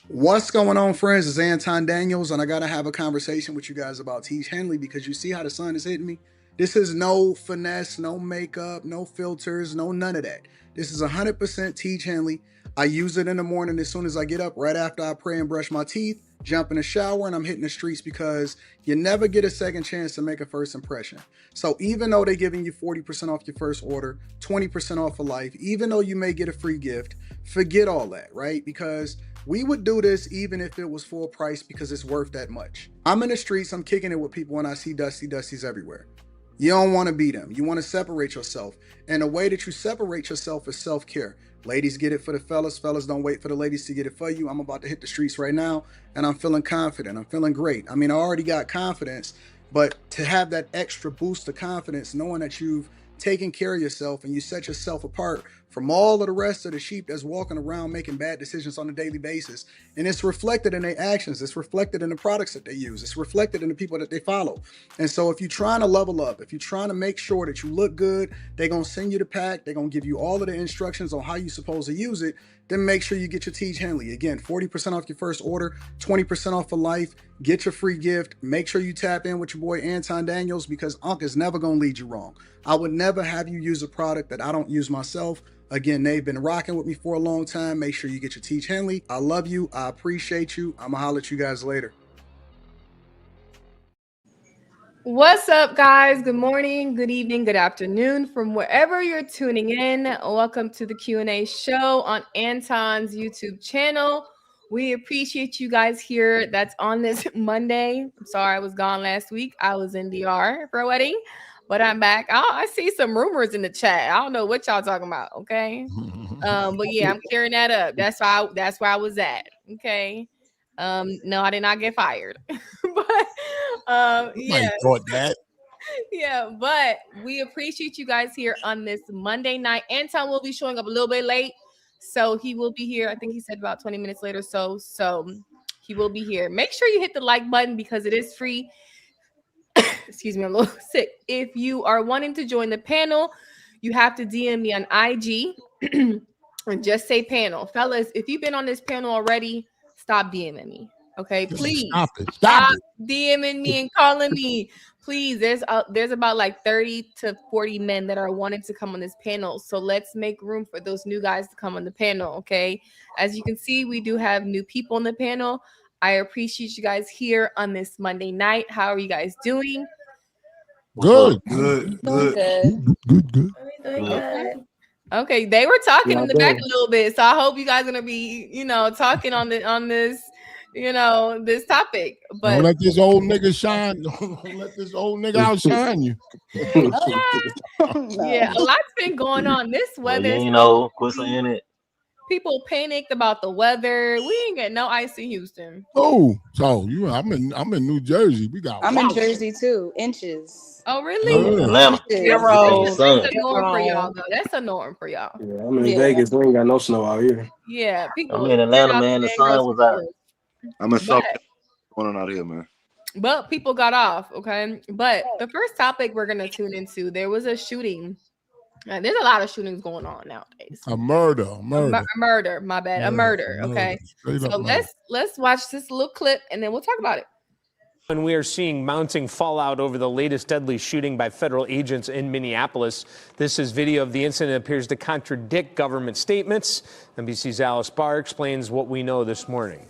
What's going on, friends? It's Anton Daniels, and I gotta have a conversation with you guys about Teach Henley because you see how the sun is hitting me? This is no finesse, no makeup, no filters, no none of that. This is 100% Teach Henley. I use it in the morning as soon as I get up, right after I pray and brush my teeth, jump in the shower, and I'm hitting the streets because you never get a second chance to make a first impression. So even though they're giving you 40% off your first order, 20% off for life, even though you may get a free gift, forget all that, right? Because we would do this even if it was full price because it's worth that much. I'm in the streets, I'm kicking it with people, and I see Dusties everywhere. You don't want to be them. You want to separate yourself. And the way that you separate yourself is self-care. Ladies, get it for the fellas. Fellas, don't wait for the ladies to get it for you. I'm about to hit the streets right now, and I'm feeling confident. I'm feeling great. I mean, I already got confidence, but to have that extra boost of confidence, knowing that you've taken care of yourself and you set yourself apart from all of the rest of the sheep that's walking around making bad decisions on a daily basis. And it's reflected in their actions. It's reflected in the products that they use. It's reflected in the people that they follow. And so if you're trying to level up, if you're trying to make sure that you look good, they're going to send you the pack. They're going to give you all of the instructions on how you're supposed to use it. Then make sure you get your Teach Henley. Again, 40% off your first order, 20% off for life. Get your free gift. Make sure you tap in with your boy Anton Daniels because Unc is never going to lead you wrong. I would never have you use a product that I don't use myself. Again, they've been rocking with me for a long time. Make sure you get your Teach Henley. I love you. I appreciate you. I'm going to holler at you guys later. What's up, guys? Good morning, good evening, good afternoon from wherever you're tuning in. Welcome to the Q&A show on Anton's YouTube channel. We appreciate you guys here. That's on this Monday. I'm sorry I was gone last week. I was in DR for a wedding, but I'm back. I see some rumors in the chat. I don't know what y'all talking about, okay? But yeah, I'm clearing that up. That's where I was at, okay? No, I did not get fired. But yeah. That. Yeah, but we appreciate you guys here on this Monday night. Anton will be showing up a little bit late, so he will be here. I think he said about 20 minutes later. So he will be here. Make sure you hit the like button because it is free. Excuse me, I'm a little sick. If you are wanting to join the panel, you have to DM me on IG and just say panel. Fellas, if you've been on this panel already, stop DMing me. Okay, please stop DMing me and calling me. Please, there's about like 30 to 40 men that are wanting to come on this panel. So let's make room for those new guys to come on the panel, okay? As you can see, we do have new people on the panel. I appreciate you guys here on this Monday night. How are you guys doing? Good. Okay, they were talking in the back a little bit. So I hope you guys are going to be, talking on this this topic. But don't let this old nigga shine. Don't let this old nigga outshine you. Yeah, a lot's been going on. This weather, quit saying it. People panicked about the weather. We ain't got no ice in Houston. Oh, so I'm in New Jersey. I'm in Jersey too. Inches. Oh, really? Atlanta. That's a norm for y'all, though. That's a norm for y'all. Yeah, I'm in Vegas. We ain't got no snow out here. Yeah, people. I'm in Atlanta, man. The sun was out. I'm in South Carolina out here, man. But people got off, okay? But the first topic we're gonna tune into, there was a shooting. There's a lot of shootings going on nowadays. A murder. My bad. A murder. Okay. So let's watch this little clip and then we'll talk about it. And we are seeing mounting fallout over the latest deadly shooting by federal agents in Minneapolis. This is video of the incident that appears to contradict government statements. NBC's Alice Barr explains what we know this morning.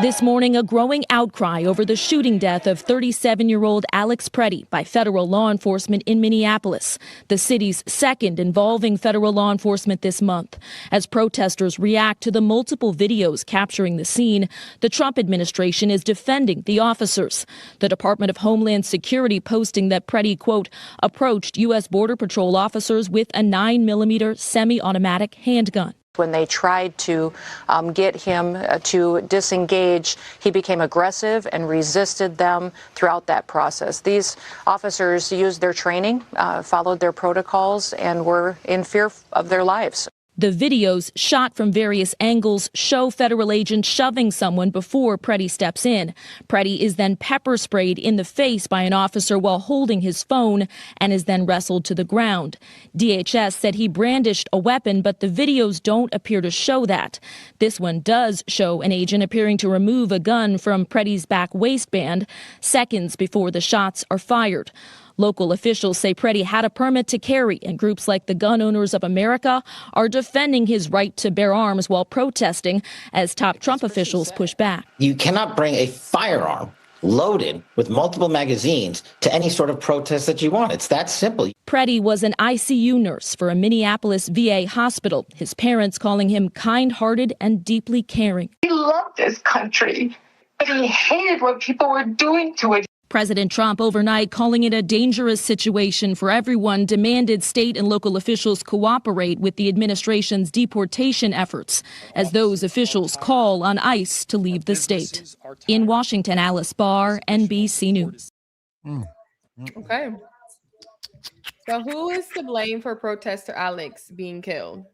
This morning, a growing outcry over the shooting death of 37-year-old Alex Pretti by federal law enforcement in Minneapolis, the city's second involving federal law enforcement this month. As protesters react to the multiple videos capturing the scene, the Trump administration is defending the officers. The Department of Homeland Security posting that Pretti, quote, approached U.S. Border Patrol officers with a 9mm semi-automatic handgun. When they tried to get him to disengage, he became aggressive and resisted them throughout that process. These officers used their training, followed their protocols, and were in fear of their lives. The videos, shot from various angles, show federal agents shoving someone before Pretti steps in. Pretti is then pepper sprayed in the face by an officer while holding his phone and is then wrestled to the ground. DHS said he brandished a weapon, but the videos don't appear to show that. This one does show an agent appearing to remove a gun from Pretti's back waistband seconds before the shots are fired. Local officials say Pretti had a permit to carry, and groups like the Gun Owners of America are defending his right to bear arms while protesting as top Trump officials push back. You cannot bring a firearm loaded with multiple magazines to any sort of protest that you want. It's that simple. Pretti was an ICU nurse for a Minneapolis VA hospital, his parents calling him kind-hearted and deeply caring. He loved this country, but he hated what people were doing to it. President Trump overnight calling it a dangerous situation for everyone, demanded state and local officials cooperate with the administration's deportation efforts as those officials call on ICE to leave the state. In Washington, Alice Barr, NBC News. Okay. So who is to blame for protester Alex being killed?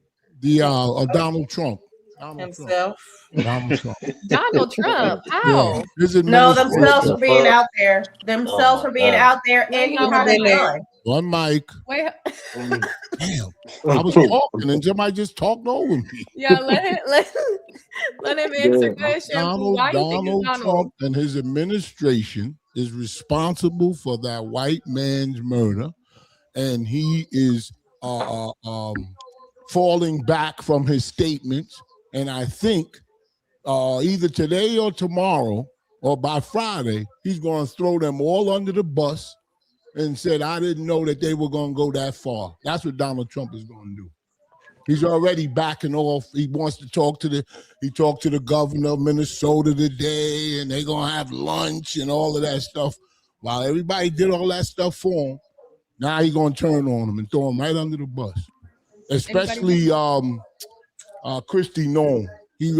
Donald Trump. Himself. Donald Trump. Donald Trump? How? Yeah. No, themselves for being out there. Themselves for being out there, and he had a gun. One mic. Wait. Damn. I was talking and somebody just talked over me. Yeah, let him answer. Go ahead, Shampoo. Why do you think it's Donald Trump and his administration is responsible for that white man's murder, and he is falling back from his statements. And I think either today or tomorrow or by Friday, he's going to throw them all under the bus and said, I didn't know that they were going to go that far. That's what Donald Trump is going to do. He's already backing off. He wants to talk to he talked to the governor of Minnesota today, and they're going to have lunch and all of that stuff. While everybody did all that stuff for him, now he's going to turn on him and throw him right under the bus. Especially Christy Noem. He's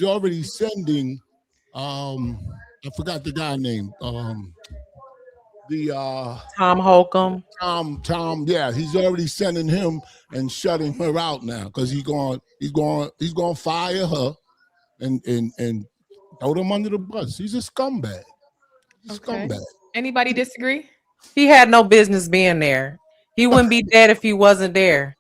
already sending I forgot the guy name. Tom Holcomb. Tom, yeah, he's already sending him and shutting her out now because he's going to fire her and throw them under the bus. He's a scumbag. Scumbag. Anybody disagree? He had no business being there. He wouldn't be dead if he wasn't there.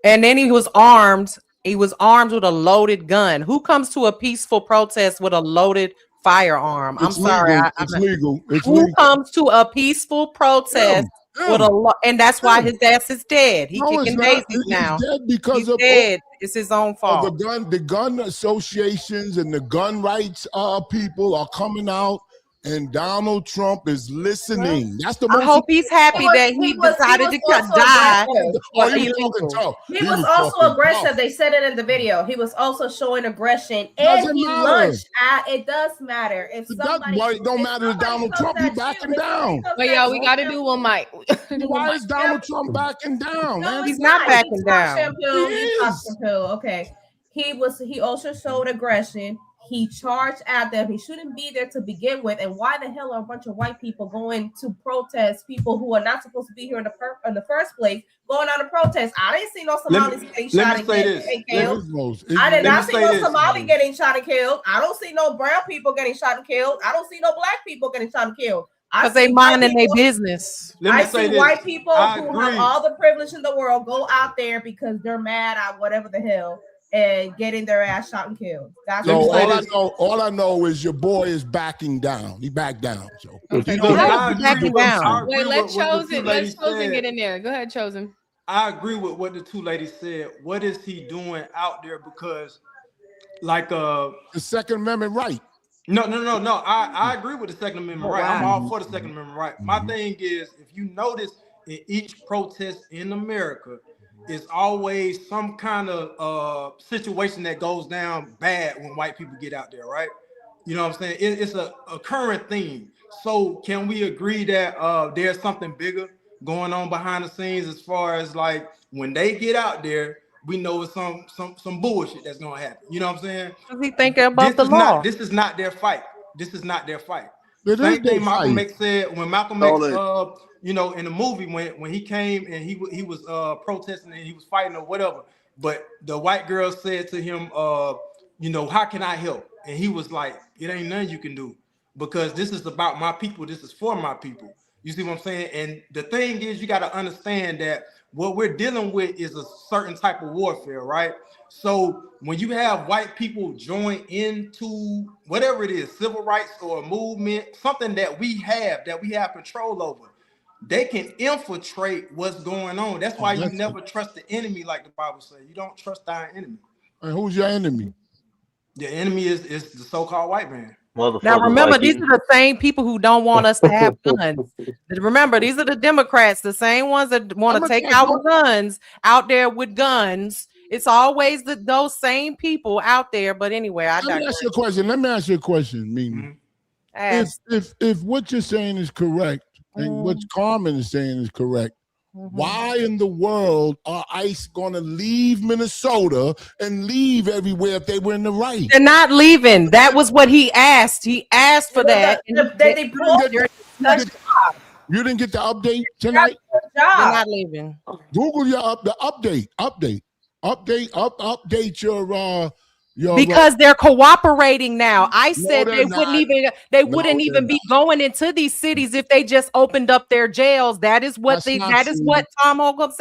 And then he was armed. He was armed with a loaded gun. Who comes to a peaceful protest with a loaded firearm? I'm sorry. It's legal. Who comes to a peaceful protest with and that's why his ass is dead. He kicking daisies now. He's dead because he's dead. It's his own fault. The gun associations and the gun rights people are coming out. And Donald Trump is listening. That's the most. I hope he's happy that he decided to die. He was also aggressive. They said it in the video. He was also showing aggression, and he lunged. It does matter. If somebody don't matter to Donald Trump, he's backing down. But yeah, we got to do one mic. Why is Donald Trump backing down? No, he's not backing down. Okay. He also showed aggression. He charged at them. He shouldn't be there to begin with. And why the hell are a bunch of white people going to protest people who are not supposed to be here in the first place? Going on a protest. I didn't see no Somalis getting shot and killed. I did not see no Somali getting shot and killed. I don't see no brown people getting shot and killed. I don't see no black people getting shot and killed. Because they minding their business. I see white people who have all the privilege in the world go out there because they're mad at whatever the hell. And getting their ass shot and killed. That's all I know is your boy is backing down. He backed down. So backing down. Wait, let Chosen get in there. Go ahead, Chosen. I agree with what the two ladies said. What is he doing out there? Because the Second Amendment right. No. I agree with the Second Amendment right. I'm all for the Second Amendment right. My thing is, if you notice in each protest in America, it's always some kind of situation that goes down bad when white people get out there, right? You know what I'm saying? It's a current theme. So can we agree that there's something bigger going on behind the scenes as far as like when they get out there, we know it's some bullshit that's gonna happen. You know what I'm saying? Is he thinking about the law? This is not their fight. This is not their fight. Same thing Malcolm X said when Malcolm X, All you know, in the movie when he came and he was protesting and he was fighting or whatever. But the white girl said to him, you know, how can I help? And he was like, it ain't nothing you can do because this is about my people. This is for my people. You see what I'm saying? And the thing is, you got to understand that what we're dealing with is a certain type of warfare, right? So when you have white people join into whatever it is, civil rights or a movement, something that we have control over, they can infiltrate what's going on. That's why you never trust the enemy, like the Bible says. You don't trust thy enemy. And who's your enemy? The enemy is the so-called white man. Now remember, these are the same people who don't want us to have guns. Remember, these are the Democrats, the same ones that want to take our guns out there with guns. It's always those same people out there. But anyway, Let me ask you a question. Let me ask you a question, Mimi. If what you're saying is correct, and what Carmen is saying is correct, why in the world are ICE going to leave Minnesota and leave everywhere if they were in the right? They're not leaving. That was what he asked. He asked for that. You didn't get the update tonight? They're not leaving. Google your update your because they're cooperating now. I said they're they not. wouldn't even be going into these cities if they just opened up their jails. That is what what Tom Holman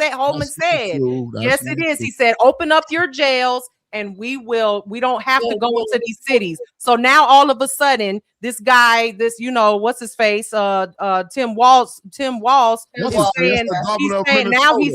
said. Yes, it is. He said, open up your jails and we don't have to go into these cities. So now all of a sudden, this guy, what's his face? Tim Walz he's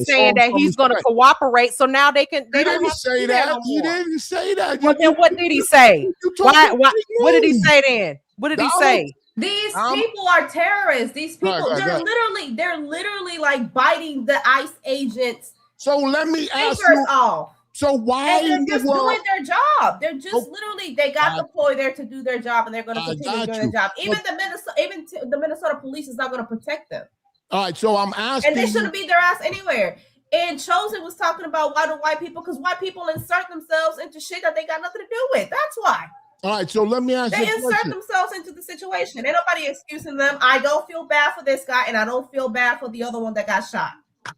saying that he's going to cooperate. So now they don't say that. He didn't say that. Well, then what did he say? Why? What did he say then? What did he say? These people are terrorists. These people, they're literally like biting the ICE agents. So let me ask you off. So why and they're just doing their job? They're just literally they got deployed there to do their job, and they're going to continue doing their job. Even the Minnesota police is not going to protect them. All right, so I'm asking, and they shouldn't be their ass anywhere. And Chosen was talking about why do white people? Because white people insert themselves into shit that they got nothing to do with. That's why. All right, so let me ask you. They insert themselves into the situation. Ain't nobody excusing them. I don't feel bad for this guy, and I don't feel bad for the other one that got shot.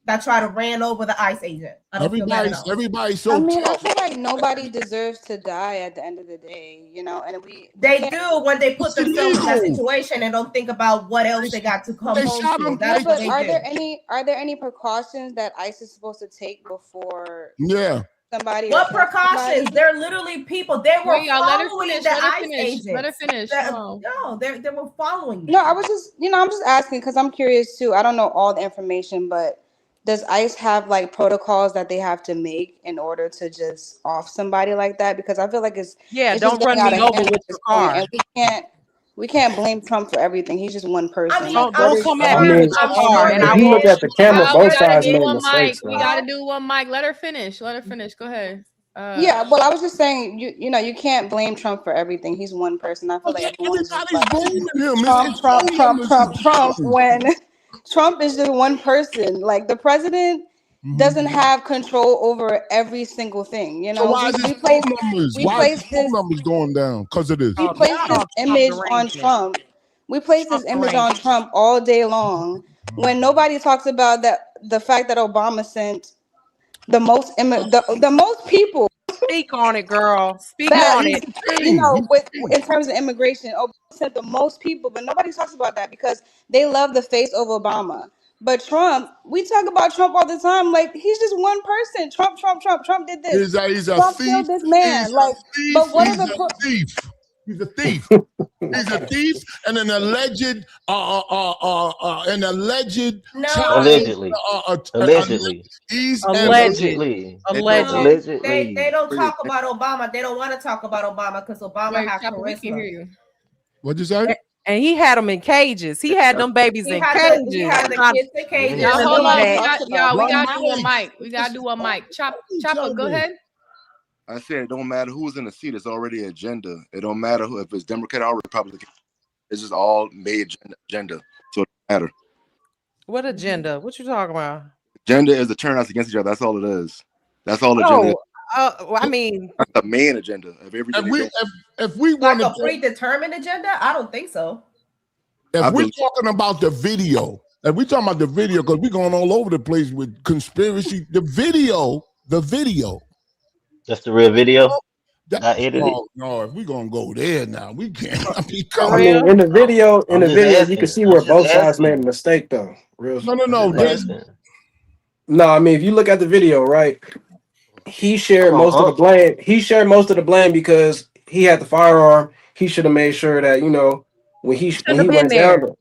That tried to ran over the ICE agent. Everybody's so. I mean, I feel like nobody deserves to die at the end of the day, and they do when they put themselves in that situation and don't think about what else they got to come home to. But are there any precautions that ICE is supposed to take before? Yeah. Somebody. What precautions? They're literally people. They were following the ICE agents. Let her finish. No, they were following. No, I was just, I'm just asking because I'm curious too. I don't know all the information, but does ICE have like protocols that they have to make in order to just off somebody like that? Because I feel like it's don't run me over with your car. And we can't blame Trump for everything. He's just one person. I mean, don't come at me with your car. And if you look at the camera, both sides made mistakes. We got to do one mic. Let her finish. Go ahead. Yeah, well, I was just saying, you can't blame Trump for everything. He's one person. I feel like everyone's Trump when Trump is just one person. Like the president doesn't have control over every single thing. So why is his numbers going down? Because of this. We placed this image on Trump. We placed this image on Trump all day long when nobody talks about the fact that Obama sent the most people. Speak on it, girl. Speak on it. In terms of immigration, Obama sent the most people, but nobody talks about that because they love the face of Obama. But Trump, we talk about Trump all the time. Like he's just one person. Trump did this. He's a Trump thief. killed this man. But what are the thief? He's a thief. He's a thief and an alleged allegedly. He's allegedly. They don't talk about Obama. They don't want to talk about Obama because Obama has charisma. What'd you say? And he had them in cages. He had them babies in cages. He had the kids in cages. Hold on, y'all. We got to do one mic. Chopper, go ahead. I said it don't matter who's in the seat. It's already an agenda. It don't matter if it's Democrat or Republican. It's just all made agenda. So it don't matter. What agenda? What you talking about? Agenda is the turnouts against each other. That's all it is. That's all agenda is. I mean, that's the main agenda of everything. If we want a predetermined agenda, I don't think so. If we're talking about the video, because we're going all over the place with conspiracy. The video. That's the real video. Not edited. No, if we're gonna go there now, we can't. I mean, in the video, you can see where both sides asking. made a mistake, though. No. No, I mean, if you look at the video, right, he shared most of the blame. He shared most of the blame because he had the firearm. He should have made sure that when he went down.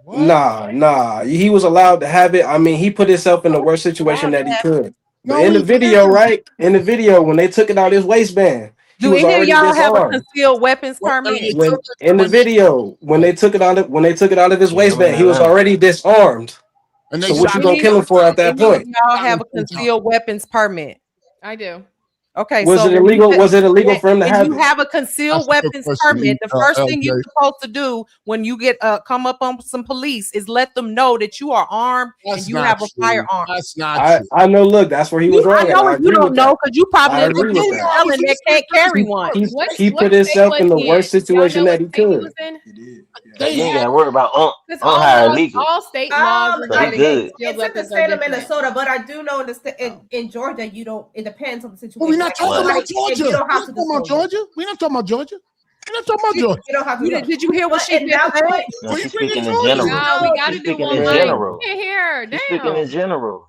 Nah. He was allowed to have it. I mean, he put himself in the worst situation that he could. But in the video, right? In the video, when they took it out of his waistband, do any of y'all have a concealed weapons permit? In the video, when they took it out of his waistband, he was already disarmed. And so what you gonna kill him for at that point? Y'all have a concealed weapons permit? I do. Okay, was it illegal? Was it illegal for him to have? If you have a concealed weapons permit, the first thing you're supposed to do when you get come up on some police is let them know that you are armed and you have a firearm. That's not true. I know. Look, that's where he was wrong. I know you don't know because you probably a felon that can't carry one. He put himself in the worst situation that he could. You ain't got to worry about hire illegal. All state laws. It's in the state of Minnesota, but I do know in Georgia, you don't. It depends on the situation. We're not talking about Georgia. We're not talking about Georgia. We're not talking about Georgia. You don't have to. Did you hear what she did? No, she's speaking in general. No, we got to do one line. Here, damn. Speaking in general.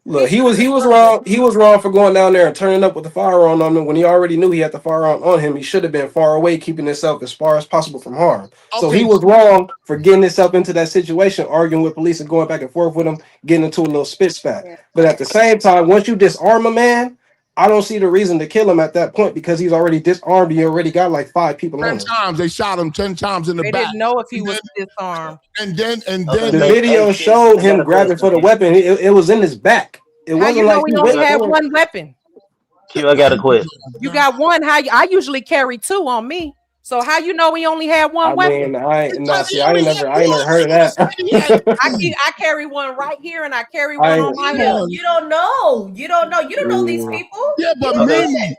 Look, he was wrong. He was wrong for going down there and turning up with the firearm on him when he already knew he had the firearm on him. He should have been far away, keeping himself as far as possible from harm. Okay. So he was wrong for getting himself into that situation, arguing with police and going back and forth with them, getting into a little spit spat. Yeah. But at the same time, once you disarm a man, I don't see the reason to kill him at that point because he's already disarmed. He already got like 5 people on him. 10 times they shot him 10 times in the back. They didn't know if he was disarmed. And then the video showed him grabbing for the weapon. It was in his back. It wasn't like he only had one weapon. Q, I got a question. You got one. I usually carry 2 on me. So how you know he only had one weapon? I ain't never heard of that. I carry one right here, and I carry one on my head. You don't know. You don't know these people. Yeah, but maybe.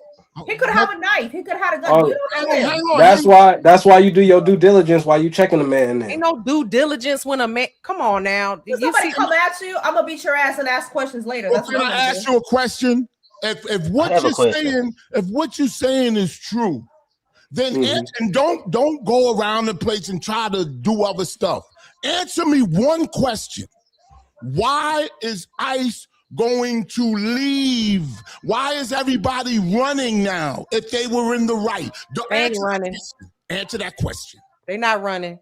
He could have a knife. He could have had a gun. You don't know. That's why you do your due diligence while you checking the man. Ain't no due diligence when a man. Come on now. If somebody come at you, I'm gonna beat your ass and ask questions later. That's can I ask you a question? If what you're saying is true, then and don't go around the place and try to do other stuff. Answer me one question. Why is ICE going to leave? Why is everybody running now if they were in the right? They ain't running. Answer that question. They're not running.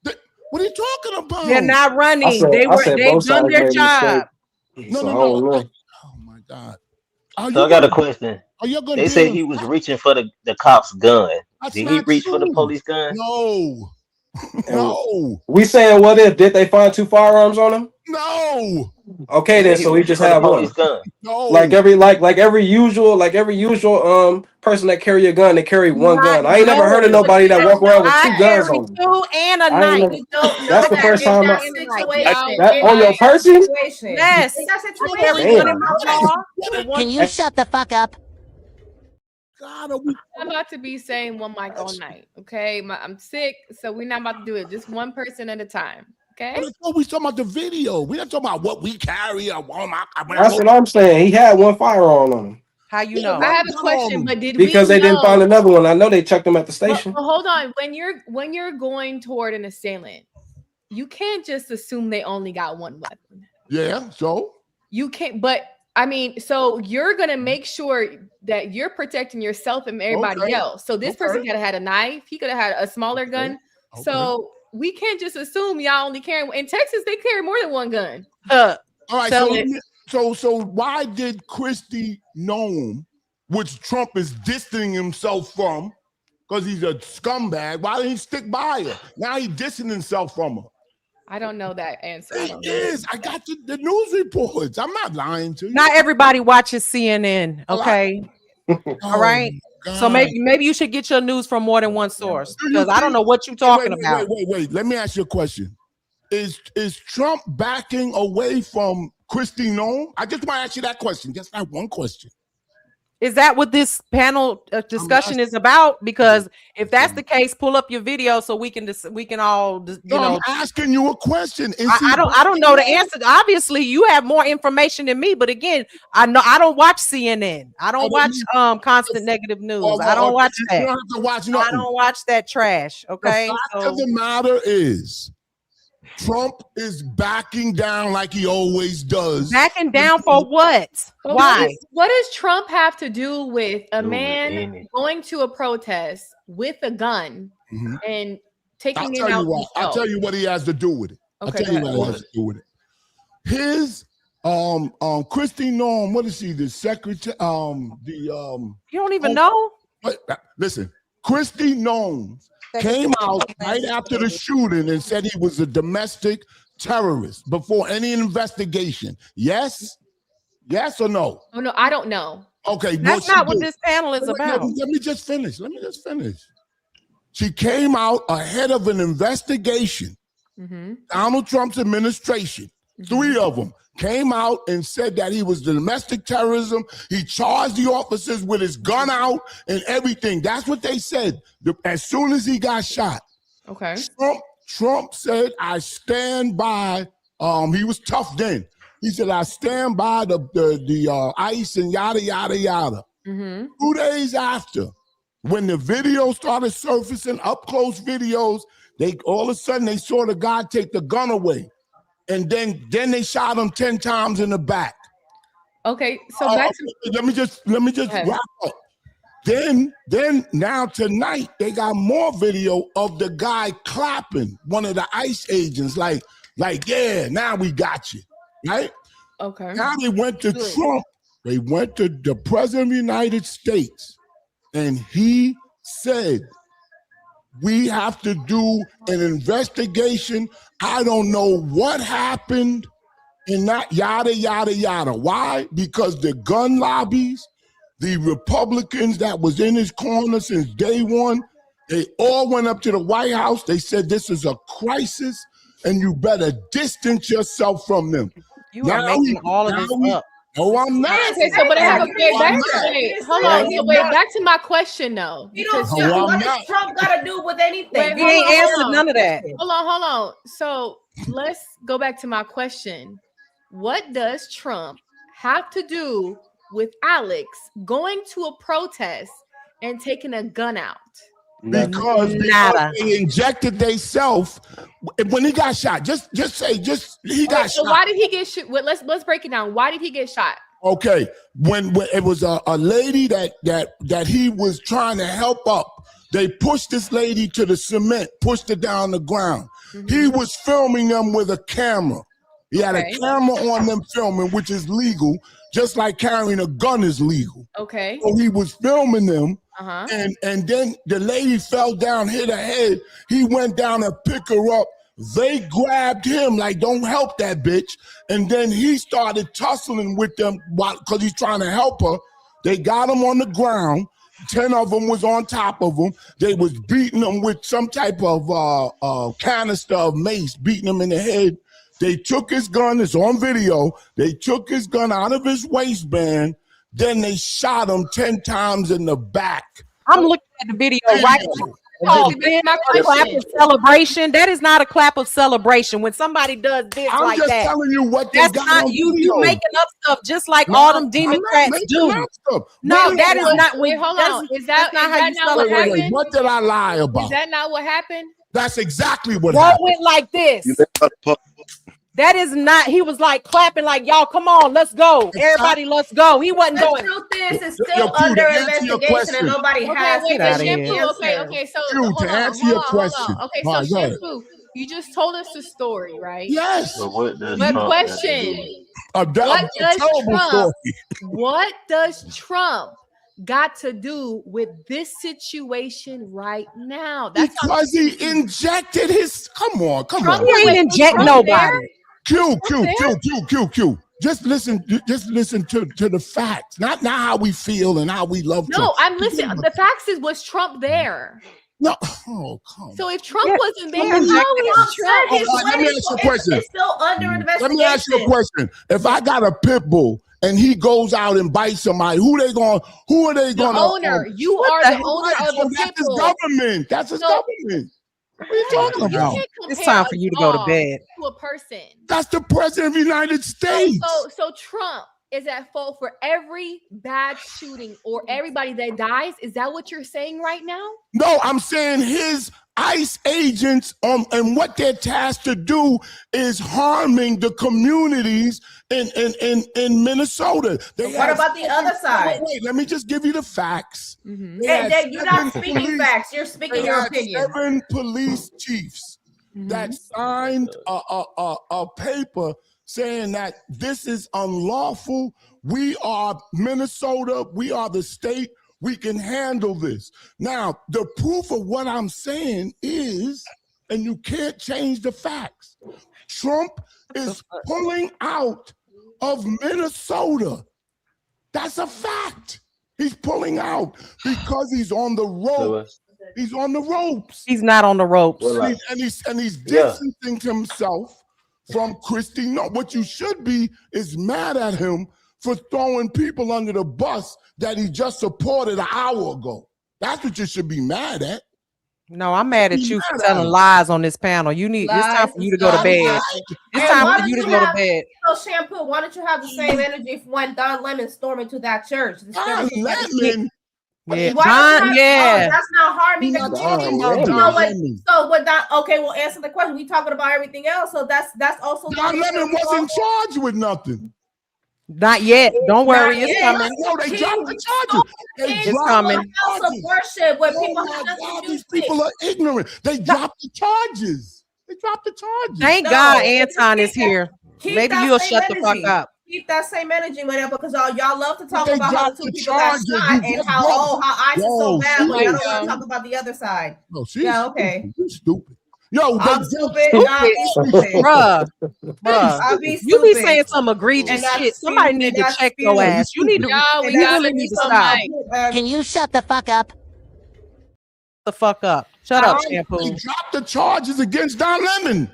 What are you talking about? They're not running. They've done their job. No. Oh my God. So I got a question. They say he was reaching for the cop's gun. Did he reach for the police gun? No. No. We saying what if? Did they find 2 firearms on him? No. Okay, then so he just had one. No. Like every usual person that carry a gun, they carry one gun. I ain't never heard of nobody that walk around with 2 guns on them. 2 and a knife. That's the first time. That on your person? Yes. Can you shut the fuck up? I'm about to be saying one mic all night. Okay, I'm sick, so we're not about to do it. Just one person at a time. Okay. We talking about the video. We're not talking about what we carry or That's what I'm saying. He had one firearm on him. How you know? I have a question, but because they didn't find another one. I know they checked him at the station. But hold on. When you're going toward an assailant, you can't just assume they only got one weapon. Yeah. So you can't. But I mean, so you're gonna make sure that you're protecting yourself and everybody else. So this person could have had a knife. He could have had a smaller gun. Okay. So we can't just assume y'all only carry. In Texas, they carry more than one gun. All right. So why did Christie Noem, which Trump is distancing himself from, because he's a scumbag? Why didn't he stick by her? Now he's distancing himself from her. I don't know that answer. I got the news reports. I'm not lying to you. Not everybody watches CNN. Okay. All right. So maybe you should get your news from more than one source, because I don't know what you're talking about. Wait. Let me ask you a question. Is Trump backing away from Christie Noem? I just want to ask you that question. Just that one question. Is that what this panel discussion is about? Because if that's the case, pull up your video so we can all I'm asking you a question. I don't know the answer. Obviously, you have more information than me, but again, I don't watch CNN. I don't watch constant negative news. I don't watch that. You don't have to watch I don't watch that trash. Okay. The fact of the matter is, Trump is backing down like he always does. Backing down for what? Why? What does Trump have to do with a man going to a protest with a gun and taking it out? I'll tell you what he has to do with it. Okay, I'll tell you what he has to do with it. His Kristi Noem, what is she? The secretary? You don't even know? Listen, Kristi Noem came out right after the shooting and said he was a domestic terrorist before any investigation. Yes? Yes or no? Oh, no, I don't know. Okay. That's not what this panel is about. Let me just finish. She came out ahead of an investigation. Donald Trump's administration, 3 of them, came out and said that he was domestic terrorism. He charged the officers with his gun out and everything. That's what they said as soon as he got shot. Okay. Trump said, I stand by, he was tough then. He said, I stand by the ICE and yada, yada, yada. 2 days after, when the video started surfacing, up close videos, all of a sudden they saw the guy take the gun away. And then they shot him 10 times in the back. Okay, so back to let me just wrap up. Then now tonight they got more video of the guy clapping one of the ICE agents, like yeah, now we got you, right? Okay. Now they went to Trump. They went to the president of the United States, and he said, we have to do an investigation. I don't know what happened and that yada, yada, yada. Why? Because the gun lobbies, the Republicans that was in his corner since day one, they all went up to the White House. They said, this is a crisis and you better distance yourself from them. You are making all of this up. No, I'm not. Okay, so but I have hold on. So wait, back to my question though. What does Trump got to do with anything? He ain't answered none of that. Hold on. So let's go back to my question. What does Trump have to do with Alex going to a protest and taking a gun out? Because they injected themselves when he got shot. Just say he got shot. So why did he get shot? Well, let's break it down. Why did he get shot? Okay, when it was a lady that he was trying to help up, they pushed this lady to the cement, pushed her down the ground. He was filming them with a camera. He had a camera on them filming, which is legal, just like carrying a gun is legal. Okay. So he was filming them. And then the lady fell down, hit her head. He went down and picked her up. They grabbed him like, don't help that bitch. And then he started tussling with them because he's trying to help her. They got him on the ground. 10 of them was on top of him. They was beating him with some type of canister of mace, beating him in the head. They took his gun. It's on video. They took his gun out of his waistband. Then they shot him 10 times in the back. I'm looking at the video right now. Oh, a clap of celebration. That is not a clap of celebration. When somebody does this I'm like just that, telling you what they that's got not on you. video. You making up stuff just like all them Democrats do. No, that is not. Wait, hold on. Is that not how you what happened? Wait, what did I lie about? Is that not what happened? That's exactly what Roll happened. went like this. That is not. He was like clapping, like y'all, come on, let's go, everybody, let's go. He wasn't going. The truth is, it's still under investigation, and nobody has it. Okay. So to answer your question. Okay, so Shampoo, you just told us the story, right? Yes. So what does But Trump question: What does Trump got to do with this situation right now? That's because he injected his. Come on. He ain't inject nobody. Q. Just listen to the facts, not how we feel and how we love Trump. No, I'm listening. The facts is, was Trump there? No. Oh, come on. So if Trump wasn't there, how is Trump? Let me ask you a question. It's still under investigation. Let me ask you a question. If I got a pit bull and he goes out and bites somebody, who are they going The owner. You are the owner of the that's his pitbull. government. That's his government. What are you talking about? It's time for you to go to bed. To a person. That's the president of the United States. So Trump is at fault for every bad shooting or everybody that dies. Is that what you're saying right now? No, I'm saying his ICE agents and what they're tasked to do is harming the communities in Minnesota. What about the other side? Wait, let me just give you the facts. And then you're not speaking facts. You're speaking your opinion. 7 police chiefs that signed a paper saying that this is unlawful. We are Minnesota. We are the state. We can handle this. Now, the proof of what I'm saying is, and you can't change the facts, Trump is pulling out of Minnesota. That's a fact. He's pulling out because he's on the ropes. He's on the ropes. He's not on the ropes. And he's distancing himself from Christie. No, what you should be is mad at him for throwing people under the bus that he just supported an hour ago. That's what you should be mad at. No, I'm mad at you for telling lies on this panel. It's time for you to go to bed. It's time for you to go to bed. So, Shampoo, why don't you have the same energy when Don Lemon stormed into that church? Don Lemon? Yeah, that's not harming the community. So with that, okay, we'll answer the question. We talking about everything else, so that's also. Don Lemon wasn't charged with nothing. Not yet. Don't worry, it's coming. No, they dropped the charges. It's coming. House of worship where people have God, these people are ignorant. They dropped the charges. Thank God Anton is here. Maybe you'll shut the fuck up. Keep that same energy whenever, because y'all love to talk about how the 2 people got shot and how ICE is so bad, but y'all don't want to talk about the other side. No, okay. You're stupid. Yo, I'm stupid. Bruh. You be saying some egregious shit. Somebody need to check your ass. You need to. We really need to stop. Can you shut the fuck up? The fuck up. Shut up, Shampoo. They dropped the charges against Don Lemon.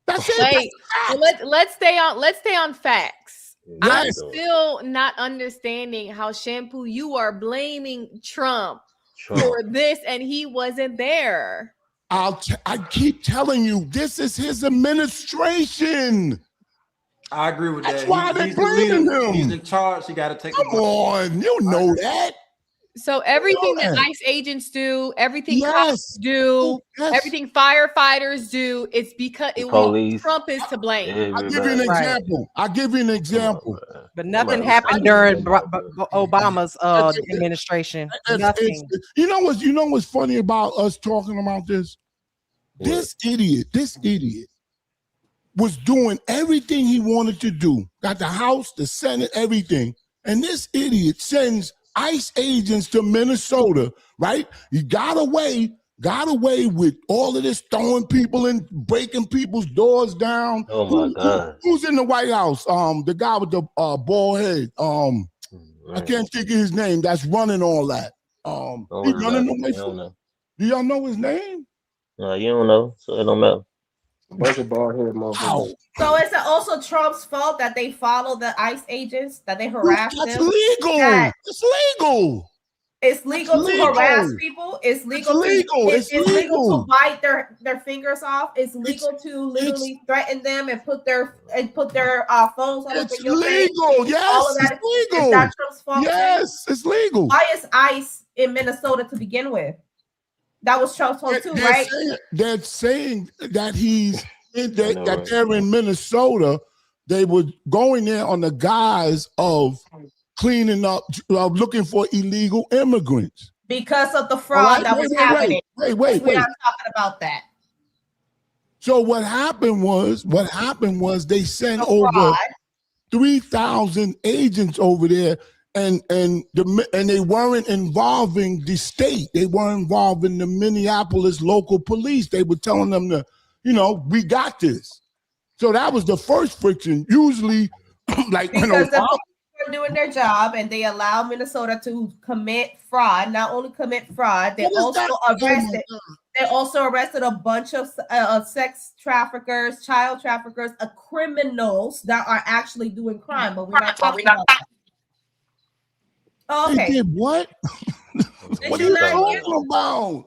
That's it. Wait, let's stay on facts. Yes. I'm still not understanding how, Shampoo, you are blaming Trump for this and he wasn't there. I keep telling you, this is his administration. I agree with that. That's why they're blaming him. He's in charge. He got to take. Come on, you know that. So everything that ICE agents do, everything cops do, everything firefighters do, it's because Trump is to blame. I'll give you an example. But nothing happened during Obama's administration. Nothing. You know what's funny about us talking about this? This idiot was doing everything he wanted to do. Got the House, the Senate, everything. And this idiot sends ICE agents to Minnesota, right? He got away with all of this, throwing people in, breaking people's doors down. Oh my God. Who's in the White House? The guy with the bald head. I can't think of his name. That's running all that. He's running away from. Do y'all know his name? No, you don't know, so it don't matter. Bunch of bald head motherfuckers. So is it also Trump's fault that they follow the ICE agents, that they harass them? That's legal. It's legal. It's legal to harass people. It's legal. It's legal to bite their fingers off. It's legal to literally threaten them and put their phones on. It's legal. Yes, all of that it's legal. Is that Trump's fault? Yes, it's legal. Why is ICE in Minnesota to begin with? That was Trump's fault too, right? They're saying that that they're in Minnesota. They were going there on the guise of cleaning up, looking for illegal immigrants. Because of the fraud that was happening. Wait. We're not talking about that. So what happened was they sent over 3,000 agents over there. And they weren't involving the state. They weren't involving the Minneapolis local police. They were telling them we got this. So that was the first friction. Usually, like because the police are doing their job and they allow Minnesota to commit fraud. Not only commit fraud, they also arrested. They also arrested a bunch of sex traffickers, child traffickers, criminals that are actually doing crime, but we're not talking about that. Oh, okay. They did what? What are you talking about?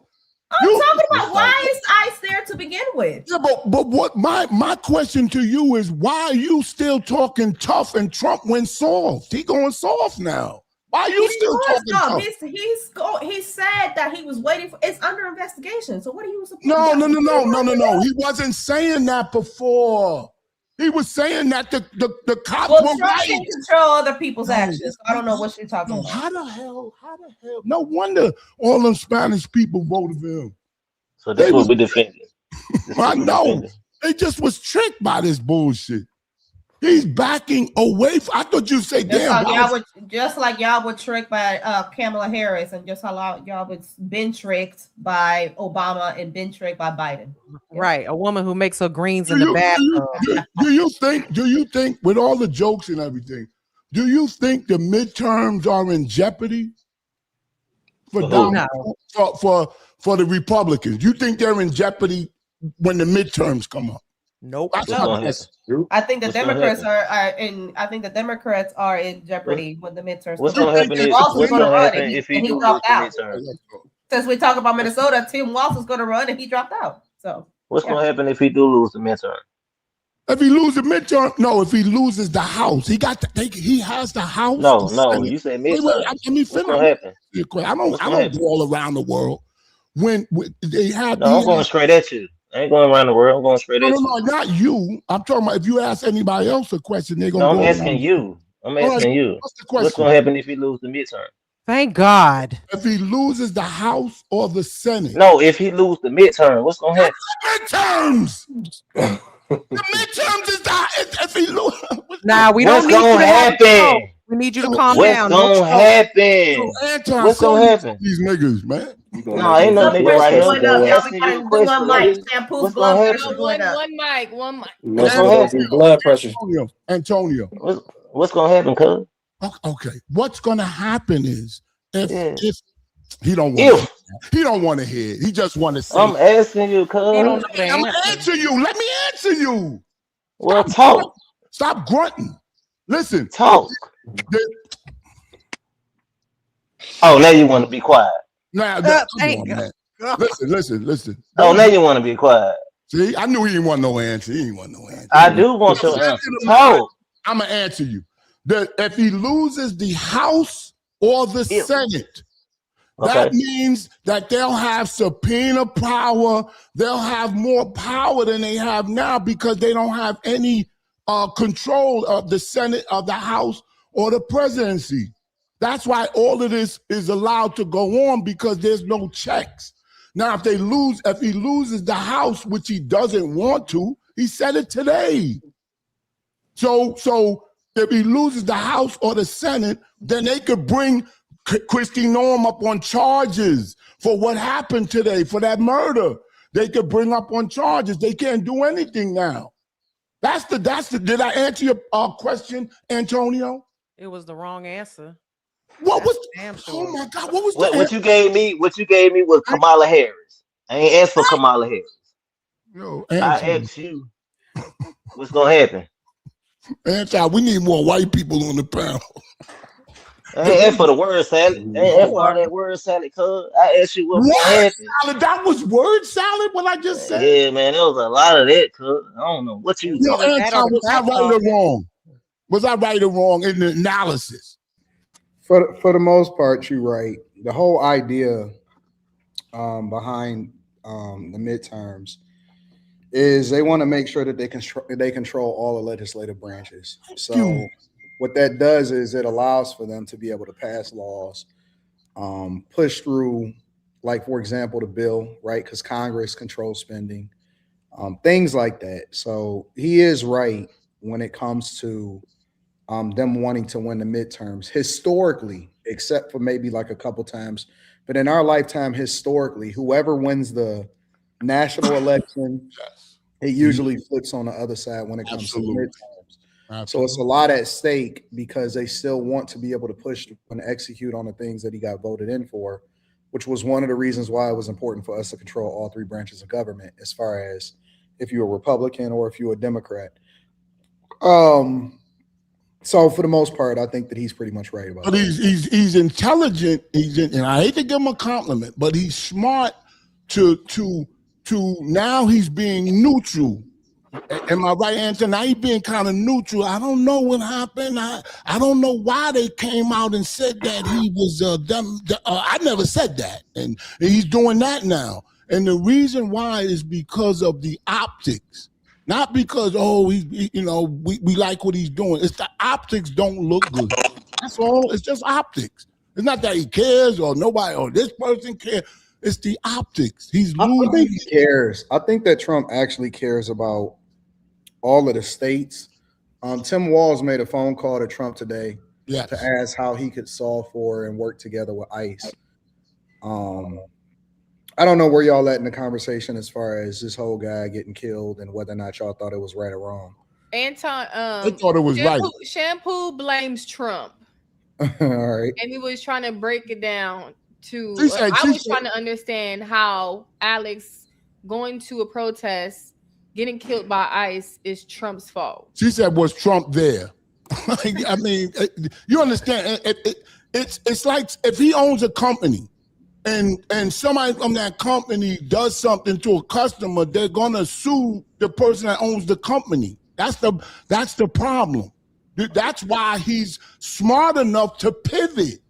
I'm talking about why is ICE there to begin with? Yeah, but what my question to you is, why are you still talking tough and Trump went soft? He going soft now. Why are you still talking tough? He said that he was waiting for it's under investigation. So what are you supposed No. He wasn't saying that before. He was saying that the cops were Trump right. can control other people's actions. I don't know what you're talking about. How the hell? No wonder all them Spanish people voted for him. So that's what we're defending. I know. They just was tricked by this bullshit. He's backing away. I thought you say, just like y'all were tricked by Kamala Harris, and just how y'all was been tricked by Obama and been tricked by Biden. Right, a woman who makes her greens in the bathtub. Do you think, with all the jokes and everything, do you think the midterms are in jeopardy for for the Republicans? You think they're in jeopardy when the midterms come up? Nope. I think the Democrats are in. I think the Democrats are in jeopardy when the midterms. What's going to happen if he dropped out? Since we talk about Minnesota, Tim Walz is going to run and he dropped out. So what's going to happen if he do lose the midterm? If he loses the midterm, no. If he loses the House, he has the House. No. You said midterm. Let me finish. I don't go all around the world. When they have, I'm going straight at you. I ain't going around the world. I'm going straight at you. No, not you. I'm talking about if you ask anybody else a question, they're going to I'm asking you. What's the question? What's going to happen if he loses the midterm? Thank God. If he loses the House or the Senate? No, if he loses the midterm, what's going to happen? Midterms! The midterms is if he loses. Nah, we don't need you to happen. We need you to calm down. What's going to happen? What's going to happen? These niggas, man. No, ain't no nigga right here. One mic. Shampoo's blood pressure going up. One mic. What's going to happen? Blood pressure. Antonio. What's going to happen, cuz? Okay. What's going to happen is if he don't want to hear it. He just want to say. I'm asking you, cuz. I'm answering you. Let me answer you. Well, talk. Stop grunting. Listen. Talk. Oh, now you want to be quiet. Now, listen. Oh, now you want to be quiet. See, I knew he didn't want no answer. I do want your answer. Talk. I'm going to answer you. If he loses the House or the Senate, that means that they'll have subpoena power. They'll have more power than they have now because they don't have any control of the Senate, of the House, or the presidency. That's why all of this is allowed to go on because there's no checks. Now, if he loses the House, which he doesn't want to, he said it today. So if he loses the House or the Senate, then they could bring Kristi Noem up on charges for what happened today, for that murder. They could bring up on charges. They can't do anything now. Did I answer your question, Antonio? It was the wrong answer. What was? Oh my God! What was what you gave me? What you gave me was Kamala Harris. I ain't asked for Kamala Harris. No, I asked you. What's gonna happen? We need more white people on the panel. I ain't asked for the word salad. I ain't asked for all that word salad, cuz. I asked you what happened. Salad? That was word salad. What I just said. Yeah, man, there was a lot of that, cuz. I don't know what you. Was I right or wrong? Was I right or wrong in the analysis? For the most part, you're right. The whole idea behind the midterms is they want to make sure that they control all the legislative branches. So what that does is it allows for them to be able to pass laws, push through, like, for example, the bill, right? Because Congress controls spending, things like that. So he is right when it comes to them wanting to win the midterms historically, except for maybe like a couple times. But in our lifetime, historically, whoever wins the national election, it usually flips on the other side when it comes to midterms. So it's a lot at stake because they still want to be able to push and execute on the things that he got voted in for. which was one of the reasons why it was important for us to control all three branches of government, as far as if you're a Republican or if you're a Democrat. So for the most part, I think that he's pretty much right about but that. He's intelligent. And I hate to give him a compliment, but he's smart to now he's being neutral. Am I right, Anton? Now he's being kind of neutral. I don't know what happened. I don't know why they came out and said that he was I never said that, and he's doing that now. And the reason why is because of the optics. Not because, we like what he's doing. It's the optics don't look good. That's all. It's just optics. It's not that he cares or nobody or this person cares. It's the optics. He's losing. I think he cares. I think that Trump actually cares about all of the states. Tim Walz made a phone call to Trump today to ask how he could solve for and work together with ICE. I don't know where y'all at in the conversation as far as this whole guy getting killed and whether or not y'all thought it was right or wrong. Anton, I thought it was right. Shampoo blames Trump. All right. And he was trying to break it down to, I was trying to understand how Alex going to a protest, getting killed by ICE is Trump's fault. She said, was Trump there? I mean, you understand? It's like if he owns a company, and somebody from that company does something to a customer, they're gonna sue the person that owns the company. That's the problem. That's why he's smart enough to pivot.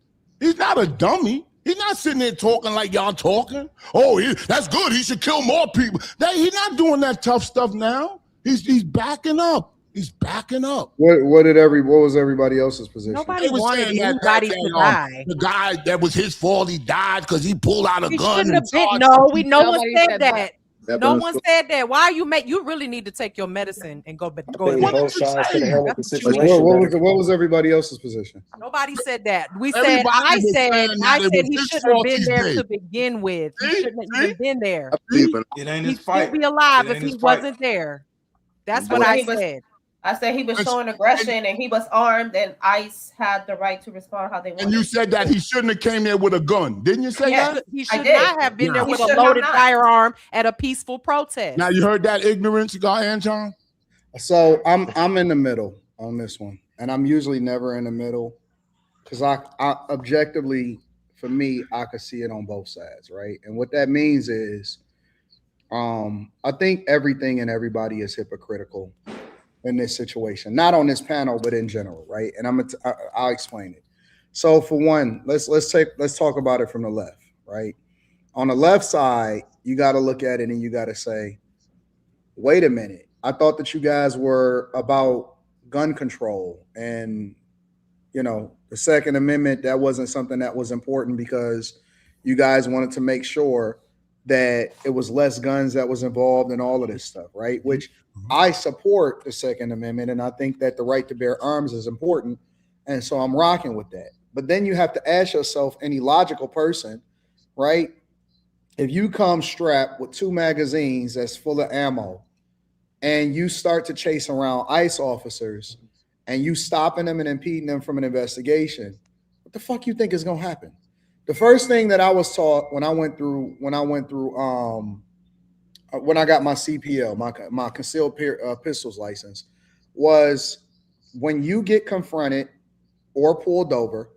He's not a dummy. He's not sitting there talking like y'all talking. Oh, that's good. He should kill more people. He's not doing that tough stuff now. He's backing up. He's backing up. What was everybody else's position? Nobody wanted anybody to die. The guy that was his fault, he died because he pulled out a gun. No one said that. No one said that. Why you really need to take your medicine and go. What was everybody else's position? Nobody said that. I said he shouldn't have been there to begin with. He shouldn't have even been there. It ain't his fight. He'd be alive if he wasn't there. That's what I said. I said he was showing aggression and he was armed and ICE had the right to respond how they wanted. And you said that he shouldn't have came there with a gun. Didn't you say that? He should not have been there with a loaded firearm at a peaceful protest. Now you heard that ignorance, Anton? So I'm in the middle on this one. And I'm usually never in the middle because I objectively, for me, I could see it on both sides, right? And what that means is I think everything and everybody is hypocritical in this situation, not on this panel, but in general, right? And I'll explain it. So for one, let's talk about it from the left, right? On the left side, you got to look at it and you got to say, wait a minute. I thought that you guys were about gun control and, the Second Amendment, that wasn't something that was important because you guys wanted to make sure that it was less guns that was involved in all of this stuff, right? Which I support the Second Amendment, and I think that the right to bear arms is important, and so I'm rocking with that. But then you have to ask yourself, any logical person, right? If you come strapped with 2 magazines that's full of ammo, and you start to chase around ICE officers, and you stopping them and impeding them from an investigation, what the fuck you think is gonna happen? The first thing that I was taught when I got my CPL, my concealed pistols license, was when you get confronted or pulled over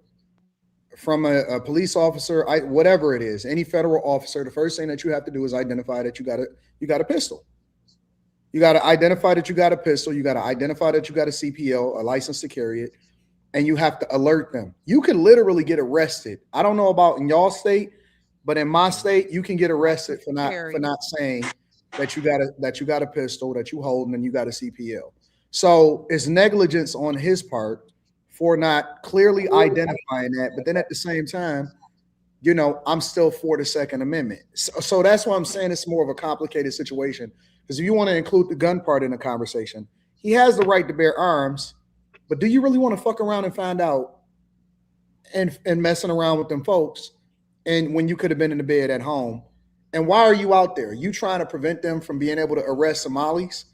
from a police officer, whatever it is, any federal officer, the first thing that you have to do is identify that you got a pistol. You got to identify that you got a pistol. You got to identify that you got a CPL, a license to carry it. And you have to alert them. You can literally get arrested. I don't know about in y'all state, but in my state, you can get arrested for not saying that you got a pistol that you holding and you got a CPL. So it's negligence on his part for not clearly identifying that. But then at the same time, I'm still for the Second Amendment. So that's why I'm saying it's more of a complicated situation. Because if you want to include the gun part in the conversation, he has the right to bear arms. But do you really want to fuck around and find out and messing around with them folks and when you could have been in the bed at home? And why are you out there? You trying to prevent them from being able to arrest Somalis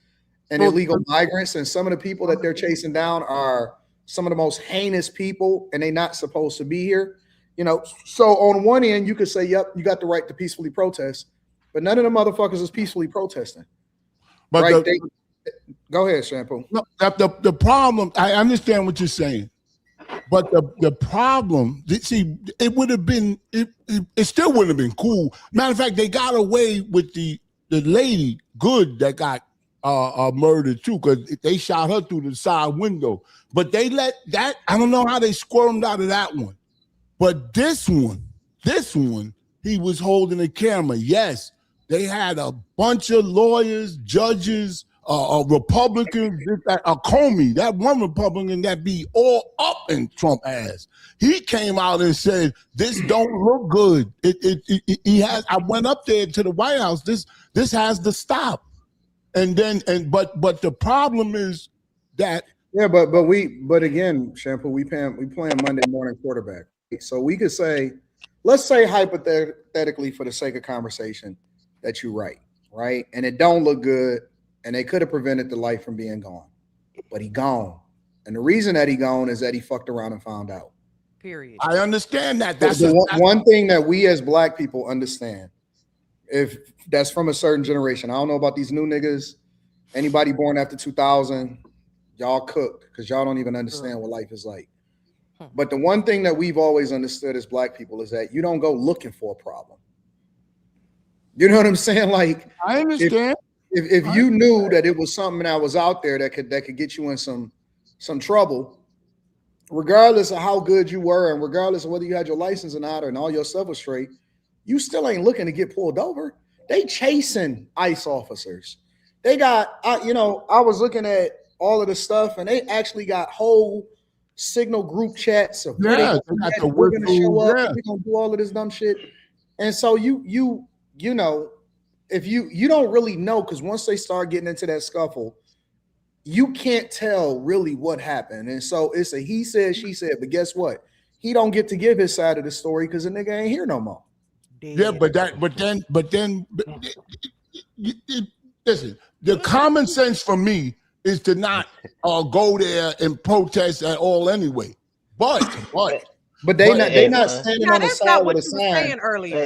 and illegal migrants, and some of the people that they're chasing down are some of the most heinous people and they're not supposed to be here. You know, so on one end, you could say, yep, you got the right to peacefully protest, but none of the motherfuckers is peacefully protesting. But right? Go ahead, Shampoo. No, the problem, I understand what you're saying, but the problem, see, it would have been, it still wouldn't have been cool. Matter of fact, they got away with the lady good that got murdered too, because they shot her through the side window. But they let that, I don't know how they squirmed out of that one. But this one, he was holding a camera. Yes, they had a bunch of lawyers, judges, Republicans, Comey, that one Republican that be all up in Trump ass. He came out and said, "This don't look good." He has. I went up there to the White House. This has to stop. And then but the problem is that but again, Shampoo, we playing Monday morning quarterback. So we could say, let's say hypothetically, for the sake of conversation, that you're right, and it don't look good. And they could have prevented the life from being gone, but he gone. And the reason that he gone is that he fucked around and found out. Period. I understand that. That's one thing that we as black people understand. If that's from a certain generation, I don't know about these new niggas. Anybody born after 2000, y'all cooked because y'all don't even understand what life is like. But the one thing that we've always understood as black people is that you don't go looking for a problem. You know what I'm saying? Like, I understand. If you knew that it was something that was out there that could get you in some trouble, regardless of how good you were and regardless of whether you had your license or not and all your stuff was straight, you still ain't looking to get pulled over. They chasing ICE officers. They got, I was looking at all of the stuff and they actually got whole signal group chats of we're going to show up, we're going to do all of this dumb shit. And so you know, if you don't really know, because once they start getting into that scuffle, you can't tell really what happened. And so it's a he said, she said, but guess what? He don't get to give his side of the story because the nigga ain't here no more. Yeah, but then listen, the common sense for me is to not go there and protest at all anyway. But they not standing on the side with a sign. Earlier.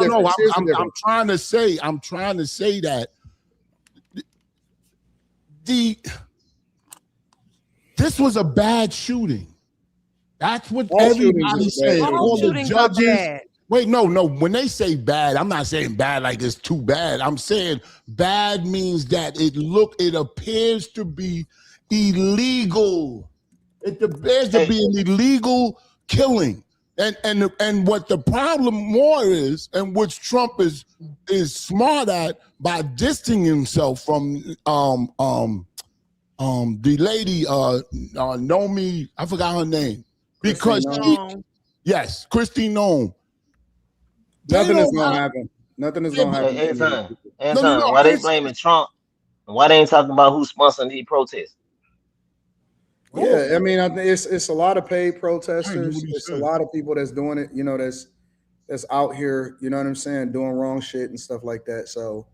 No. I'm trying to say that this was a bad shooting. That's what everybody said. All the judges. Wait, no. When they say bad, I'm not saying bad like it's too bad. I'm saying bad means that it appears to be illegal. It appears to be an illegal killing. And what the problem more is, and which Trump is smart at by distancing himself from the lady Nomi, I forgot her name. Because Kristi Noem. Nothing is gonna happen. Nothing is gonna happen. Anton, why they blaming Trump? Why they ain't talking about who's sponsoring these protests? Yeah, I mean, I think it's a lot of paid protesters. It's a lot of people that's doing it, that's out here, you know what I'm saying, doing wrong shit and stuff like that. So,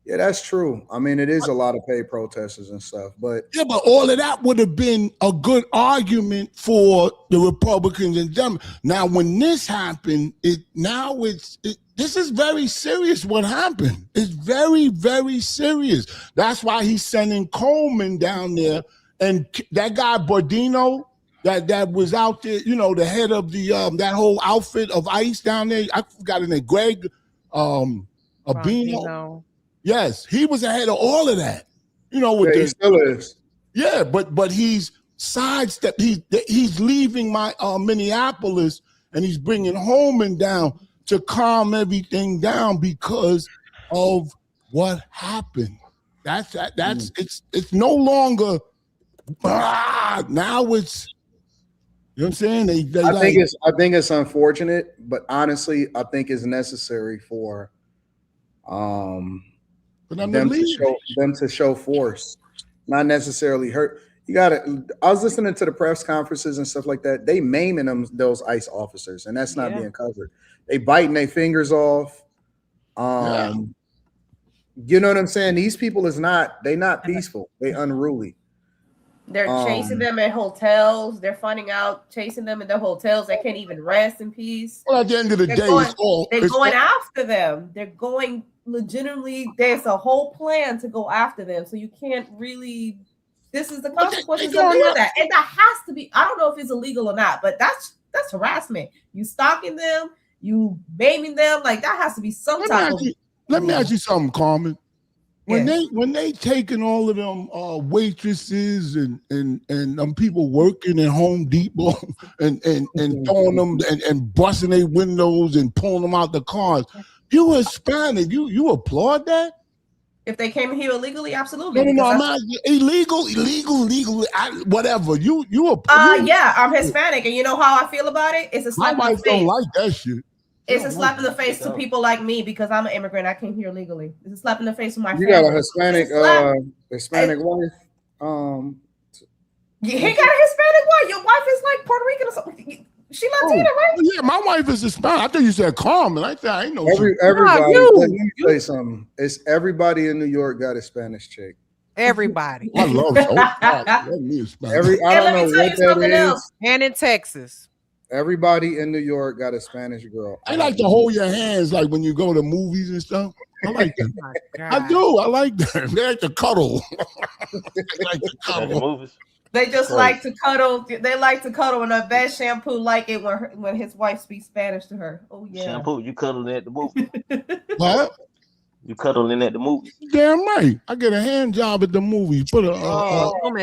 yeah, that's true. I mean, it is a lot of paid protesters and stuff. But all of that would have been a good argument for the Republicans and Democrats. Now, when this happened, this is very serious. What happened? It's very, very serious. That's why he's sending Coleman down there. And that guy Bordino, that was out there, the head of the that whole outfit of ICE down there. I forgot his name, Greg Abino. Yes, he was ahead of all of that. He still is. Yeah, but he's sidestepped. He's leaving my Minneapolis and he's bringing Holman down to calm everything down because of what happened. It's no longer. Now it's, you know what I'm saying? I think it's unfortunate, but honestly, I think it's necessary for them to show force, not necessarily hurt. I was listening to the press conferences and stuff like that. They maiming those ICE officers, and that's not being covered. They biting their fingers off. You know what I'm saying? These people they not peaceful. They unruly. They're chasing them at hotels. They're finding out, chasing them in their hotels. They can't even rest in peace. Well, at the end of the day, they're going after them. They're going legitimately. There's a whole plan to go after them. So you can't really. This is the consequences of doing that, and that has to be. I don't know if it's illegal or not, but that's harassment. You stalking them, you maiming them, like that has to be some type of. Let me ask you something, Carmen. When they taking all of them waitresses and people working at Home Depot and throwing them and busting their windows and pulling them out the cars, you Hispanic, you applaud that? If they came here illegally, absolutely. No, I'm not illegal, whatever. You yeah, I'm Hispanic, and you know how I feel about it? It's a slap in the face. My wife don't like that shit. It's a slap in the face to people like me because I'm an immigrant. I came here legally. It's a slap in the face to my family. You got a Hispanic wife. He got a Hispanic wife. Your wife is like Puerto Rican or something. She Latina, right? Yeah, my wife is Hispanic. I thought you said Carmen. I ain't know. Everybody. Let me tell you something. It's everybody in New York got a Spanish chick. Everybody. I love it. I don't know what that is. And in Texas. Everybody in New York got a Spanish girl. I like to hold your hands like when you go to movies and stuff. I like that. I do. I like that. They like to cuddle. They like to cuddle. They just like to cuddle. They like to cuddle, and a bad shampoo like it when his wife speaks Spanish to her. Oh yeah. Shampoo, you cuddling at the movie? What? You cuddling at the movie? Damn right. I get a hand job at the movie. Put a hole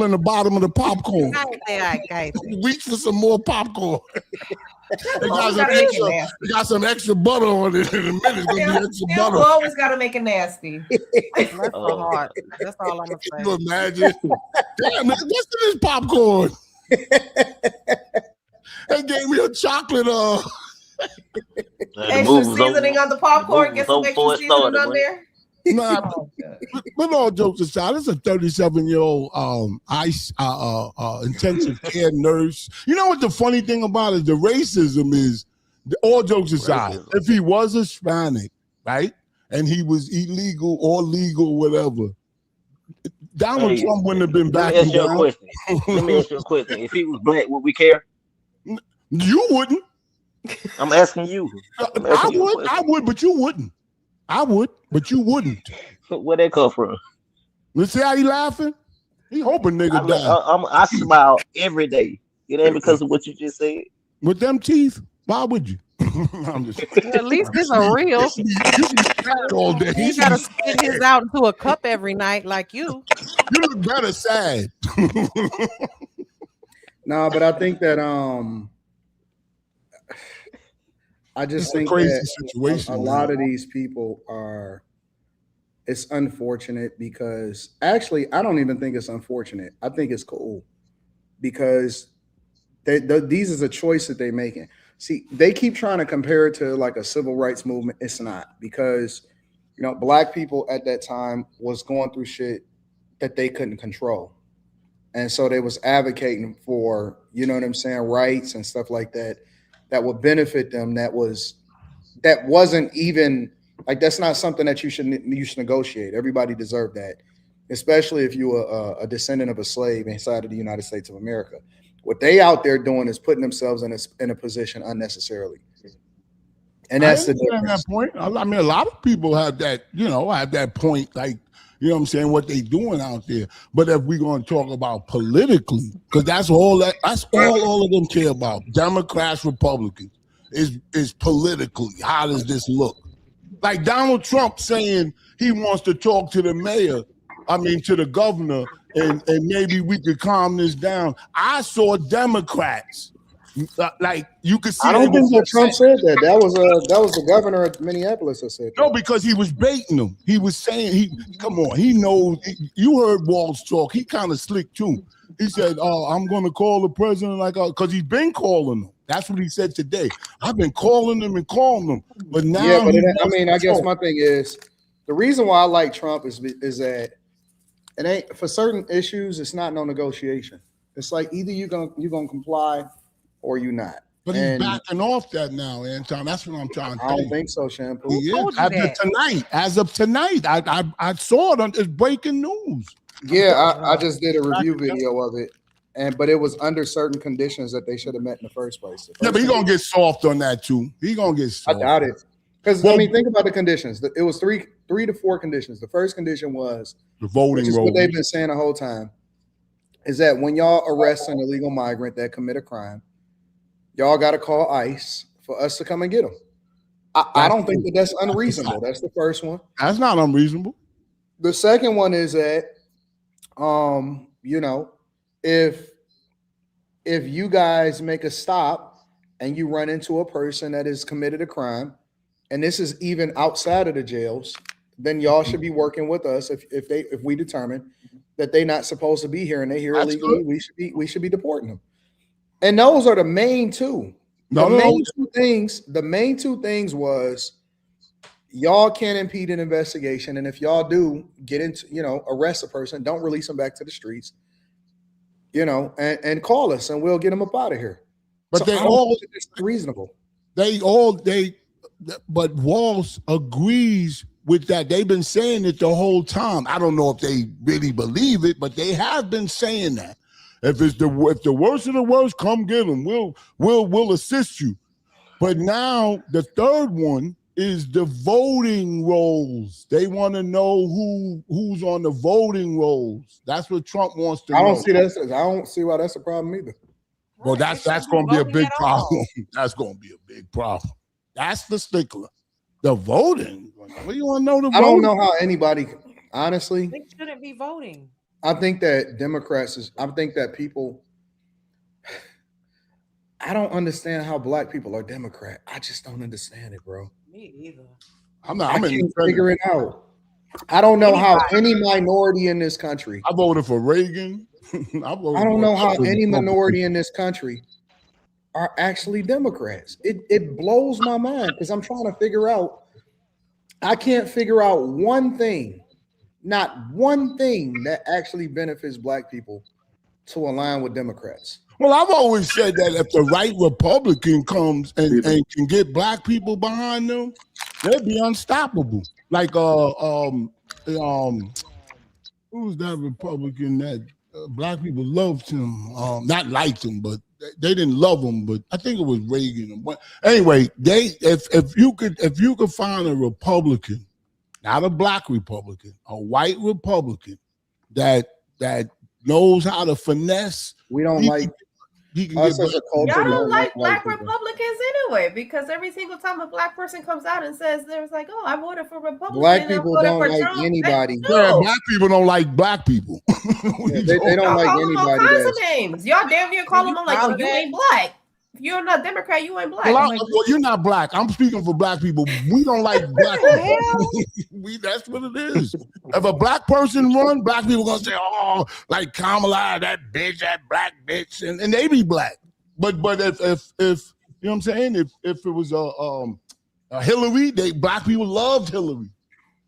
in the bottom of the popcorn. Reach for some more popcorn. They got some extra butter on it. In a minute, it's gonna be extra butter. You always gotta make it nasty. That's so hard. That's all I'm gonna say. Can you imagine? Damn, what's in this popcorn? They gave me a chocolate. Extra seasoning on the popcorn. Get some extra seasoning on there. Nah, but all jokes aside, it's a 37-year-old intensive care nurse. You know what the funny thing about it? The racism is, all jokes aside, if he was Hispanic, right, and he was illegal or legal, whatever, Donald Trump wouldn't have been back. Let me ask you a question. If he was black, would we care? You wouldn't. I'm asking you. I would, but you wouldn't. I would, but you wouldn't. Where'd that come from? Let's see how he laughing. He hoping nigga die. I smile every day. It ain't because of what you just said. With them teeth, why would you? I'm just at least it's a real. all day. He gotta spit his out into a cup every night like you. You look better sad. No, but I think that I just think that situation, a lot of these people are. It's unfortunate because actually, I don't even think it's unfortunate. I think it's cool because these is a choice that they're making. See, they keep trying to compare it to like a civil rights movement. It's not, because black people at that time was going through shit that they couldn't control, and so they was advocating for rights and stuff like that would benefit them. That wasn't even like, that's not something that you should negotiate. Everybody deserved that, especially if you were a descendant of a slave inside of the United States of America. What they out there doing is putting themselves in a position unnecessarily, and that's the difference. That point. I mean, a lot of people have that, have that point, like, what they doing out there. But if we're going to talk about politically, because that's all of them care about, Democrats, Republicans, is politically, how does this look? Like Donald Trump saying he wants to talk to the to the governor, and maybe we could calm this down. I saw Democrats, like you could see. I don't think that Trump said that. That was the governor of Minneapolis that said that. No, because he was baiting them. He was saying he knows. You heard Walz talk. He kind of slick too. He said, I'm going to call the president, because he's been calling them. That's what he said today. I've been calling them and calling them. But now, I guess my thing is, the reason why I like Trump is that it ain't, for certain issues, it's not no negotiation. It's like either you're gonna comply or you're not. But he's backing off that now, Anton. That's what I'm trying to tell you. I don't think so, Shampoo. He is. As of tonight, I saw it. It's breaking news. Yeah, I just did a review video of it, but it was under certain conditions that they should have met in the first place. Yeah, but he's gonna get soft on that too. He gonna get soft. I doubt it. Because I mean, think about the conditions. It was three to four conditions. The first condition was the voting, which is what they've been saying the whole time, is that when y'all arrest an illegal migrant that commit a crime, y'all got to call ICE for us to come and get them. I don't think that's unreasonable. That's the first one. That's not unreasonable. The second one is that, you know, if you guys make a stop and you run into a person that has committed a crime, and this is even outside of the jails, then y'all should be working with us if we determine that they're not supposed to be here and they're here illegally. We should be deporting them. And those are the main two. The main two things was y'all can't impede an investigation, and if y'all do get into, arrest a person, don't release them back to the streets, and call us and we'll get them up out of here. But so it's reasonable. But Walsh agrees with that. They've been saying it the whole time. I don't know if they really believe it, but they have been saying that. If the worst of the worst, come get them. We'll assist you. But now the third one is the voting rolls. They want to know who's on the voting rolls. That's what Trump wants to know. I don't see why that's a problem either. Well, that's going to be a big problem. That's going to be a big problem. That's the stickler. The voting. What do you want to know? I don't know how anybody, honestly. They shouldn't be voting. I think that people, I don't understand how black people are Democrat. I just don't understand it, bro. Me either. I can't figure it out. I don't know how any minority in this country. I voted for Reagan. I don't know how any minority in this country are actually Democrats. It blows my mind because I'm trying to figure out. I can't figure out one thing, not one thing that actually benefits black people to align with Democrats. Well, I've always said that if the right Republican comes and can get black people behind them, they'd be unstoppable. Like who's that Republican that black people loved him? Not liked him, but they didn't love him. But I think it was Reagan. But anyway, if you could find a Republican, not a black Republican, a white Republican that knows how to finesse. We don't like. Y'all don't like black Republicans anyway, because every single time a black person comes out and says there's like, oh, I voted for Republican. Black people don't like anybody. Yeah, black people don't like black people. They don't like anybody. All kinds of names. Y'all damn near call them like, oh, you ain't black. If you're not Democrat, you ain't black. Well, you're not black. I'm speaking for black people. We don't like black people. That's what it is. If a black person run, black people gonna say, "Oh, like Kamala, that bitch, that black bitch," and they be black. But if you know what I'm saying, if it was a Hillary, black people loved Hillary.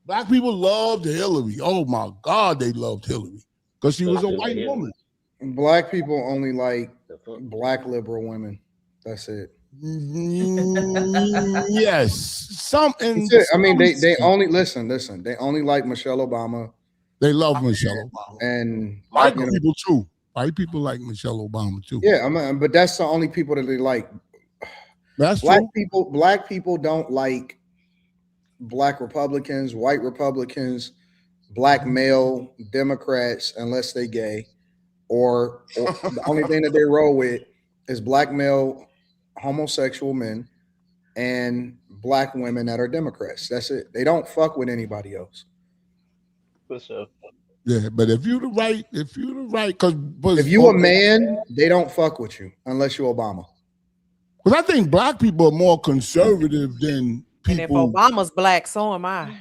Black people loved Hillary. Oh my God, they loved Hillary because she was a white woman. Black people only like black liberal women. That's it. Yes. I mean, they only listen. They only like Michelle Obama. They love Michelle Obama. And white people too. White people like Michelle Obama too. Yeah, but that's the only people that they like. That's black true. people. Black people don't like black Republicans, white Republicans, black male Democrats unless they gay, or the only thing that they roll with is black male homosexual men and black women that are Democrats. That's it. They don't fuck with anybody else. For sure. Yeah, but if you're the right, because if you a man, they don't fuck with you unless you're Obama. Because I think black people are more conservative than people. And if Obama's black, so am I.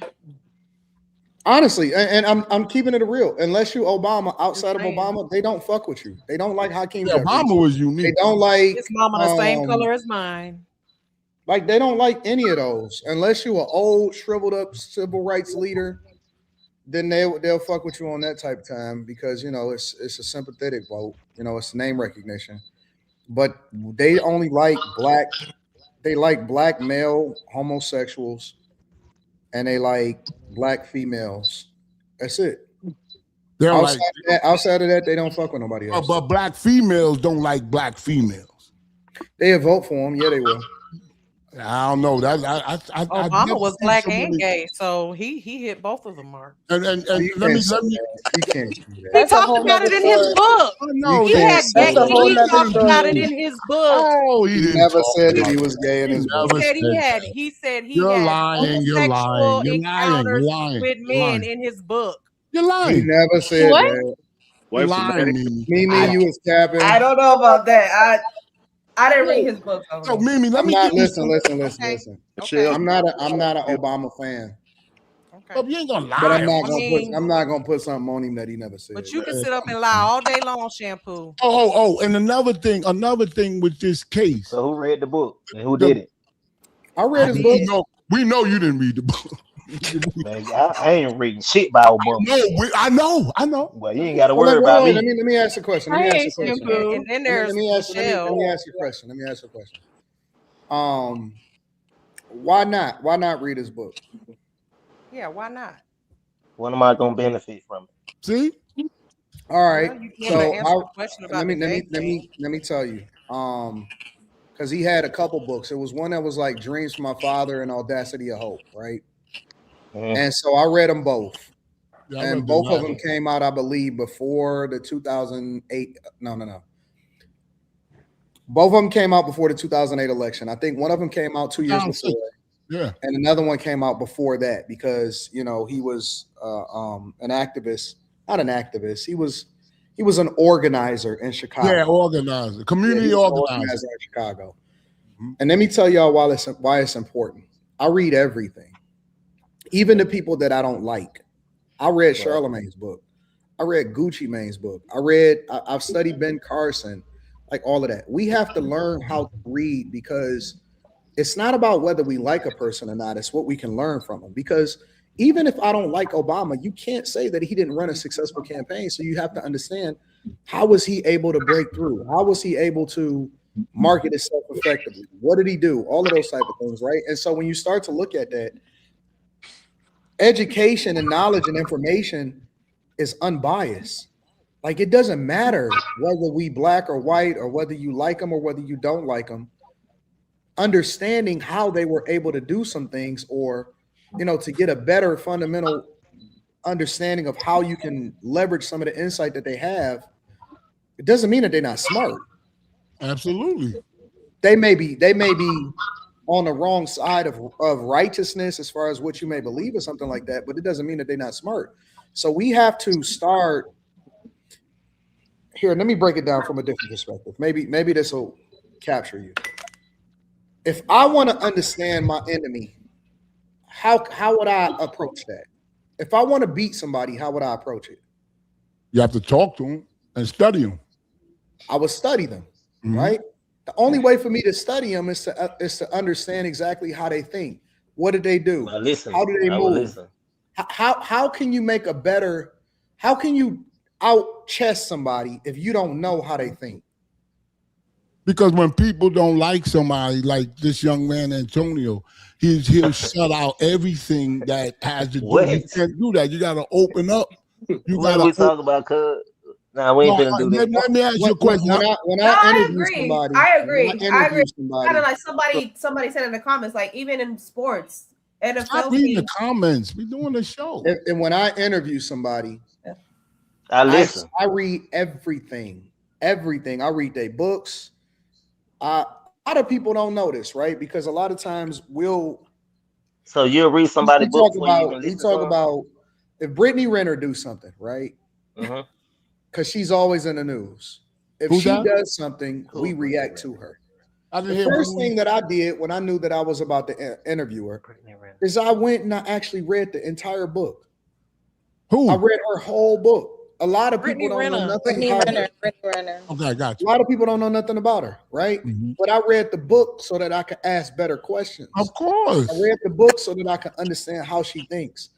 Honestly, and I'm keeping it real. Unless you Obama, outside of Obama, they don't fuck with you. They don't like Hakeem. Yeah, Obama was unique. They don't like his mama the same color as mine. Like they don't like any of those. Unless you an old, shriveled up civil rights leader, then they'll fuck with you on that type of time because it's a sympathetic vote. It's name recognition. But they only like black. They like black male homosexuals. And they like black females. That's it. They don't outside of that, they don't fuck with nobody else. But black females don't like black females. They'll vote for them. Yeah, they will. I don't know. Obama was black and gay, so he hit both of them marks. And let me. You can't. He talked about it in his book. No, he talked about it in his book. Oh, he never said that he was gay in his book. He said he had homosexual encounters with men in his book. You're lying. He never said that. You're lying, Mimi, you was capping. I don't know about that. I didn't read his book. So Mimi, listen. Okay. I'm not an Obama fan. Okay. You ain't gonna lie. But I'm not gonna put something on him that he never said. But you can sit up and lie all day long, Shampoo. And another thing with this case. So who read the book and who did it? I read his book. We know you didn't read the book. Man, I ain't reading shit by Obama. I know. Well, you ain't got to worry about me. Let me ask you a question. And then there's let me ask you a question. Why not? Why not read his book? Yeah, why not? When am I gonna benefit from it? See? All right. Well, let me tell you. Because he had a couple books. It was one that was like Dreams from My Father and Audacity of Hope, right? And so I read them both. Yeah, and both of them came out, I believe, before the 2008. No. Both of them came out before the 2008 election. I think one of them came out 2 years before. Yeah. And another one came out before that because, he was an activist. Not an activist. He was an organizer in Chicago. Yeah, organizer. Community organizer in Chicago. And let me tell y'all why it's important. I read everything. Even the people that I don't like. I read Charlamagne's book. I read Gucci Mane's book. I've studied Ben Carson, like all of that. We have to learn how to read because it's not about whether we like a person or not. It's what we can learn from them. Because even if I don't like Obama, you can't say that he didn't run a successful campaign. So you have to understand, how was he able to break through? How was he able to market himself effectively? What did he do? All of those type of things, right? And so when you start to look at that, education and knowledge and information is unbiased. Like, it doesn't matter whether we black or white or whether you like them or whether you don't like them. Understanding how they were able to do some things or, to get a better fundamental understanding of how you can leverage some of the insight that they have, it doesn't mean that they're not smart. Absolutely. They may be on the wrong side of righteousness as far as what you may believe or something like that, but it doesn't mean that they're not smart. So we have to start here. Let me break it down from a different perspective. Maybe this will capture you. If I want to understand my enemy, how would I approach that? If I want to beat somebody, how would I approach it? You have to talk to them and study them. I would study them, right? The only way for me to study them is to understand exactly how they think. What did they do? How do they move? How can you make a better? How can you out chess somebody if you don't know how they think? Because when people don't like somebody, like this young man Antonio, he'll shut out everything that has to do. You can't do that. You got to open up. What are we talking about, cuz? Nah, we ain't gonna do that. Let me ask you a question. I agree. Kind of like somebody said in the comments, like even in sports, NFL. Stop reading the comments. We're doing the show. And when I interview somebody, I listen. I read everything. Everything. I read their books. A lot of people don't know this, right? Because a lot of times So you'll read somebody's book before you talk about if Brittany Renner do something, right? Because she's always in the news. If she does something, we react to her. The first thing that I did when I knew that I was about to interview her is I went and I actually read the entire book. I read her whole book. A lot of people don't know nothing about her. Okay, I got you. A lot of people don't know nothing about her, right? But I read the book so that I could ask better questions. Of course. I read the book so that I could understand how she thinks.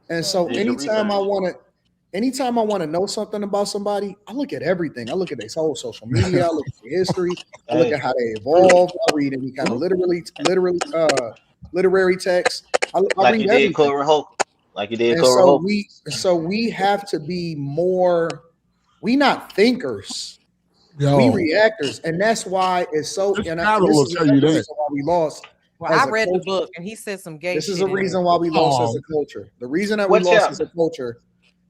And so anytime I want to know something about somebody, I look at everything. I look at their whole social media. I look at their history. I look at how they evolved. I read any kind of literary text. I read everything. like you did And Cora so we have to be more. We not thinkers. Yo. We reactors, and that's why it's so. This And battle this will is tell you another that. reason why we lost. Well, as I a read the culture. book, and he said some gay This shit. is a reason why we lost as a culture. The reason that we lost as a culture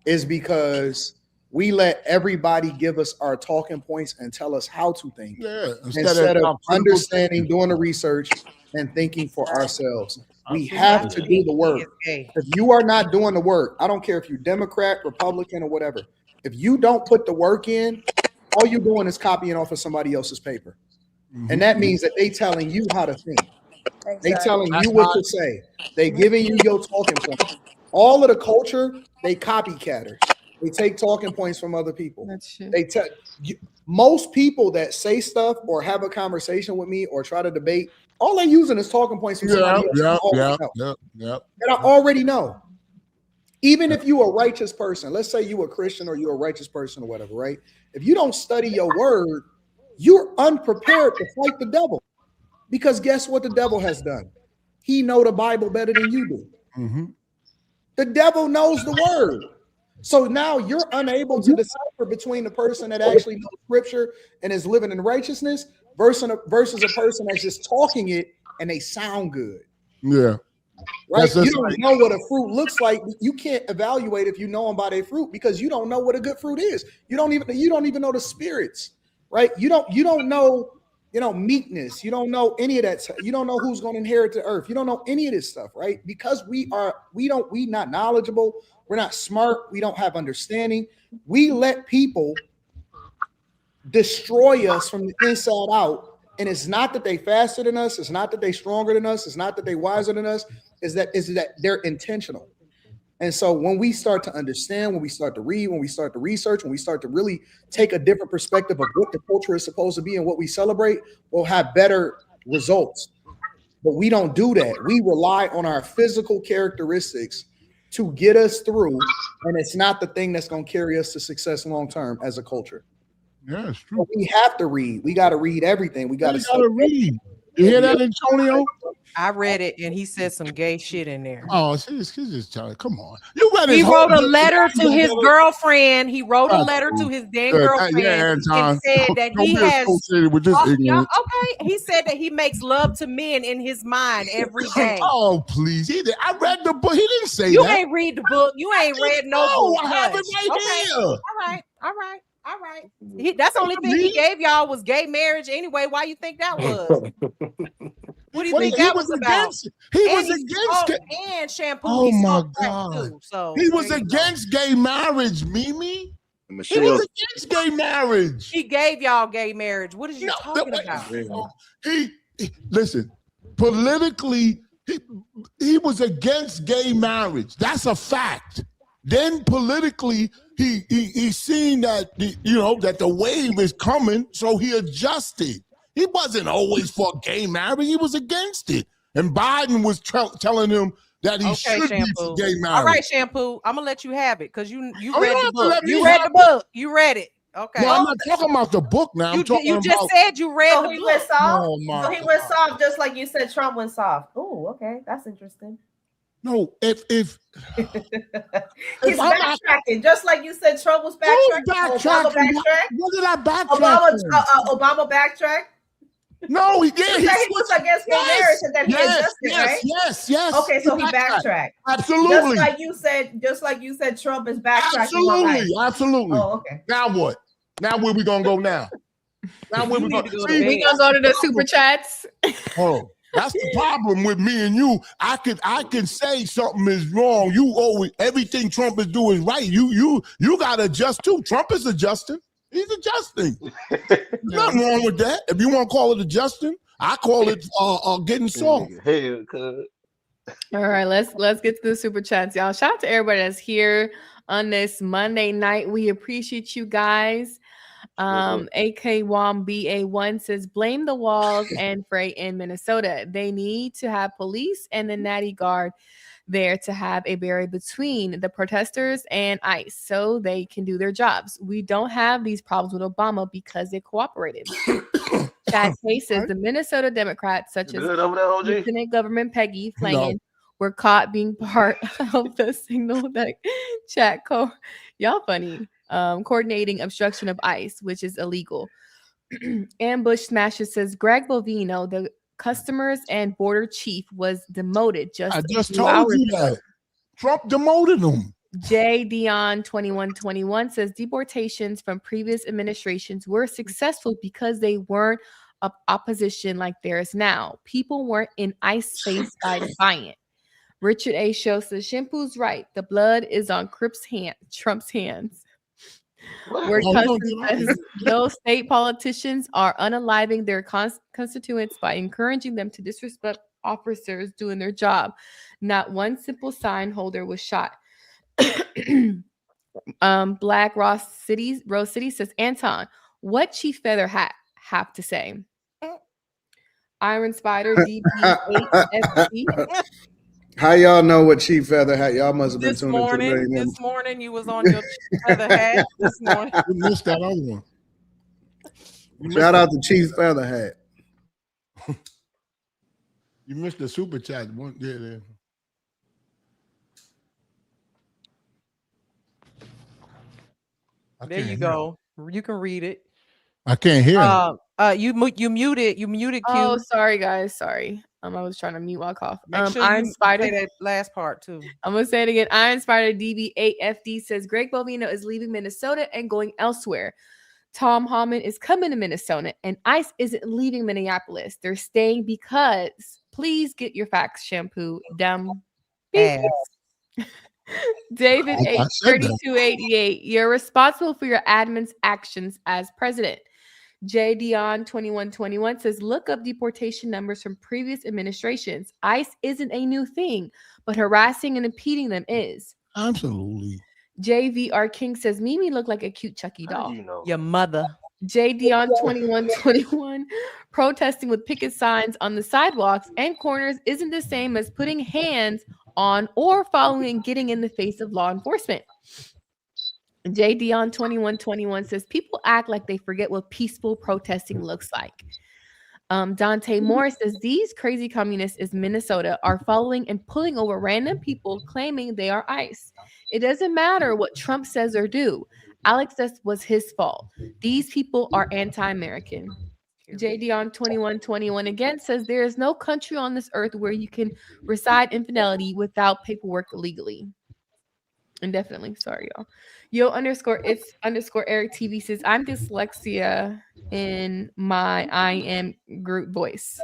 is because we let everybody give us our talking points and tell us how to think, instead of understanding, doing the research, and thinking for ourselves. We have to do the work. If you are not doing the work, I don't care if you're Democrat, Republican, or whatever. If you don't put the work in, all you're doing is copying off of somebody else's paper. And that means that they telling you how to think. They telling you what to say. They giving you your talking points. All of the culture, they copycatters. They take talking points from other people. That's true. They tell most people that say stuff or have a conversation with me or try to debate, all they're using is talking points from somebody else. And I already know. Even if you a righteous person, let's say you a Christian or you're a righteous person or whatever, right? If you don't study your word, you're unprepared to fight the devil. Because guess what the devil has done? He know the Bible better than you do. Mm-hmm. The devil knows the word. So now you're unable to decipher between the person that actually knows scripture and is living in righteousness versus a person that's just talking it and they sound good. Yeah. Right? You don't know what a fruit looks like. You can't evaluate if you know them by their fruit because you don't know what a good fruit is. You don't even know the spirits, right? You don't know, meekness. You don't know any of that. You don't know who's going to inherit the earth. You don't know any of this stuff, right? Because we not knowledgeable. We're not smart. We don't have understanding. We let people destroy us from the inside out. And it's not that they faster than us. It's not that they stronger than us. It's not that they wiser than us. Is that they're intentional. And so when we start to understand, when we start to read, when we start to research, when we start to really take a different perspective of what the culture is supposed to be and what we celebrate, we'll have better results. But we don't do that. We rely on our physical characteristics to get us through. And it's not the thing that's going to carry us to success long term as a culture. Yeah, it's true. But we have to read. We got to read everything. We got to read. You hear that, Antonio? I read it, and he said some gay shit in there. Oh, she's just telling. Come on, you read. He wrote a letter to his girlfriend. He wrote a letter to his then girlfriend and said that he has. With this ignorance. Okay, he said that he makes love to men in his mind every day. Oh, please! I read the book. He didn't say you that. You ain't read the book. You ain't read no book. I have it right here. All right. That's the only thing he gave y'all was gay marriage anyway. Why you think that was? What do you think that was about? He was against it. And shampoo. Oh my God. Too, so he was against gay marriage, Mimi. He was against gay marriage. He gave y'all gay marriage. What are you talking about? He listen, politically, he was against gay marriage. That's a fact. Then politically, he seen that that the wave is coming, so he adjusted. He wasn't always for gay marriage; he was against it. And Biden was telling him that he should be for gay marriage. All right, Shampoo, I'm gonna let you have it because you read the book. You read the book. You read it. Okay. No, I'm not talking about the book now. You just said you read the book. Went soft. Oh, so he went soft, just like you said. Trump went soft. Oh, okay, that's interesting. No, if he's backtracking, just like you said, Trump was backtracking. What did I backtrack? Obama backtracked. No, he did. He was against gay marriage, and then he adjusted, right? Yes. Okay, so he backtracked. Absolutely. Just like you said, Trump is backtracking. Absolutely. Oh, okay. Now what? Now where we gonna go now? Now where we gonna go? We gonna go to the super chats. Oh. That's the problem with me and you. I can say something is wrong. You always everything Trump is doing is right. You gotta adjust too. Trump is adjusting. He's adjusting. There's nothing wrong with that. If you want to call it adjusting, I call it getting soft. All right, let's get to the super chats, y'all. Shout out to everybody that's here on this Monday night. We appreciate you guys. AK1BA1 says blame the walls and Frey in Minnesota. They need to have police and the Natty Guard there to have a barrier between the protesters and ICE so they can do their jobs. We don't have these problems with Obama because they cooperated. Chad K says the Minnesota Democrats such as Lieutenant Governor Peggy Flanagan were caught being part of the signal that chat y'all funny. Coordinating obstruction of ICE, which is illegal. Ambush Smasher says Greg Bovino, the Customs and Border Chief, was demoted I just just told you that. Trump demoted him. J. Dion 2121 says deportations from previous administrations were successful because they weren't opposition like there is now. People weren't in ICE space by defiant. Richard A. Show says Shampoo's right. The blood is on Trump's hands. Where Customs says those state politicians are unaliving their constituents by encouraging them to disrespect officers doing their job. Not one simple sign holder was shot. Black Rose City says, Anton, what Chief Feather Hat have to say? Iron Spider DB8FD. How y'all know what Chief Feather Hat? Y'all must have been tuned into the This morning you was on your Chief Feather Hat. This morning you missed that other one. Shout out to Chief Feather Hat. You missed the super chat one there. There you go. You can read it. I can't hear. You muted. You muted. Q. Oh, sorry guys. Sorry. I was trying to mute while cough. Make sure Iron you Spider. say that last part too. I'm gonna say it again. Iron Spider DB8FD says Greg Bovino is leaving Minnesota and going elsewhere. Tom Homan is coming to Minnesota, and ICE isn't leaving Minneapolis. They're staying because please get your facts, Shampoo. Dumb. David H3288, you're responsible for your admin's actions as president. J. Dion 2121 says, look up deportation numbers from previous administrations. ICE isn't a new thing, but harassing and impeding them is. Absolutely. JVR King says, Mimi looked like a cute Chucky doll. Your mother. J. Dion 2121, protesting with picket signs on the sidewalks and corners isn't the same as putting hands on or following and getting in the face of law enforcement. J. Dion 2121 says people act like they forget what peaceful protesting looks like. Dante Morris says these crazy communists in Minnesota are following and pulling over random people claiming they are ICE. It doesn't matter what Trump says or do. Alex, that was his fault. These people are anti-American. J. Dion 2121 again says there is no country on this earth where you can reside infidelity without paperwork illegally. Indefinitely. Sorry, y'all. Yo _it's _Eric TV says I'm dyslexia in my I am group voice.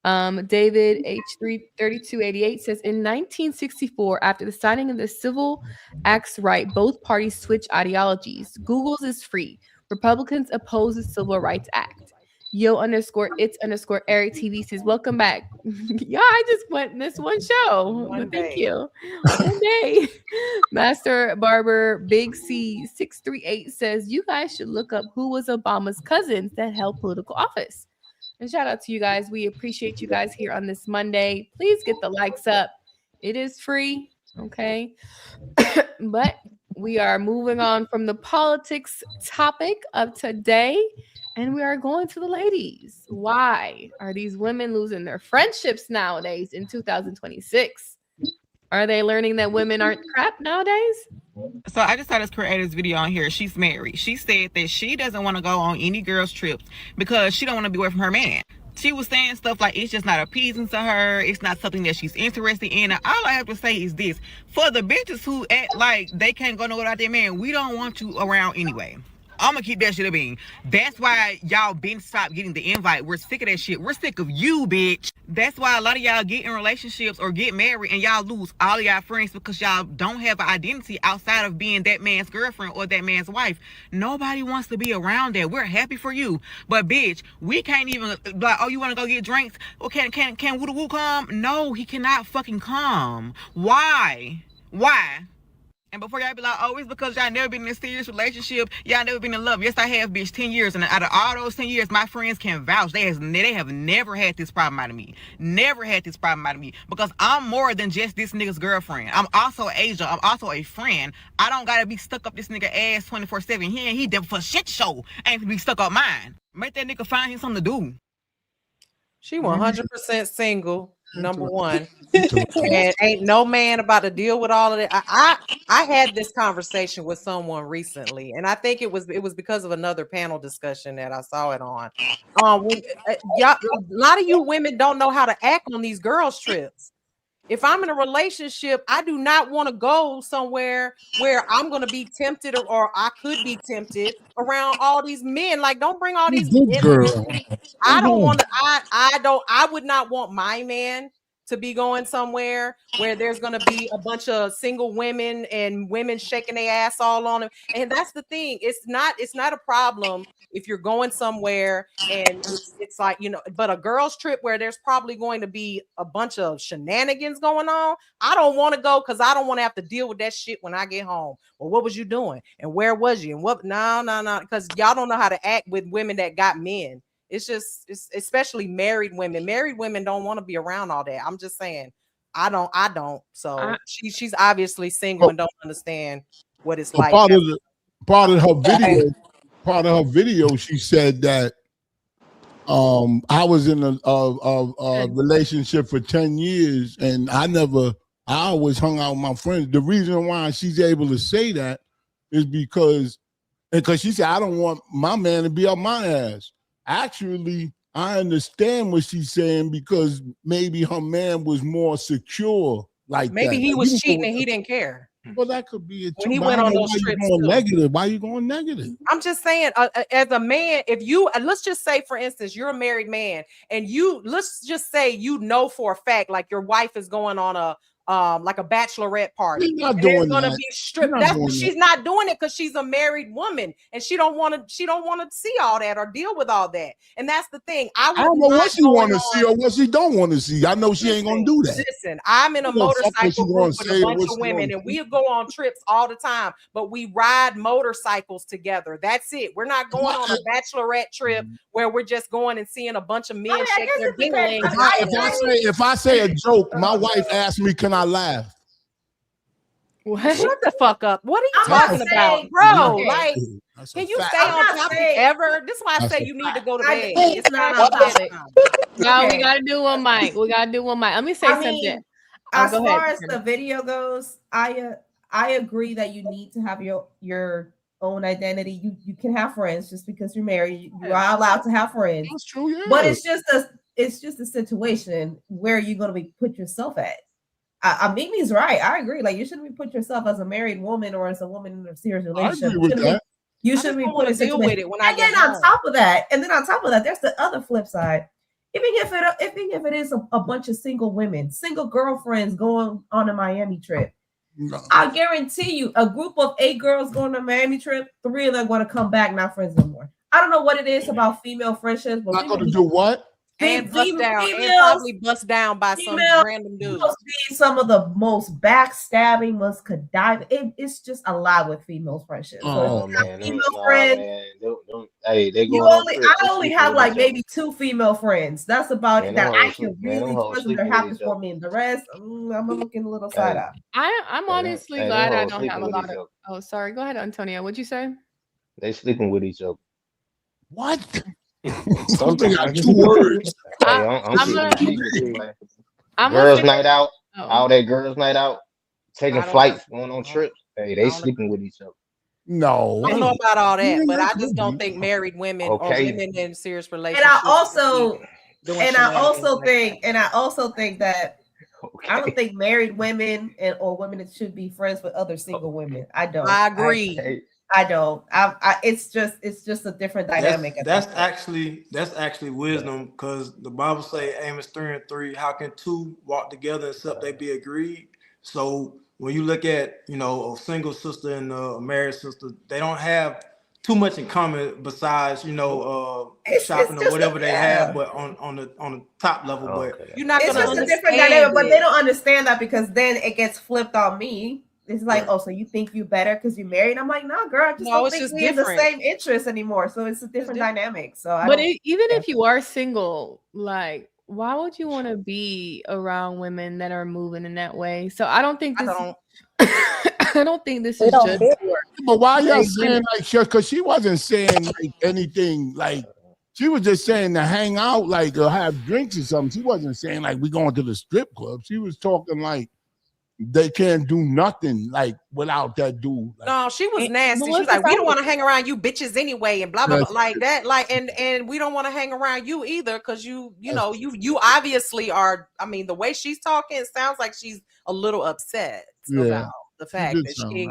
David H3288 says in 1964, after the signing of the Civil Acts Right, both parties switched ideologies. Google's is free. Republicans oppose the Civil Rights Act. Yo _it's _Eric TV says welcome back. Yeah, I just went in this one show. Thank you. One day. Master Barber Big C 638 says you guys should look up who was Obama's cousins that held political office. And shout out to you guys. We appreciate you guys here on this Monday. Please get the likes up. It is free. Okay. But we are moving on from the politics topic of today. And we are going to the ladies. Why are these women losing their friendships nowadays in 2026? Are they learning that women aren't crap nowadays? So I just saw this creator's video on here. She's married. She said that she doesn't want to go on any girls' trips because she don't want to be away from her man. She was saying stuff like it's just not appeasing to her. It's not something that she's interested in. And all I have to say is this. For the bitches who act like they can't go nowhere without their man, we don't want you around anyway. I'm gonna keep that shit a bean. That's why y'all been stopped getting the invite. We're sick of that shit. We're sick of you, bitch. That's why a lot of y'all get in relationships or get married and y'all lose all of y'all friends because y'all don't have an identity outside of being that man's girlfriend or that man's wife. Nobody wants to be around that. We're happy for you. But bitch, we can't even like, oh, you wanna go get drinks? Well, can Woo Woo come? No, he cannot fucking come. Why? And before y'all be like, oh, it's because y'all never been in a serious relationship. Y'all never been in love. Yes, I have, bitch, 10 years. And out of all those 10 years, my friends can vouch. They have never had this problem out of me. Never had this problem out of me. Because I'm more than just this nigga's girlfriend. I'm also Asia. I'm also a friend. I don't got to be stuck up this nigga ass 24/7. He did for shit show. Ain't be stuck up mine. Make that nigga find him something to do. She 100% single. Number one. And ain't no man about to deal with all of that. I had this conversation with someone recently, and I think it was because of another panel discussion that I saw it on. Y'all, a lot of you women don't know how to act on these girls' trips. If I'm in a relationship, I do not want to go somewhere where I'm going to be tempted or I could be tempted around all these men. Like, don't bring all these men with me. I don't want to. I would not want my man to be going somewhere where there's going to be a bunch of single women and women shaking their ass all on him. And that's the thing. It's not a problem if you're going somewhere and it's like, but a girl's trip where there's probably going to be a bunch of shenanigans going on. I don't want to go because I don't want to have to deal with that shit when I get home. Well, what was you doing? And where was you? And what? No. Because y'all don't know how to act with women that got men. It's especially married women. Married women don't want to be around all that. I'm just saying, I don't. So she's obviously single and don't understand what it's like. Part of her video, she said that I was in a relationship for 10 years and I always hung out with my friends. The reason why she's able to say that is because she said, I don't want my man to be up my ass. Actually, I understand what she's saying because maybe her man was more secure like maybe that. He was cheating and he didn't care. Well, that could be it too. When he went on those trips negative. Why are you going negative? I'm just saying, as a man, if you let's just say, for instance, you're a married man, and let's just say for a fact, like your wife is going on a like a bachelorette party. She's not doing gonna that. be stripped. She's not doing it because she's a married woman and she don't want to see all that or deal with all that. And that's the thing. I don't know what she want to see or what she don't want to see. I know she ain't gonna do that. Listen, I'm in a motorcycle group with a bunch of women, and we go on trips all the time, but we ride motorcycles together. That's it. We're not going on a bachelorette trip where we're just going and seeing a bunch of men shake their ding-a-ling. If I say a joke, my wife asks me, can I laugh? Shut the fuck up. What are you talking about, bro? Like, can you stay on topic ever? This is why I say you need to go to bed. It's not on topic. No, we gotta do one mic. Let me say something. As far as the video goes, I agree that you need to have your own identity. You can have friends just because you're married. You are allowed to have friends. That's true, yeah. But it's just a situation where you're gonna be put yourself at. Mimi's right. I agree. Like, you shouldn't be put yourself as a married woman or as a woman in a serious relationship. You shouldn't be put in a situation with it. And then on top of that, there's the other flip side. Even if it is a bunch of single women, single girlfriends going on a Miami trip, I guarantee you, a group of 8 girls going on a Miami trip, 3 of them going to come back not friends no more. I don't know what it is about female friendships, but not going to do what? And probably bust down by some random dude. Be some of the most backstabbing, most conniving. It's just a lot with female friendships. Oh, so man, female friends. I only have like maybe 2 female friends. That's about it. That I can really trust. They're happy for me, and the rest, I'm looking a little side eye. I'm honestly glad I don't have a lot of. Oh, sorry. Go ahead, Antonio. What'd you say? They sleeping with each other. What? Something got 2 words. Girls' night out. All that girls' night out. Taking flights, going on trips. Hey, they sleeping with each other. No, I don't know about all that, but I just don't think married women or women in serious relationships. And I also think that I don't think married women or women that should be friends with other single women. I don't. I agree. I don't. It's just a different dynamic. That's actually wisdom, because the Bible say Amos 3:3. How can 2 walk together except they be agreed? So when you look at a single sister and a married sister, they don't have too much in common besides shopping or whatever they have, but on the top level. But you're not going to understand. It's just a different dynamic, but they don't understand that because then it gets flipped on me. It's like, oh, so you think you better because you're married? I'm like, no, girl, I just don't think we have the same interests anymore. So it's a different dynamic. So, even if you are single, like, why would you want to be around women that are moving in that way? So I don't think this. I don't think this is just. But why y'all saying like? Because she wasn't saying like anything like She was just saying to hang out, like, or have drinks or something. She wasn't saying, like, we going to the strip club. She was talking like they can't do nothing, like, without that dude. Like, no, she was nasty. She was like, we don't want to hang around you bitches anyway, and blah, blah, blah, like that. Like, and we don't want to hang around you either, because you know, you obviously are, I mean, the way she's talking, it sounds like she's a little upset about the fact that she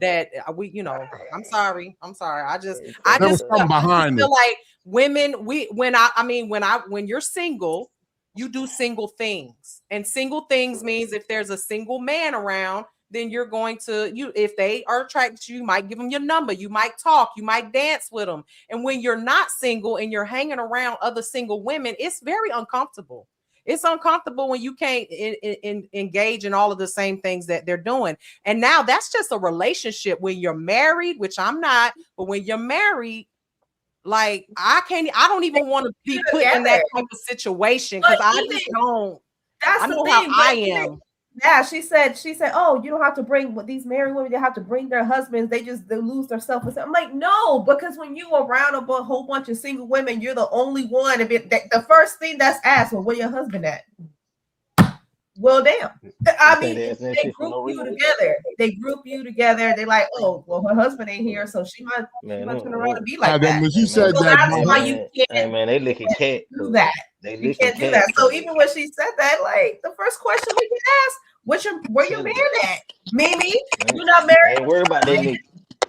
that we, you know, I'm sorry. I just feel like women, when you're single, you do single things, and single things means if there's a single man around, then you're going to, if they are attracted to you, you might give them your number, you might talk, you might dance with them. And when you're not single and you're hanging around other single women, it's very uncomfortable. It's uncomfortable when you can't engage in all of the same things that they're doing. And now that's just a relationship. When you're married, which I'm not, but when you're married, like I don't even want to be put in that type of situation, because I just don't. That's I know the how thing. I am. Yeah, she said, oh, you don't have to bring these married women, they have to bring their husbands, they lose their self-esteem. I'm like, no, because when you around a whole bunch of single women, you're the only one. The first thing that's asked, well, where your husband at? Well, damn. I mean, they group you together. They group you together. They're like, oh, well, her husband ain't here, so she might turn around and be like that. When you said so that, that's why you can't man, they licking cat. do that. You can't do that. So even when she said that, like the first question we can ask, where your man at? Mimi, you're not married. Ain't worried about that nigga.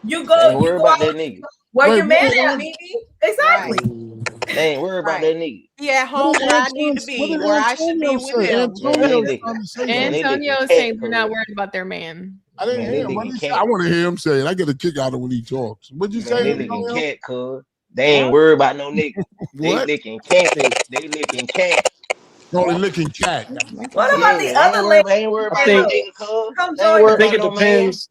You go about that nigga. Where your man at, Mimi? Exactly. They ain't worried about that nigga. Yeah, home where I need to be, where I should be with him. Antonio saying they're not worried about their man. I didn't hear him. I want to hear him say it. I get a kick out of when he talks. What'd you say? They licking cat, cuz. They ain't worried about no nigga. They licking cat. They licking cat. Only licking cat. What about the other lady? Ain't worried about no nigga, cuz. I think it depends.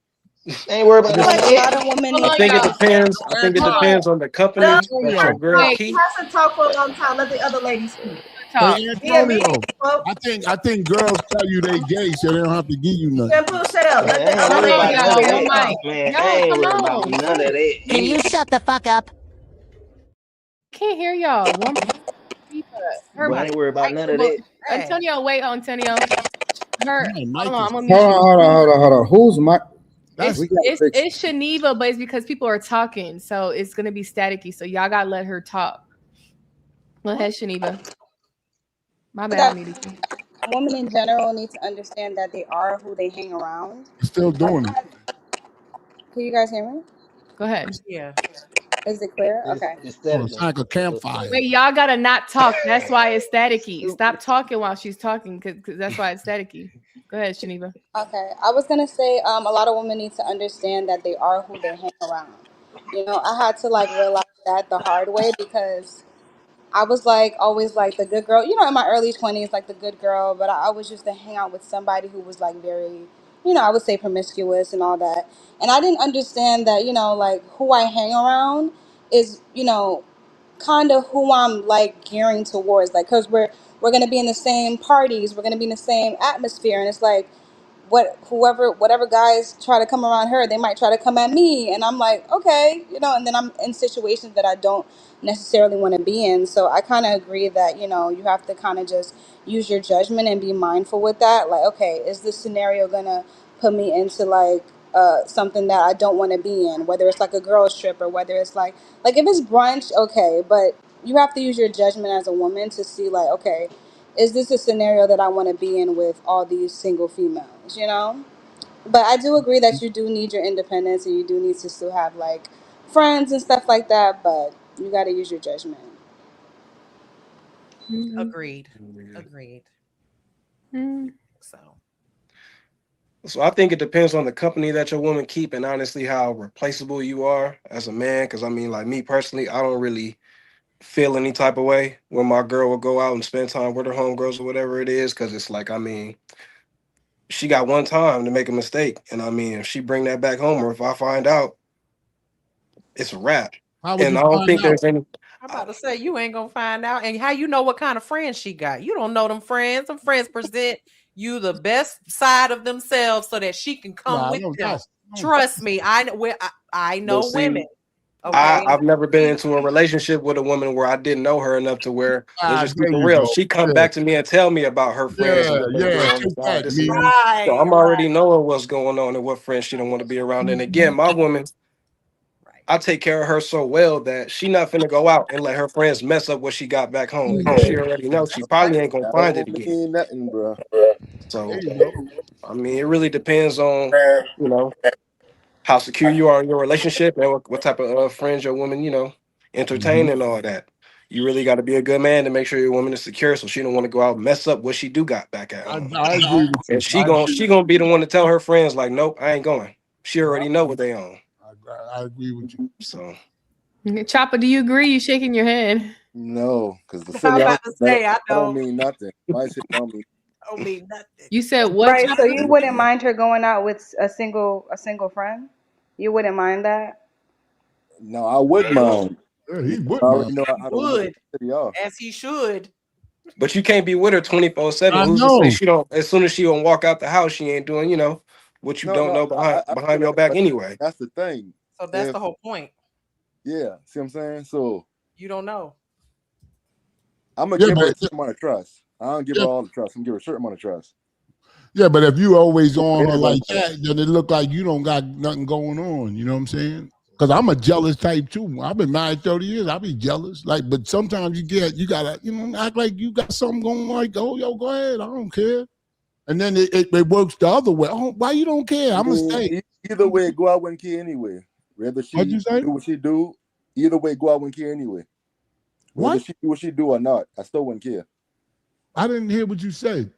Ain't worried about no nigga. I think it depends. I think it depends on the company that your girl keeps. He hasn't talked for a long time. Let the other ladies speak. Hey, Antonio, I think girls tell you they gay, so they don't have to give you nothing. Shampoo, shut up. Let the other ladies speak. Can you shut the fuck up? Can't hear y'all. I ain't worried about none of that. Antonio, wait, Antonio. Hold on. Hold on. Who's my? It's Shaniva, but it's because people are talking, so it's gonna be staticky. So y'all gotta let her talk. Go ahead, Shaniva. My bad. Women in general need to understand that they are who they hang around. Still doing it. Can you guys hear me? Go ahead. Yeah. Is it clear? Okay. It's like a campfire. Wait, y'all gotta not talk. That's why it's staticky. Stop talking while she's talking, because that's why it's staticky. Go ahead, Shaniva. Okay. I was gonna say, a lot of women need to understand that they are who they hang around. You know, I had to realize that the hard way, because I was always the good girl, in my early 20s, the good girl, but I always used to hang out with somebody who was very, I would say promiscuous and all that. And I didn't understand that, who I hang around is, kind of who I'm gearing towards, because we're going to be in the same parties, we're going to be in the same atmosphere. And it's whatever guys try to come around her, they might try to come at me, and I'm like, okay, and then I'm in situations that I don't necessarily want to be in. So I kind of agree that you have to kind of just use your judgment and be mindful with that. Okay, is this scenario gonna put me into something that I don't want to be in, whether it's a girls trip, or whether it's like if it's brunch, okay, but you have to use your judgment as a woman to see okay, is this a scenario that I want to be in with all these single females, But I do agree that you do need your independence, and you do need to still have friends and stuff like that, but you got to use your judgment. Agreed. So I think it depends on the company that your woman keep, and honestly how replaceable you are as a man. Because I mean, me personally, I don't really feel any type of way when my girl will go out and spend time with her homegirls or whatever it is, because it's she got one time to make a mistake, and if she bring that back home, or if I find out, it's a wrap. And I don't think there's any. I'm about to say, you ain't gonna find out. And how you know what kind of friends she got? You don't know them friends. Some friends present you the best side of themselves so that she can come with them. Trust me, I know women. Okay. I've never been into a relationship with a woman where I didn't know her enough to where, let's just keep There it you real. go. She come Yeah. back to me and tell me about her friends and Yeah, what they do yeah. on the Take side. that, This and me. that. So I'm already knowing what's going on and what friends she don't want to be around. And again, my woman, I take care of her so well that she not finna go out and let her friends mess up what she got back home because she already knows she probably ain't gonna That find it don't again. mean nothing, bro. So There you go. I mean, it really depends on, you know, how secure you are in your relationship and what type of friends your woman, entertain and all that. You really got to be a good man to make sure your woman is secure, so she don't want to go out and mess up what she do got back at home. I agree with you. And she gonna be the one to tell her friends like, nope, I ain't going. She already know what they own. I agree with you. So, Chopper, do you agree? You shaking your head. No, because the I'm city about to say I that don't don't. mean nothing. My shit don't mean. Don't mean nothing. You said what? Right. So Chopper? you wouldn't mind her going out with a single friend? You wouldn't mind that? No, I would mind. Yeah, he I would already mind. know how to limit Would, the city off. as he should. but you can't be with her 24/7. I Who's to say know. she don't? As soon as she don't walk out the house, she ain't doing, what you No, don't no, know I behind your back but anyway. that's the thing. So that's If the whole point. yeah, see what I'm saying? So You don't know. I'm gonna Yeah, give her a but certain amount of trust. I don't give her all the trust. I'm gonna give her a certain amount of trust. yeah, but if you always on her Anybody like that, then it look like you don't got nothing going on. You know what I'm saying? Because I'm a jealous type too. I've been married 30 years. I be jealous. Like, but sometimes you gotta, act like you got something going. Like, oh, yo, go ahead. I don't care. And then it works the other way. Oh, why you don't care? I'm gonna stay. Either way, go out wouldn't care anyway. Whether she What'd you say? do what she do, either way, go out wouldn't care anyway. Whether What? she do what she do or not, I still wouldn't care. I didn't hear what you said.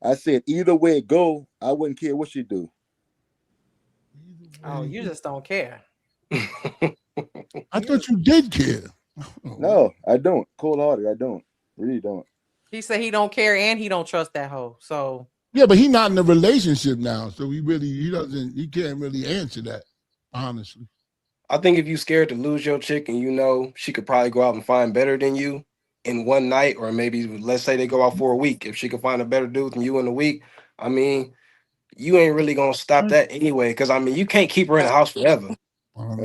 I said either way it go, I wouldn't care what she do. Oh, you just don't care. I thought you did care. No, I don't. Cold hearted, I don't. Really don't. He said he don't care and he don't trust that hoe. So Yeah, but he's not in a relationship now, so he can't really answer that, honestly. I think if you scared to lose your chick and she could probably go out and find better than you in one night, or maybe let's say they go out for a week. If she could find a better dude than you in a week, I mean, you ain't really gonna stop that anyway. Because you can't keep her in the house forever.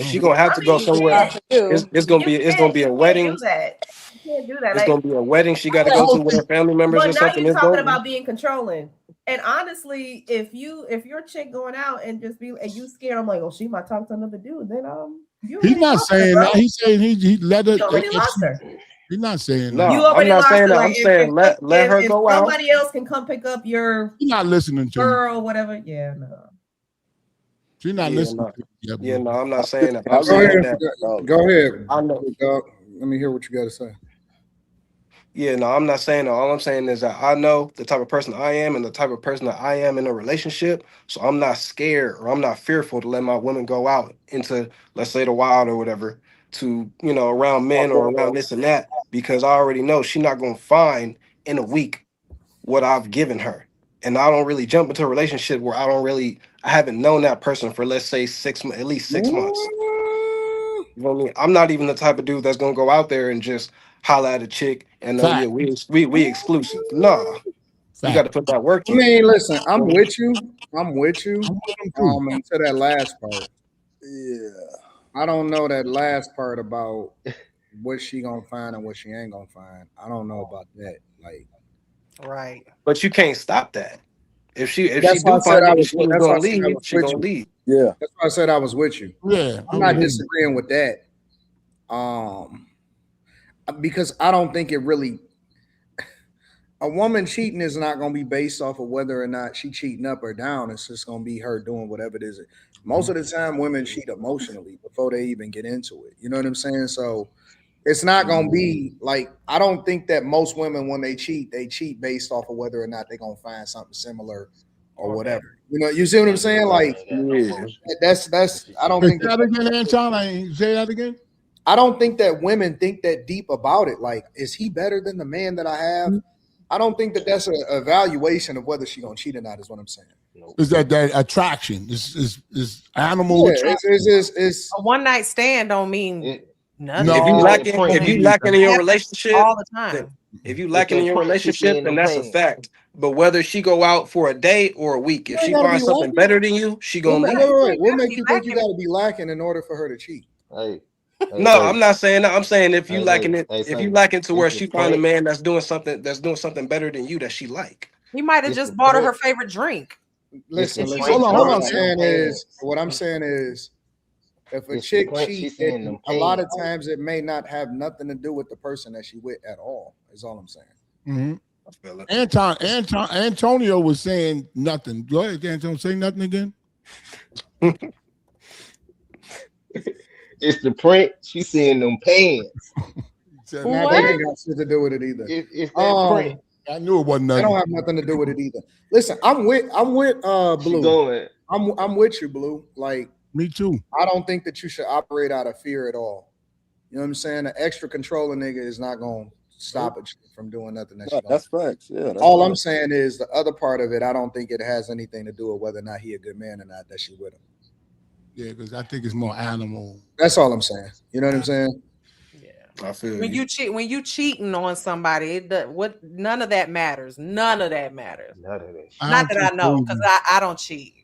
She gonna have to go somewhere. It's gonna be a wedding. Do that. You can't do that. It's gonna be a wedding she got to go to with her family members But or now something. you're It's talking gonna about being controlling. And honestly, if your chick going out and just be and you scared, I'm like, oh, she might talk to another dude. Then He's not saying that. He's saying he let her. You already lost her. He's not saying no. that. You already I'm not lost saying her. that. Like, I'm saying let her go out. Somebody else can come pick up your. She's not listening to girl, whatever. Yeah, no. She's not listening. No, I'm not saying that. Go I'm saying ahead. that. Go ahead. I know. Let me hear what you got to say. Yeah, no, I'm not saying that. All I'm saying is that I know the type of person I am and the type of person that I am in a relationship. So I'm not scared or I'm not fearful to let my woman go out into, let's say, the wild or whatever, to, around men or around this and that, because I already know she's not going to find in a week what I've given her. And I don't really jump into a relationship where I haven't known that person for, let's say, at least 6 months. You know what I mean? I'm not even the type of dude that's gonna go out there and just holla at a chick and Fact. yeah, we exclusive. Nah, you got to put that work I in. mean, listen, I'm with you. Into that last part. Yeah. I don't know that last part about what she gonna find and what she ain't gonna find. I don't know about that. Like, right. But you can't stop that. If she that's why do I said find I it, was. she's That's why gonna I said I leave. was She's with gonna you. leave. Yeah. That's why I said I was with you. Yeah, I'm not disagreeing with that. Because I don't think it really. A woman cheating is not going to be based off of whether or not she cheating up or down. It's just going to be her doing whatever it is. Most of the time, women cheat emotionally before they even get into it. You know what I'm saying? So it's not going to be like, I don't think that most women, when they cheat based off of whether or not they're going to find something similar or whatever. You see what I'm saying? Like, that's, I don't think say that again, Anton. Say that again. I don't think that women think that deep about it. Like, is he better than the man that I have? I don't think that that's an evaluation of whether she's gonna cheat or not. Is what I'm saying. Is that attraction? Is animal attraction? It's a one night stand don't mean nothing. No. If you lacking in your relationship all the time. If you lacking in your relationship, then that's a fact. But whether she go out for a day or a week, if she finds something better than you, she gonna leave. What make you think you got to be lacking in order for her to cheat? Hey, No, I'm not saying that. I'm saying if you Saint, lacking to where it's the she find a print. man that's doing something better than you that she like. He might have It's just the bought her print. favorite drink. Listen. It's Hold on. the What I'm saying is, if a It's the chick print. cheat, She's seeing them a lot of pants. times it may not have nothing to do with the person that she with at all. Is all I'm saying. Mm-hmm. Antonio was saying nothing. Go ahead, Antonio. Say nothing again. It's the print. She's seeing them pants. Nah, that ain't got shit to do with it either. It's that print. I knew it wasn't That nothing. don't have nothing to do with it either. Listen, I'm with Blue. Going. I'm with you, Blue. Like, me too. I don't think that you should operate out of fear at all. You know what I'm saying? An extra controlling nigga is not gonna stop a chick from doing nothing that she don't. That's facts. Yeah. All I'm saying is the other part of it, I don't think it has anything to do with whether or not he a good man or not that she with him. Yeah, because I think it's more animal. That's all I'm saying. You know what I'm saying? I feel When you cheating on somebody, none of that matters. None of that matters. None of that. Not that I know, because I don't cheat.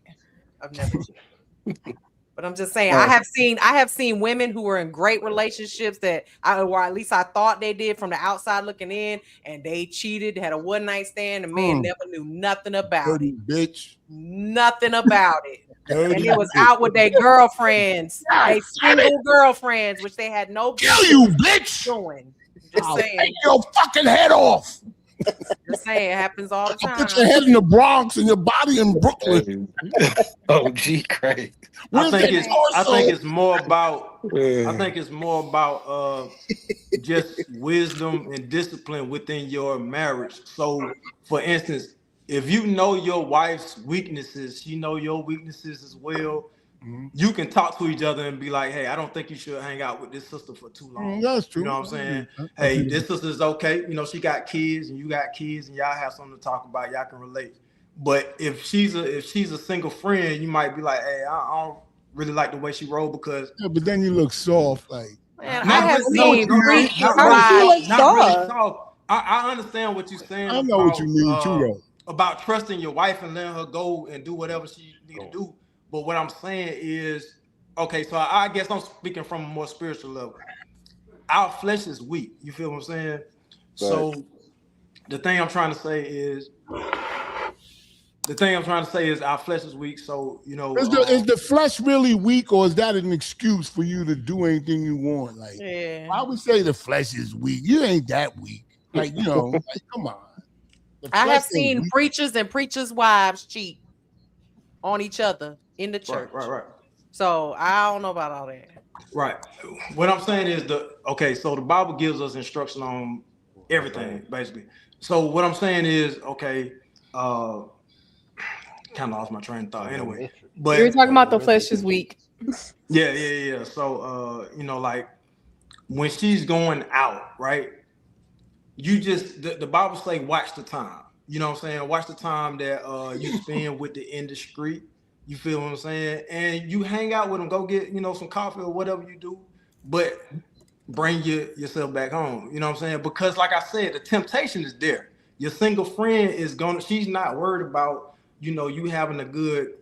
I've never cheated. But I'm just saying, I have seen women who were in great relationships or at least I thought they did from the outside looking in, and they cheated, had a one night stand, and man never knew nothing about it. Bitch. Nothing about it. And it was out with their girlfriends, their single girlfriends, which they had no kill you, bitch. Doing. Just saying. Take your fucking head off. Just saying, it happens all the time. Put your head in the Bronx and your body in Brooklyn. Oh, gee, Craig. I think it's more about just wisdom and discipline within your marriage. So, for instance, if you know your wife's weaknesses, she know your weaknesses as well. You can talk to each other and be like, hey, I don't think you should hang out with this sister for too long. That's true. You know what I'm saying? Hey, this sister's okay. You know, she got kids and you got kids and y'all have something to talk about. Y'all can relate. But if she's a single friend, you might be like, hey, I don't really like the way she rolled because. Yeah, but then you look soft, like. Man, I have seen not really soft. I understand what you're saying. I know what you mean too, though. About trusting your wife and letting her go and do whatever she need to do. But what I'm saying is, okay, so I guess I'm speaking from a more spiritual level. Our flesh is weak. You feel what I'm saying? Right. So the thing I'm trying to say is our flesh is weak. So, you know. Is the flesh really weak, or is that an excuse for you to do anything you want? Like, why we say the flesh is weak? You ain't that weak. Like, you know, like, come on. I have seen preachers and preachers' wives cheat on each other in the church. Right. So I don't know about all that. Right. What I'm saying is so the Bible gives us instruction on everything, basically. So what I'm saying is, kind of lost my train of thought anyway. But you're talking about the flesh is weak. Yeah. So you know, like when she's going out, right? You just the Bible say watch the time. You know what I'm saying? Watch the time that you spend with the industry. You feel what I'm saying? And you hang out with them, go get, some coffee or whatever you do, but bring yourself back home. You know what I'm saying? Because like I said, the temptation is there. Your single friend she's not worried about, you having a good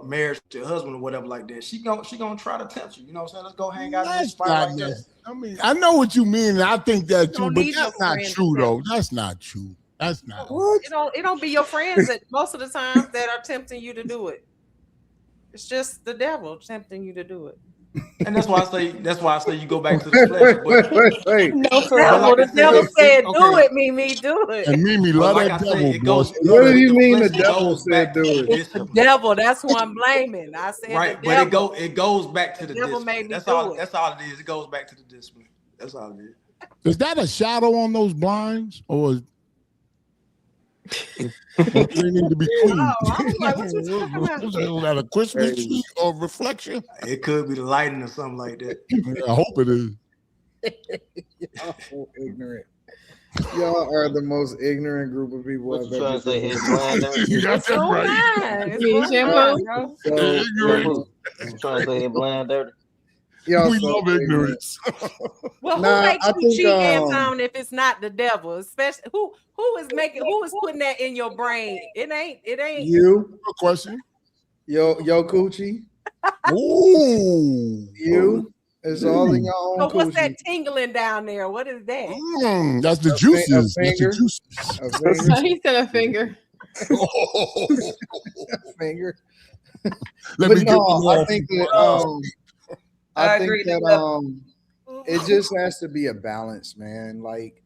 marriage to your husband or whatever like that. She gonna try to tempt you. You know what I'm saying? Let's go hang out in this spot like that. I mean, I know what you mean, and I think that too, but that's not true though. That's not true. That's not. It don't be your friends that most of the time that are tempting you to do it. It's just the devil tempting you to do it. And that's why I say you go back to the flesh. Wait. No, for real. The devil said, "Do it, Mimi, do it." And Mimi love that devil. What do you mean the devil said do it? It's the devil. That's who I'm blaming. I said right, the devil. But it goes back to the devil discipline. made me That's do all. it. That's all it is. It goes back to the discipline. That's all it is. Is that a shadow on those blinds, or they need to be clean? Oh, I was like, what you talking about? Is that a Christmas tree or reflection? It could be the lighting or something like that. I hope it is. Y'all so ignorant. Y'all are the most ignorant group of people I've ever seen. That's right. Trying to say his blind dirty. We love ignorance. Well, who makes you cheat, Anton, if it's not the devil? Especially who is putting that in your brain? It ain't you. Good question. Yo, coochie. Ooh. You. It's all in your own So what's that coochie. tingling down there? What is that? That's the juices. That's the juices. A finger. He said a finger. A finger. Let But me get no, the I think that I think agree that it just has to be a balance, man. Like,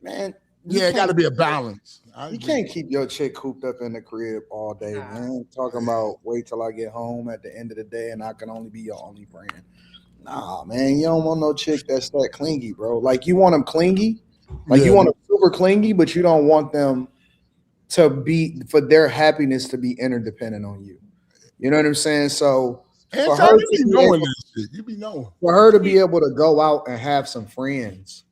man, yeah, it got to be a balance. You can't keep your chick cooped up in the crib all day, man. Talking about wait till I get home at the end of the day and I can only be your only friend. Nah, man, you don't want no chick that's that clingy, bro. Like you want them clingy, like you want them super clingy, but you don't want them to be for their happiness to be interdependent on you. You know what I'm saying? So for her to be knowing that shit, you be knowing. For her to be able to go out and have some friends,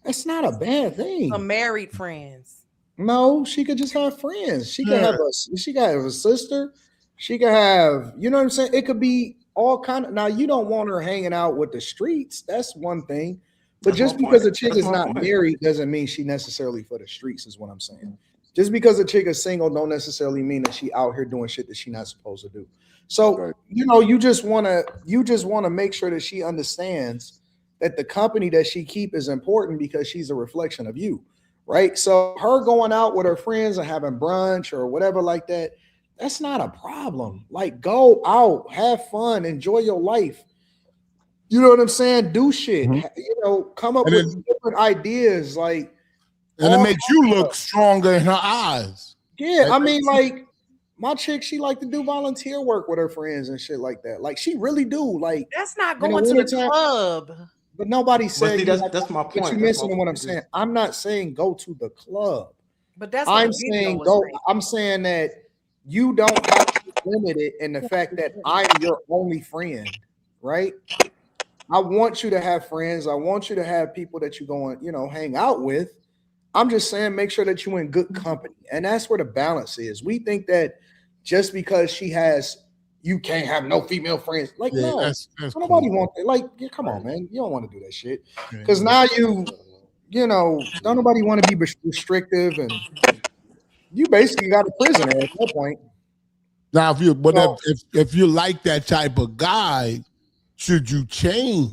that's not a bad thing. Some married friends. No, she could just have friends. She could have a sister. She could have, you know what I'm saying? It could be all kind of. Now you don't want her hanging out with the streets. That's one thing. But just because a chick is not married doesn't mean she necessarily for the streets, is what I'm saying. Just because a chick is single don't necessarily mean that she out here doing shit that she not supposed to do. So, you just want to make sure that she understands that the company that she keep is important because she's a reflection of you, right? So her going out with her friends and having brunch or whatever like that, that's not a problem. Like, go out, have fun, enjoy your life. You know what I'm saying? Do shit. You know, come up with different ideas. Like, and it makes you look stronger in her eyes. Yeah, I mean, like my chick, she like to do volunteer work with her friends and shit like that. Like, she really do. Like, that's not going to the club. But nobody said that's my point. But you're missing what I'm saying. I'm not saying go to the club. But that's I'm saying go. I'm saying that you don't have to limit it in the fact that I'm your only friend, right? I want you to have friends. I want you to have people that you go and, hang out with. I'm just saying, make sure that you're in good company. And that's where the balance is. We think that just because you can't have no female friends. Like, no, that's nobody wants it. Like, come on, man. You don't want to do that shit. Because now don't nobody want to be restrictive, and you basically got a prisoner at that point. Now, if you like that type of guy, should you change?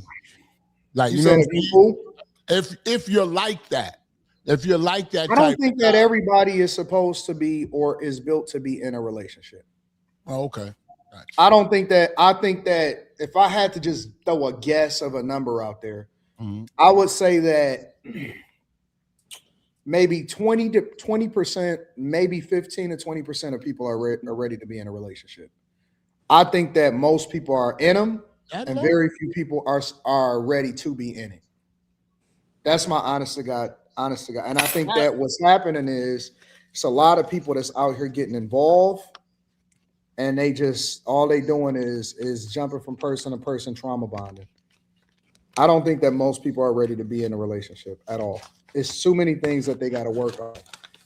Like, if you're like that. If you're like that, I don't think that everybody is supposed to be or is built to be in a relationship. Oh, okay. Gotcha. I think that if I had to just throw a guess of a number out there, I would say that maybe 20%, maybe 15 to 20% of people are ready to be in a relationship. I think that most people are in them, and very few people are ready to be in it. That's my honest to God. And I think that what's happening is it's a lot of people that's out here getting involved, and all they doing is jumping from person to person, trauma bonding. I don't think that most people are ready to be in a relationship at all. It's too many things that they got to work on.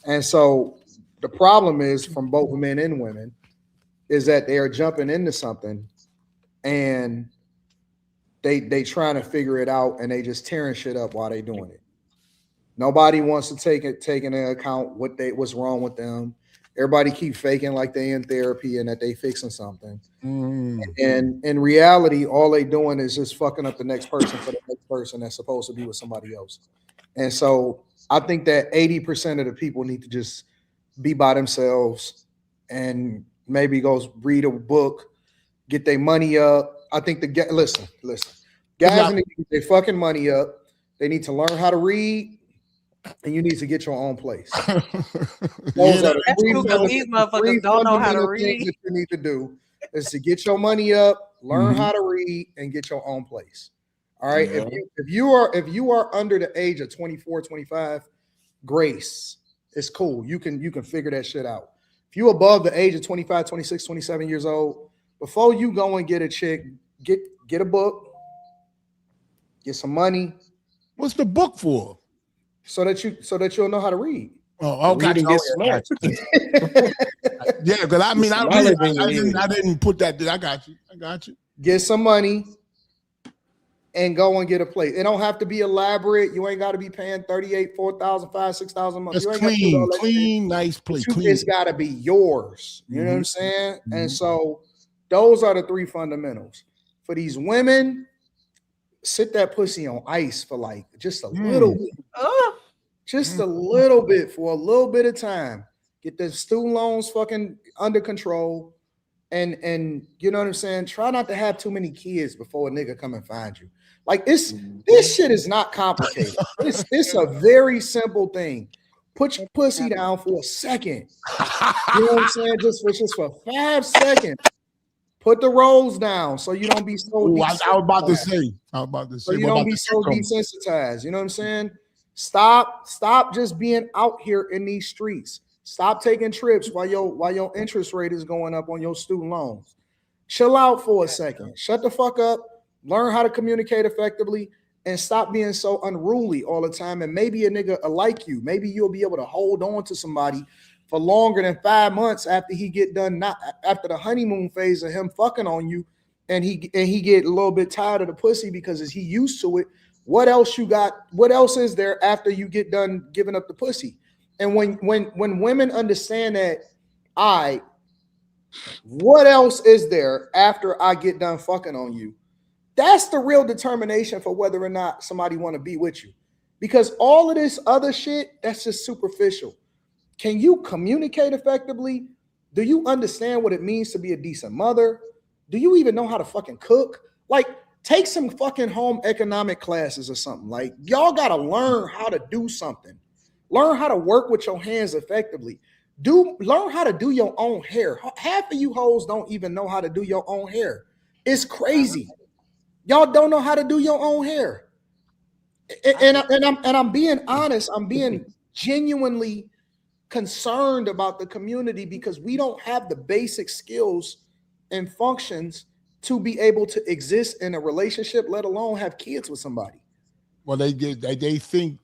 And so the problem is, from both men and women, is that they are jumping into something and they trying to figure it out, and they just tearing shit up while they doing it. Nobody wants to take into account what's wrong with them. Everybody keep faking like they in therapy and that they fixing something. And in reality, all they doing is just fucking up the next person for the next person that's supposed to be with somebody else. And so I think that 80% of the people need to just be by themselves and maybe go read a book, get their money up. I think listen, guys need to get their fucking money up. They need to learn how to read. And you need to get your own place. Those are these motherfuckers don't know how to read. That you need to do is to get your money up, learn how to read, and get your own place. All right. Yeah. If you are under the age of 24, 25, grace. It's cool. You can figure that shit out. If you above the age of 25, 26, 27 years old, before you go and get a chick, get a book, get some money. What's the book for? So that you'll know how to read. Oh, okay. Yeah, because I didn't put that. I got you. Get some money and go and get a place. It don't have to be elaborate. You ain't got to be paying $38,000, $4,000, $5,000, $6,000 a month. Just you ain't clean, nice place. It's got to be yours. You know what I'm saying? And so those are the three fundamentals. for these women, sit that pussy on ice for like just a little bit. Just a little bit for a little bit of time. Get the student loans fucking under control. And you know what I'm saying? Try not to have too many kids before a nigga come and find you. Like this shit is not complicated. It's a very simple thing. Put your pussy down for a second. You know what I'm saying? Just for 5 seconds. Put the rolls down so you don't be so. I was about to say. So you don't be so desensitized. You know what I'm saying? Stop just being out here in these streets. Stop taking trips while your interest rate is going up on your student loans. Chill out for a second. Shut the fuck up. Learn how to communicate effectively and stop being so unruly all the time. And maybe a nigga will like you. Maybe you'll be able to hold on to somebody for longer than 5 months after he get done, not after the honeymoon phase of him fucking on you, and he get a little bit tired of the pussy because he used to it. What else you got? What else is there after you get done giving up the pussy? And when women understand that, what else is there after I get done fucking on you? That's the real determination for whether or not somebody want to be with you. Because all of this other shit, that's just superficial. Can you communicate effectively? Do you understand what it means to be a decent mother? Do you even know how to fucking cook? Like, take some fucking home economic classes or something. Like, y'all got to learn how to do something. Learn how to work with your hands effectively. Learn how to do your own hair. Half of you hoes don't even know how to do your own hair. It's crazy. Y'all don't know how to do your own hair. And I'm being honest. I'm being genuinely concerned about the community because we don't have the basic skills and functions to be able to exist in a relationship, let alone have kids with somebody. Well, they think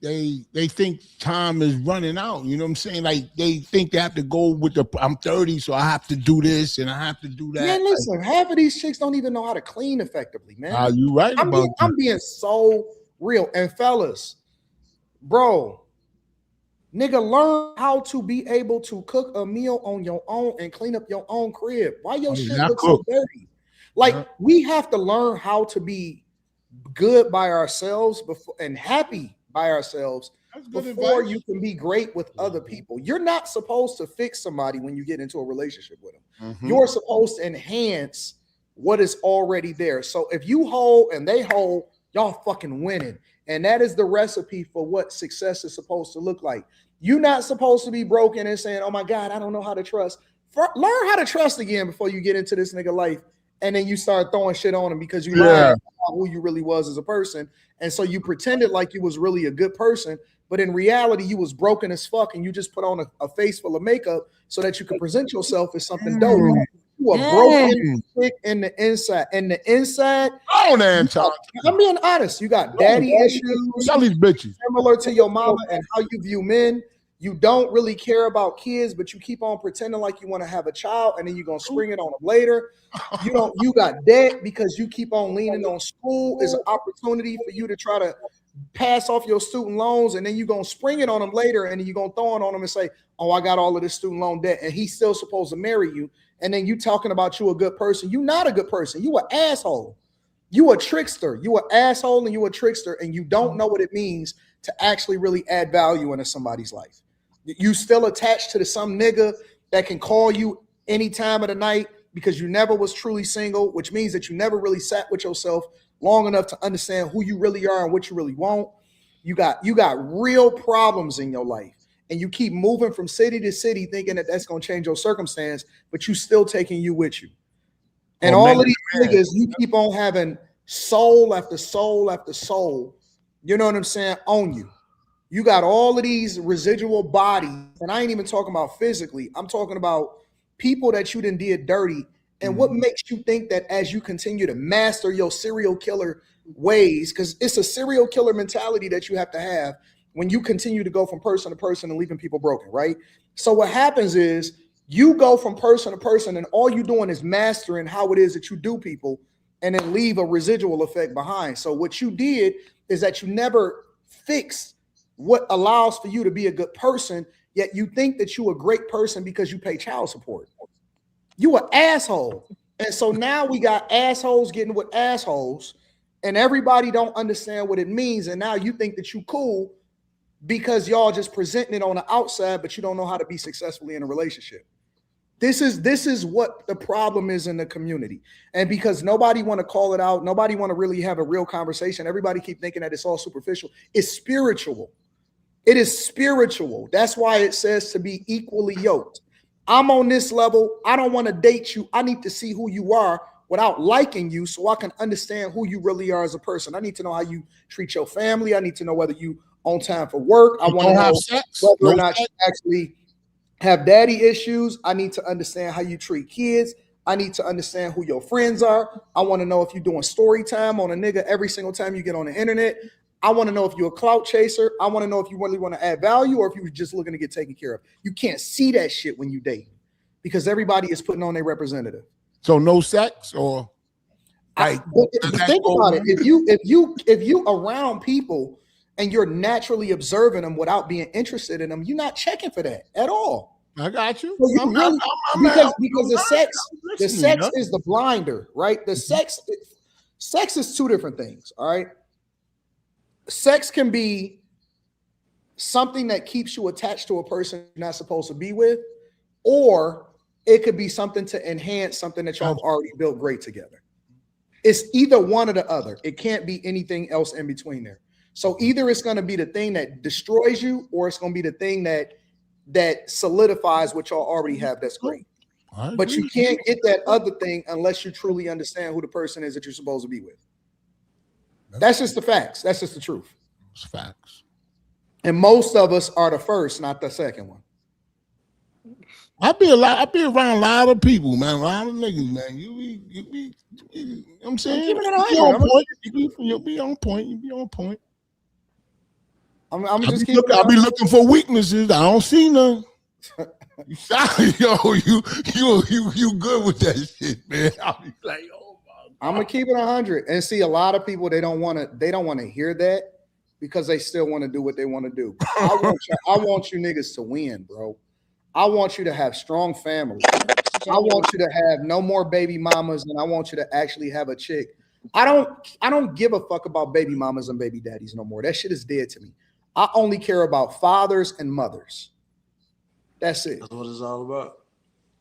time is running out. You know what I'm saying? Like they think they have to go with I'm 30, so I have to do this and I have to do that. Man, listen, half of these chicks don't even know how to clean effectively, man. You right about that. I'm being so real. And fellas, bro, nigga, learn how to be able to cook a meal on your own and clean up your own crib. Why your shit looks so dirty? Like, we have to learn how to be good by ourselves and happy by ourselves before you can be great with other people. You're not supposed to fix somebody when you get into a relationship with them. You're supposed to enhance what is already there. So if you hold and they hold, y'all fucking winning. And that is the recipe for what success is supposed to look like. You're not supposed to be broken and saying, oh my God, I don't know how to trust. Learn how to trust again before you get into this nigga life. And then you start throwing shit on him because you lied about who you really was as a person. And so you pretended like you was really a good person, but in reality, you was broken as fuck and you just put on a face full of makeup so that you could present yourself as something dope. You are broken in the inside. And the inside, Anton. I'm being honest. You got daddy issues. Tell these bitches. Similar to your mama and how you view men. You don't really care about kids, but you keep on pretending like you want to have a child, and then you're gonna spring it on them later. You got debt because you keep on leaning on school as an opportunity for you to try to pass off your student loans, and then you're gonna spring it on them later, and then you're gonna throw it on them and say, oh, I got all of this student loan debt, and he's still supposed to marry you. And then you talking about you a good person. You're not a good person. You an asshole. You a trickster. You an asshole and you a trickster, and you don't know what it means to actually really add value into somebody's life. You still attached to some nigga that can call you any time of the night because you never was truly single, which means that you never really sat with yourself long enough to understand who you really are and what you really want. You got real problems in your life, and you keep moving from city to city thinking that that's going to change your circumstance, but you still taking you with you. And all of these niggas, you keep on having soul after soul after soul, you know what I'm saying, on you. You got all of these residual bodies, and I ain't even talking about physically. I'm talking about people that you done did dirty. And what makes you think that as you continue to master your serial killer ways, because it's a serial killer mentality that you have to have when you continue to go from person to person and leaving people broken, right? So what happens is you go from person to person, and all you're doing is mastering how it is that you do people, and then leave a residual effect behind. So what you did is that you never fixed what allows for you to be a good person, yet you think that you a great person because you pay child support. You an asshole. And so now we got assholes getting with assholes, and everybody don't understand what it means. And now you think that you cool because y'all just presenting it on the outside, but you don't know how to be successfully in a relationship. This is what the problem is in the community. And because nobody want to call it out, nobody want to really have a real conversation. Everybody keep thinking that it's all superficial. It's spiritual. It is spiritual. That's why it says to be equally yoked. I'm on this level. I don't want to date you. I need to see who you are without liking you so I can understand who you really are as a person. I need to know how you treat your family. I need to know whether you on time for work. I want to know whether or not you actually have daddy issues. I need to understand how you treat kids. I need to understand who your friends are. I want to know if you're doing story time on a nigga every single time you get on the internet. I want to know if you're a clout chaser. I want to know if you really want to add value or if you're just looking to get taken care of. You can't see that shit when you date because everybody is putting on their representative. So no sex or think about it. If you around people and you're naturally observing them without being interested in them, you're not checking for that at all. I got you. So because the sex is the blinder, right? The sex is two different things. All right. Sex can be something that keeps you attached to a person you're not supposed to be with, or it could be something to enhance something that y'all have already built great together. It's either one or the other. It can't be anything else in between there. So either it's going to be the thing that destroys you, or it's going to be the thing that solidifies what y'all already have. That's great. But you can't get that other thing unless you truly understand who the person is that you're supposed to be with. That's just the facts. That's just the truth. It's facts. And most of us are the first, not the second one. I be around a lot of people, man. A lot of niggas, man. You be I'm saying you'll be on point. You be on point. I'll be looking for weaknesses. I don't see none. You good with that shit, man. I'll be like, oh my God. I'm gonna keep it 100. And see, a lot of people they don't want to hear that because they still want to do what they want to do. I want you niggas to win, bro. I want you to have strong families. I want you to have no more baby mamas, and I want you to actually have a chick. I don't give a fuck about baby mamas and baby daddies no more. That shit is dead to me. I only care about fathers and mothers. That's it. That's what it's all about.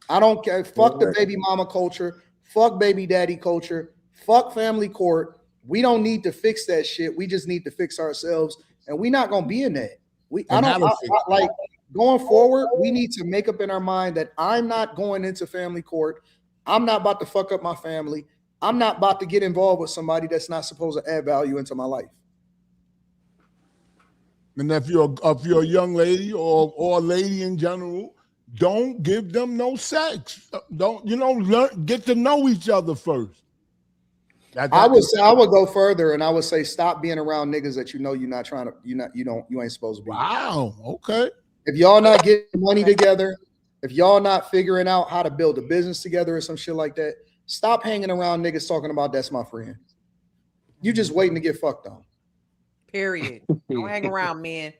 I don't care. Fuck the baby mama culture. Fuck baby daddy culture. Fuck family court. We don't need to fix that shit. We just need to fix ourselves, and we're not gonna be in that. Going forward, we need to make up in our mind that I'm not going into family court. I'm not about to fuck up my family. I'm not about to get involved with somebody that's not supposed to add value into my life. And if you're a young lady or a lady in general, don't give them no sex. Don't get to know each other first. I would go further and I would say stop being around niggas that you ain't supposed to be. Wow. Okay. If y'all not getting money together, if y'all not figuring out how to build a business together or some shit like that, stop hanging around niggas talking about that's my friend. You just waiting to get fucked on. Period. Don't hang around men.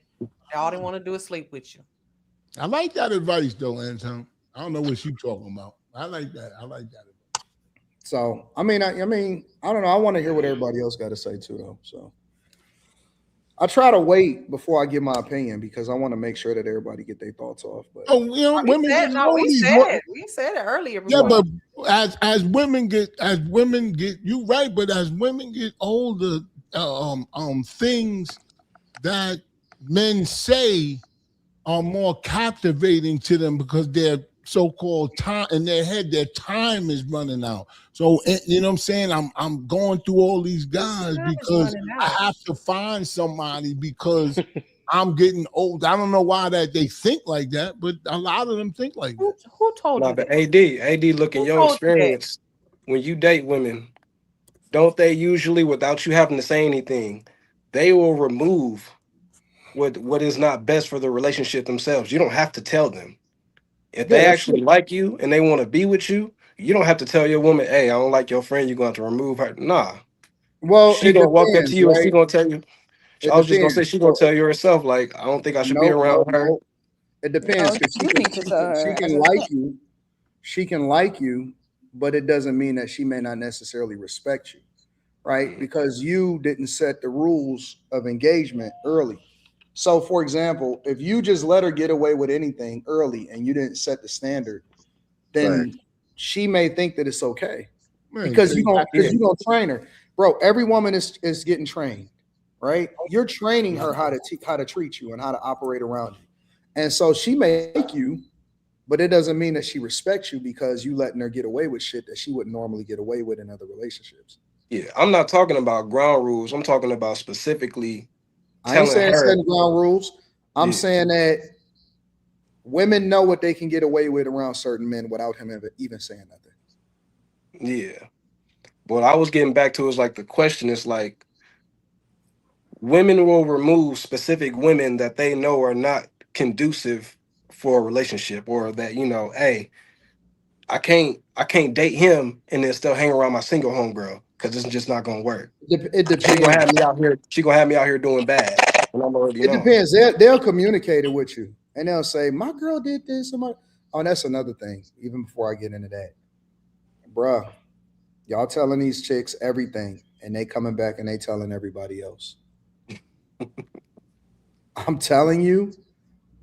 All they want to do is sleep with you. I like that advice though, Anton. I don't know what you talking about. I like that. So I mean, I don't know. I want to hear what everybody else got to say too, though. So I try to wait before I give my opinion because I want to make sure that everybody get their thoughts off. But women we said it earlier. Before. Yeah, but as women get you right, but as women get older, things that men say are more captivating to them because their so-called time in their head, their time is running out. So you know what I'm saying? I'm going through all these guys because I have to find somebody because I'm getting old. I don't know why that they think like that, but a lot of them think like that. Who told you? But AD, look in your experience when you date women, don't they usually, without you having to say anything, they will remove what is not best for the relationship themselves. You don't have to tell them. If they actually like you and they want to be with you, you don't have to tell your woman, hey, I don't like your friend, you're going to have to remove her. Nah. Well, she going to walk up to you and she going to tell you. I was just going to say, she going to tell you herself, like, I don't think I should be around her. It depends. She can like you. She can like you, but it doesn't mean that she may not necessarily respect you, right? Because you didn't set the rules of engagement early. So, for example, if you just let her get away with anything early and you didn't set the standard, then she may think that it's okay because you don't train her, bro. Every woman is getting trained, right? You're training her how to treat you and how to operate around you, and so she may like you, but it doesn't mean that she respects you because you letting her get away with shit that she wouldn't normally get away with in other relationships. Yeah, I'm not talking about ground rules. I'm talking about specifically. I ain't saying setting ground rules. I'm saying that women know what they can get away with around certain men without him even saying nothing. Yeah. What I was getting back to is like the question is like women will remove specific women that they know are not conducive for a relationship, or that, you know, hey, I can't date him and then still hang around my single homegirl because it's just not gonna work. It depends. She gonna have me out here. She gonna have me out here doing bad. And I'm already It depends. They'll communicate it with you, and they'll say, "My girl did this." Oh, that's another thing. Even before I get into that, bruh, y'all telling these chicks everything, and they coming back and they telling everybody else. I'm telling you,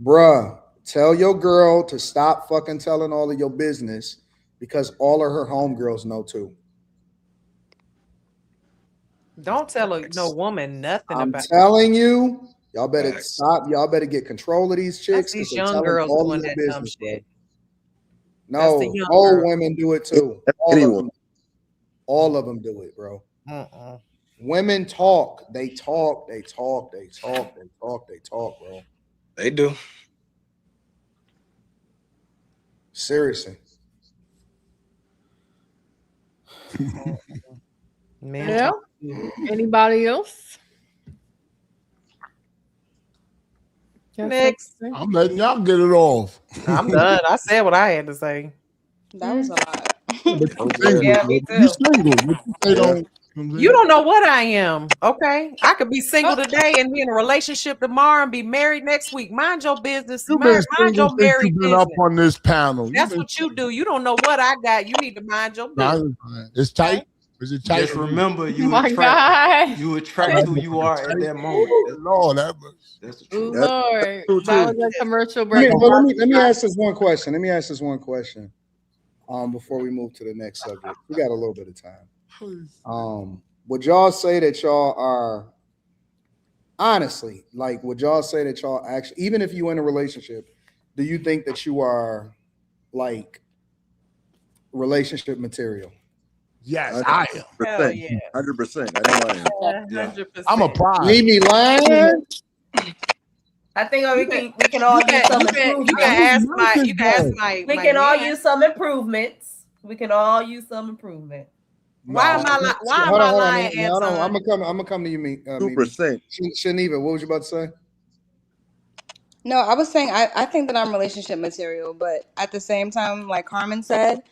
bruh, tell your girl to stop fucking telling all of your business because all of her homegirls know too. Don't tell no woman nothing I'm about. telling you, y'all better stop. Y'all better get control of these chicks. These They're young telling girls all doing of your that dumb business, shit. No, old women do it too. All of them do it, bro. Women talk. They talk, bro. They do. Seriously. Yeah. Anybody else? Next. I'm letting y'all get it off. I'm done. I said what I had to say. That was a lot. Yeah, me too. You single. You don't know what I am. Okay, I could be single today and be in a relationship tomorrow and be married next week. Mind your business. You've been Mind single your since married you've been business. up on this panel. That's what you do. You don't know what I got. You need to mind your business. It's tight. Is it tight? Just remember, you my attract who you are at that moment. Lord, that's the truth. Lord, that was a commercial Let break. me ask this one question. Before we move to the next subject, we got a little bit of time. Would y'all say that y'all are honestly, like, would y'all say that y'all actually, even if you're in a relationship, do you think that you are like relationship material? Yes, I am. 100%. I know I am. 100%. I'm a pride. Leave me lying. I think we can all use some improvements. You can ask my. We can all use some improvements. We can all use some improvement. Why am I lying, Anton? I'm gonna come to you, 2%. Shaniva, what was you about to say? No, I was saying I think that I'm relationship material, but at the same time, like Carmen said,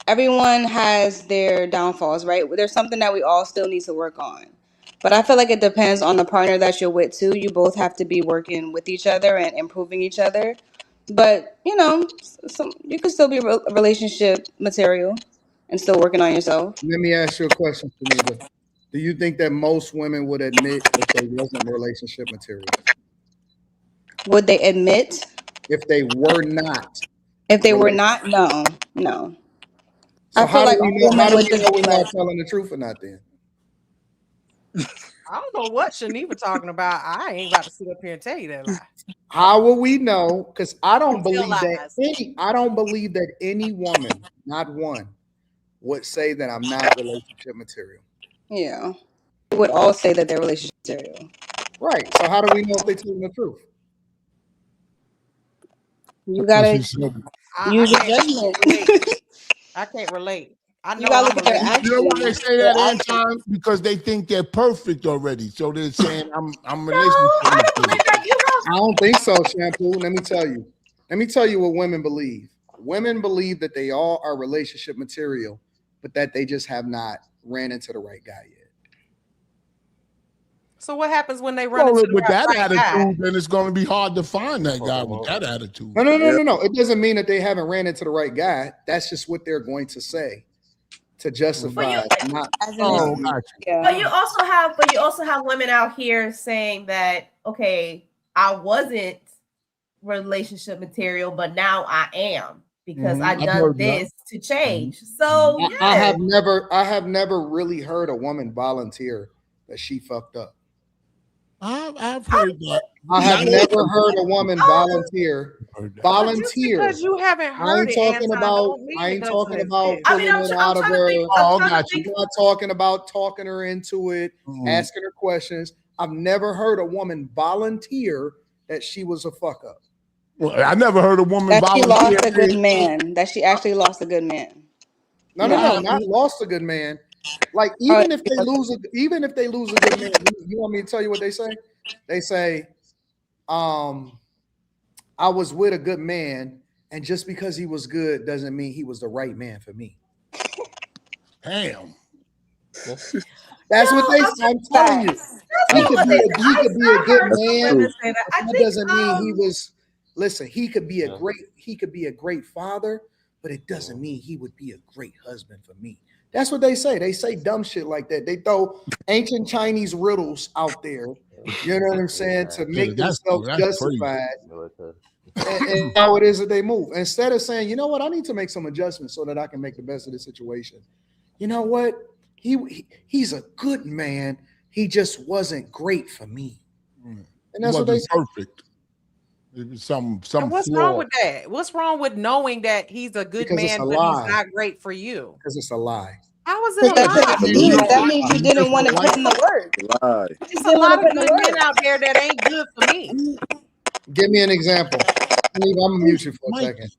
everyone has their downfalls, right? There's something that we all still need to work on. But I feel like it depends on the partner that you're with too. You both have to be working with each other and improving each other. But you know, you can still be relationship material and still working on yourself. Let me ask you a question, Shaniva. Do you think that most women would admit if they wasn't relationship material? Would they admit? If they were not. If they were not, no. So I feel like all women would just we're be not like, telling the truth or not then? I don't know what Shaniva talking about. I ain't about to sit up here and tell you that lie. How will we know? Because I don't believe that any woman, not one, would say that I'm not relationship material. yeah. They would all say that they're relationship material. Right. So how do we know if they're telling the truth? You gotta use your judgment. I can't relate. I know You gotta look at their actions. You know why they say that, Anton? Because they think they're perfect already. So they're saying I'm relationship. I don't believe that. I don't think so, Shampoo. Let me tell you. Let me tell you what women believe. Women believe that they all are relationship material, but that they just have not ran into the right guy yet. So what happens when they run into with that right attitude, guy? then it's going to be hard to find that guy with that attitude. No. It doesn't mean that they haven't ran into the right guy. That's just what they're going to say to justify. But you also have women out here saying that, okay, I wasn't relationship material, but now I am because I done this to change. So I have never really heard a woman volunteer that she fucked up. I've heard that. I have never heard a woman volunteer. Just because you haven't heard it, I ain't talking about pulling it out of her. I'm not talking about talking her into it, asking her questions. I've never heard a woman volunteer that she was a fuck up. Well, I never heard a woman that she volunteer. lost a good man. That she actually lost a good man. No, not lost a good man. Like even if they lose a good man, you want me to tell you what they say? They say, I was with a good man, and just because he was good doesn't mean he was the right man for me. Damn. That's what they say. I'm telling you. He could be a good man. That doesn't mean he was. Listen, he could be a great father, but it doesn't mean he would be a great husband for me. That's what they say. They say dumb shit like that. They throw ancient Chinese riddles out there. You know what I'm saying? To make themselves justified. And how it is that they move. Instead of saying, you know what, I need to make some adjustments so that I can make the best of the situation. You know what? He's a good man. He just wasn't great for me. And that's what they say. Perfect. Some what's wrong with that? What's wrong with knowing that he's a good man, but he's not great for you? Because it's a lie. How is it a lie? That means you didn't want to put in the work. Lie. There's a lot of good men out there that ain't good for me. Give me an example. I'm gonna mute you for a second.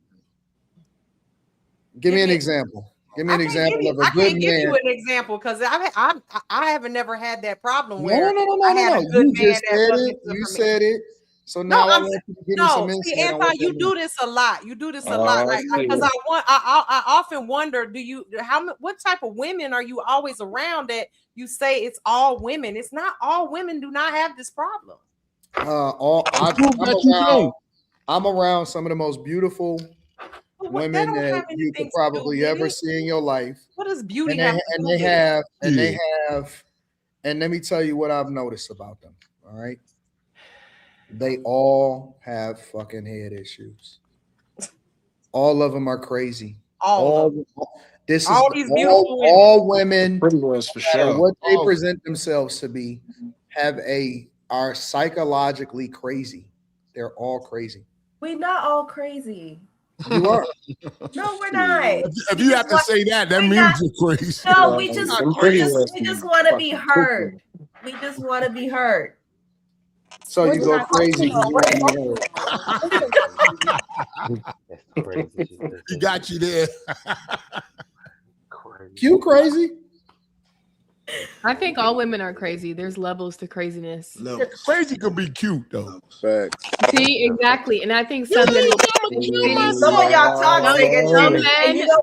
Give me an example. Give me an example of a good man. I can't give you an example because I haven't never had that problem where no. I had a good man You said it. So now I want you to give me some insight. See, Anton, you do this a lot. You do this a lot, right? Because I often wonder, what type of women are you always around that you say it's all women? It's not all women do not have this problem. I'm around some of the most beautiful women that you could probably ever see in your life. What does beauty have? And they have. And let me tell you what I've noticed about them. All right. They all have fucking head issues. All of them are crazy. All women, for sure. what they present themselves to be, are psychologically crazy. They're all crazy. We're not all crazy. You are. No, we're not. If you have to say that means you're crazy. No, we just want to be heard. We just want to be heard. So you go crazy. He got you there. You crazy? I think all women are crazy. There's levels to craziness. Crazy could be cute though. Facts. See, exactly. And I think some men some of y'all toxic.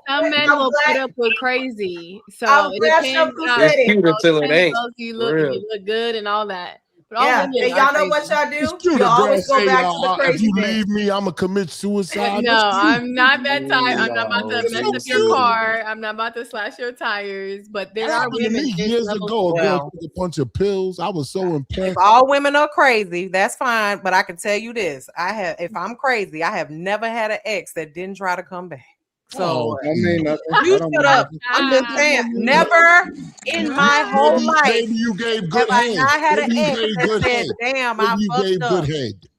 Some men will put up with crazy. So it depends on you look good and all that. Yeah, and y'all know what y'all do? You always go back to the crazy. If you leave me, I'm gonna commit suicide. No, I'm not that type. I'm not about to mess up your car. I'm not about to slash your tires. But there are women years ago. A girl took a bunch of pills. I was so impressed. If all women are crazy, that's fine. But I can tell you this: if I'm crazy, I have never had an ex that didn't try to come back. So you shut up. I'm just saying, never in my whole life. Maybe you gave good head. I had an ex that said, "Damn, I fucked up."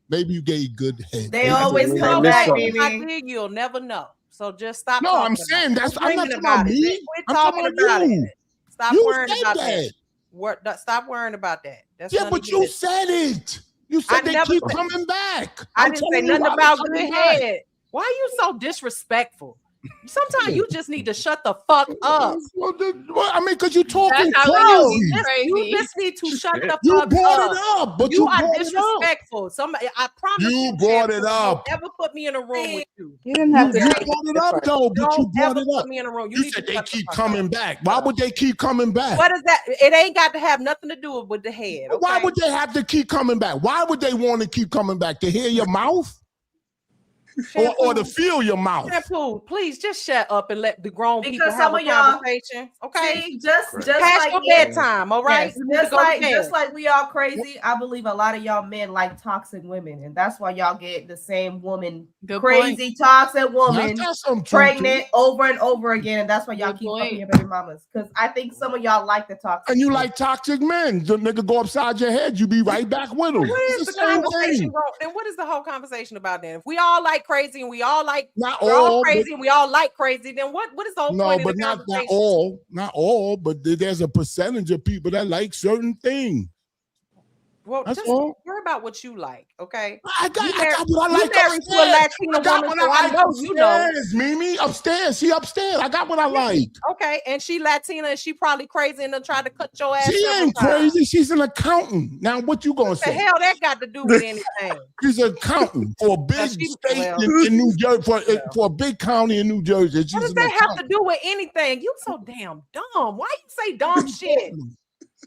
Maybe you gave good head. They always come back, baby. I did. You'll never know. So just stop. No, I'm saying that's. I'm not talking about me. Quit talking about it. Stop worrying about that. Stop worrying about that. Yeah, but you said it. You said they keep coming back. I didn't say nothing about good head. Why are you so disrespectful? Sometimes you just need to shut the fuck up. I mean, because you're talking crazy. You just need to shut the fuck up. You brought it up, but you are brought disrespectful. Somebody, I promise you brought it up. Don't ever put me in a room with you. You didn't have to. You brought it up though, but you brought it up. Put me in a room. You said they keep coming back. Why would they keep coming back? What is that? It ain't got to have nothing to do with the head. Okay? Why would they have to keep coming back? Why would they want to keep coming back? To hear your mouth? Or to feel your mouth. Shampoo, please just shut up and let the grown people Because have some a of y'all, conversation. Okay, see, just past like your bedtime. All right, yes, just like we all crazy. I believe a lot of y'all men like toxic women, and that's why y'all get the same woman, crazy toxic woman, pregnant over and over again, and that's why y'all keep fucking your baby mamas. Because I think some of y'all like the toxic. And you like toxic men. The nigga go upside your head, you be right back with him. What is the conversation? Then what is the whole conversation about then? If we all like crazy and we all like crazy and we all like crazy, then what is the whole point of the conversation? Not all, but there's a percentage of people that like certain things. Well, that's just all. worry about what you like, okay? I got what I like. You married to a Latina woman, so I know you know. Mimi, upstairs. She upstairs. I got what I like. Okay, and she Latina, and she probably crazy and try to cut your ass. She ain't crazy. She's an accountant. Now, what you gonna say? The hell that got to do with anything? She's an accountant for a big state in New Jersey, for a big county in New Jersey. What does that have to do with anything? You so damn dumb. Why you say dumb shit?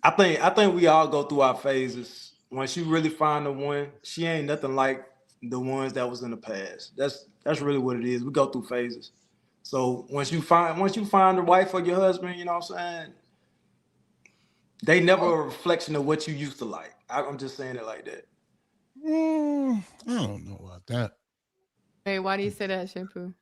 I think we all go through our phases. Once you really find the one, she ain't nothing like the ones that was in the past. That's really what it is. We go through phases. So once you find the wife or your husband, you know what I'm saying? They never a reflection of what you used to like. I'm just saying it like that. I don't know about that. Hey, why do you say that, Shampoo?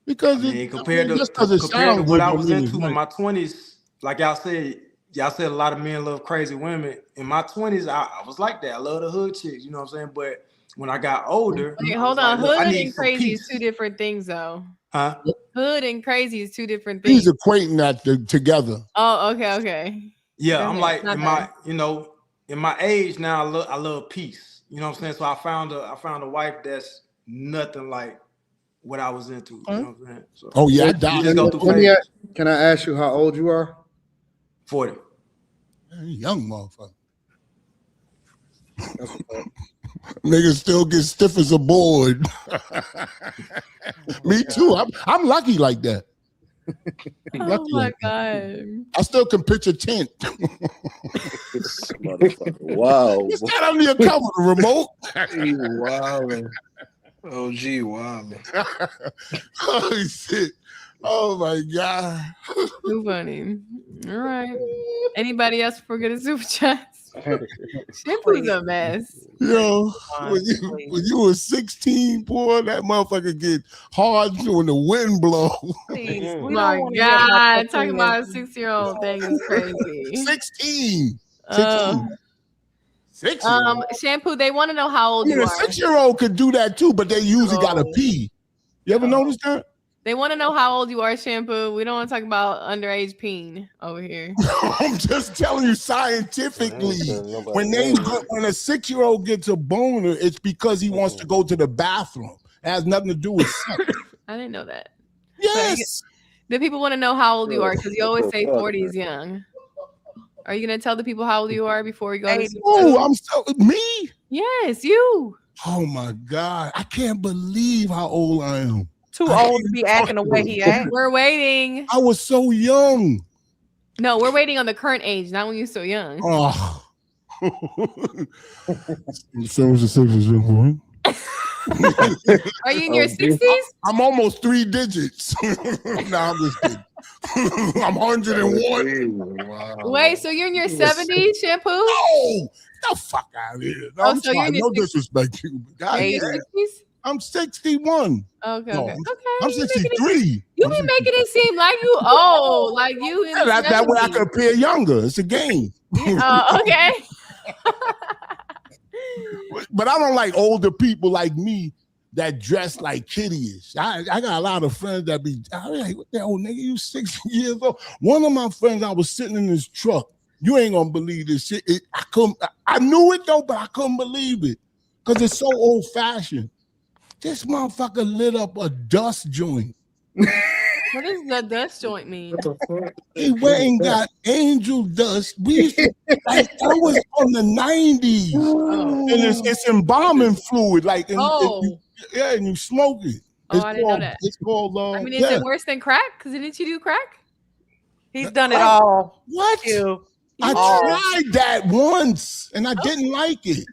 Because compared to what I was into in my 20s, like y'all said a lot of men love crazy women. In my 20s, I was like that. I love the hood chicks, you know what I'm saying? But when I got older, Wait, hold on. Hood and crazy is two different things, though. Huh? Hood and crazy is two different things. He's equating that together. Oh, okay. Yeah, I'm like in my age now, I love peace. You know what I'm saying? So I found a wife that's nothing like what I was into. You know what I'm saying? So, Can I ask you how old you are? 40. Young motherfucker. Niggas still get stiff as a board. Me too. I'm lucky like that. Oh my God. I still can picture tent. Wow. What's that on your cover? The remote? Wow. Oh, gee, wow. Oh, shit. Oh my God. Too funny. All right. Anybody else forget a super chats? Shampoo's a mess. Yo, when you were 16, boy, that motherfucker get hard when the wind blow. My God. Talking about a 6-year-old thing is crazy. 16. Shampoo, they want to know how old you are. A 6-year-old could do that too, but they usually gotta pee. You ever notice that? They want to know how old you are, Shampoo. We don't want to talk about underage peen over here. I'm just telling you scientifically. When a 6-year-old gets a boner, it's because he wants to go to the bathroom. It has nothing to do with sex. I didn't know that. Yes. The people want to know how old you are because you always say 40 is young. Are you going to tell the people how old you are before you go? Me? Yes, you. Oh my God. I can't believe how old I am. Too old to be acting the way he acts. We're waiting. I was so young. No, we're waiting on the current age, not when you're so young. Oh. Are you in your 60s? I'm almost 3 digits. No, I'm just kidding. I'm 101. Wow. Wait, so you're in your 70s, Shampoo? No, the fuck out of here. No, I'm so you're in your no disrespect to you. Are you 60s? I'm 61. Okay. No, Okay. I'm 63. You be making it seem like you old, like you in that way I can appear younger. It's a game. Okay. But I don't like older people like me that dress like kiddie-ish. I got a lot of friends that be like, what the old nigga, you 60 years old. One of my friends, I was sitting in his truck. You ain't gonna believe this shit. I knew it though, but I couldn't believe it because it's so old-fashioned. This motherfucker lit up a dust joint What does the dust joint mean? He went and got angel dust. We used to, like that was on the 90s. And it's embalming fluid, like and you smoke it. Oh, I didn't know that. It's called I mean, is it worse than crack? Because didn't you do crack? He's done it all. What? I tried that once and I didn't like it.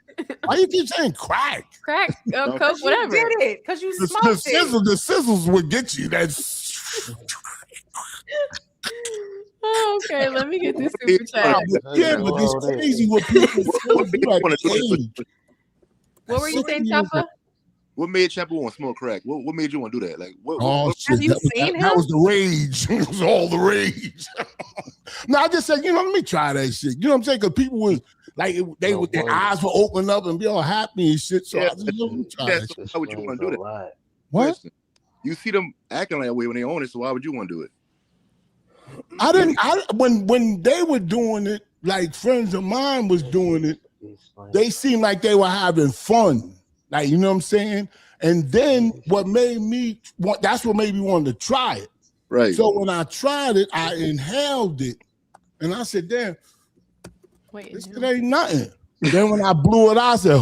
Why you keep saying crack? Crack, coke, whatever. You did it because you smoked The sizzles would get you. That's okay, let me get this super chat. Yeah, but it's crazy what people do at the age. What were you saying, Choppa? What made Champa want to smoke crack? What made you want to do that? Like, have you seen him? That was the rage. It was all the rage. No, I just said, let me try that shit. You know what I'm saying? Because people was like, their eyes were opening up and be all happy and shit. So I just let me try that shit. Why would you want to do that? What? You see them acting that way when they own it, so why would you want to do it? When they were doing it, like friends of mine was doing it, they seemed like they were having fun. Like, you know what I'm saying? And then that's what made me want to try it. Right. So when I tried it, I inhaled it. And I said, damn, this shit ain't nothing. Then when I blew it out, I said,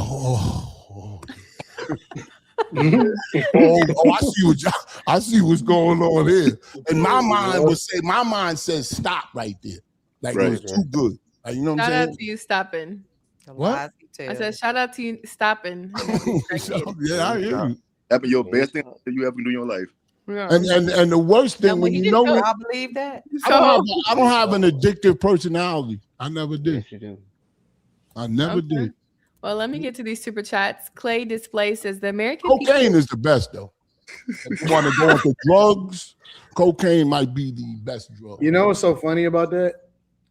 I see what's going on here. And my mind says stop right there. Like it was too good. Like, you know what I'm saying? Shout out to you stopping. What? I said shout out to you stopping. Yeah, I hear you. That'd be your best thing you ever do in your life. Yeah. And the worst thing when you know I believe that. I don't have an addictive personality. I never did. Yes, you do. I never did. Well, let me get to these super chats. Clay Display says the American cocaine is the best though. If you want to go into drugs, cocaine might be the best drug. You know what's so funny about that?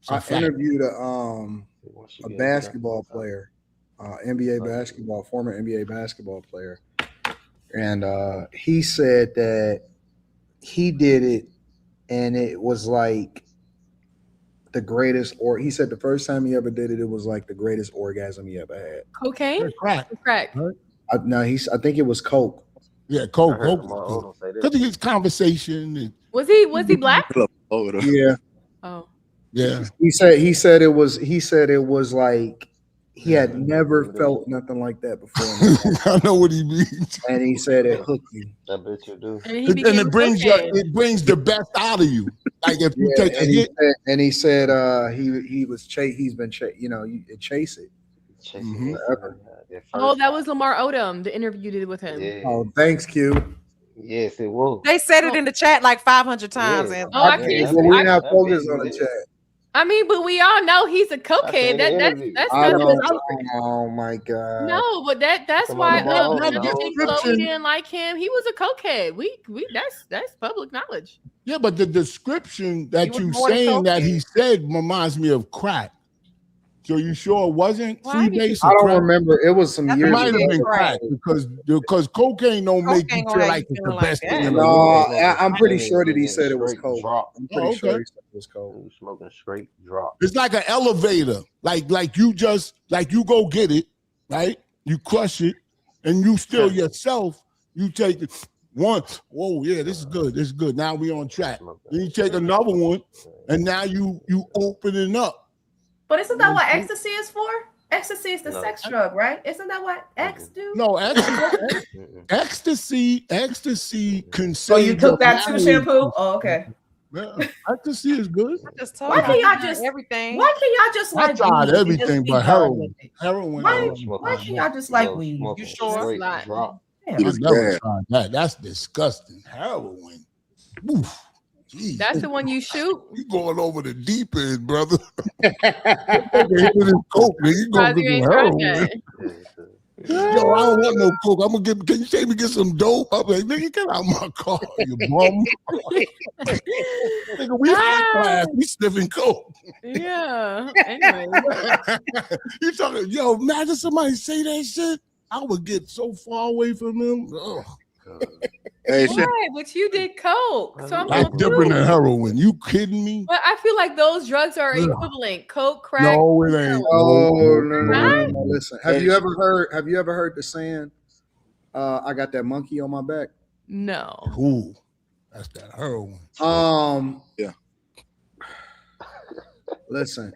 I interviewed a basketball player, former NBA basketball player, and he said that he did it, and it was like the greatest. Or he said the first time he ever did it, it was like the greatest orgasm he ever had. Cocaine, crack. I think it was coke. Yeah, coke. Because of his conversation. Was he black? Yeah. Oh. Yeah. He said it was like he had never felt nothing like that before. I know what he means. And he said it hooked you. I bet you do. And it brings the best out of you. Like if you take a hit. He said he's been chase it. Forever. Oh, that was Lamar Odom, the interview you did with him. Yeah. Oh, thanks, Q. Yes, it was. They said it in the chat like 500 times. Yeah. I can't. We didn't have focus on the chat. I mean, but we all know he's a cokehead. That's oh my god. No, but that's why Chloe didn't like him. He was a cokehead. We that's public knowledge. Yeah, but the description that you saying that he said reminds me of crack. So you sure it wasn't freebase? I don't remember. It was some years ago. It might have been crack because cocaine don't make you feel like it's the best thing in the world. I'm pretty sure that he said it was coke. I'm pretty sure he said it was coke. Smoking straight drop. It's like an elevator. Like you go get it, right? You crush it, and you still yourself. You take it once. Whoa, yeah, this is good. This is good. Now we on track. Then you take another one, and now you open it up. But isn't that what ecstasy is for? Ecstasy is the sex drug, right? Isn't that what X do? No, ecstasy can. So you took that too, shampoo? Oh, okay. Yeah, ecstasy is good. Why can't y'all just everything? Why can't y'all just like tried weed everything but heroin? Heroin. Why can't y'all just like weed? You sure? Drop. I never tried that. That's disgusting. Heroin. Oof. Jeez. That's the one you shoot. You going over the deep end, brother. Coke, you gonna get heroin. Yo, I don't want no coke. I'm gonna can you take me get some dope? I'm like, nigga, get out of my car, you bum. Nigga, we high class, we sniffing coke. Yeah. Anyway. You talking, yo, imagine somebody say that shit. I would get so far away from them. Oh. Hey, right, but you did coke. So that's different than heroin. You kidding me? But I feel like those drugs are equivalent. Coke, crack. No, it ain't. No. Listen, have you ever heard the saying, I got that monkey on my back? No. Ooh. That's that heroin. Yeah. Listen,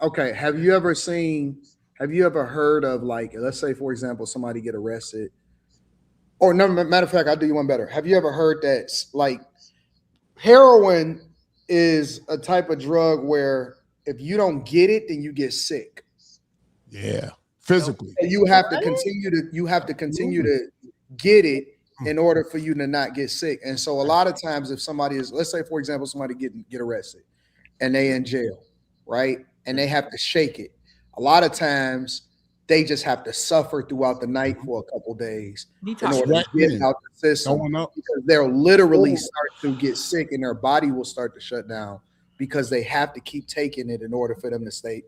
okay. Have you ever heard of, like, let's say for example, somebody get arrested? Or no, matter of fact, I'll do you one better. Have you ever heard that, like, heroin is a type of drug where if you don't get it, then you get sick. Yeah, physically. And you have to continue to get it in order for you to not get sick. And so a lot of times, if somebody is, let's say for example, somebody get arrested and they in jail, right? And they have to shake it. A lot of times they just have to suffer throughout the night for a couple days in order to get out the system, because they'll literally start to get sick and their body will start to shut down because they have to keep taking it in order for them to stay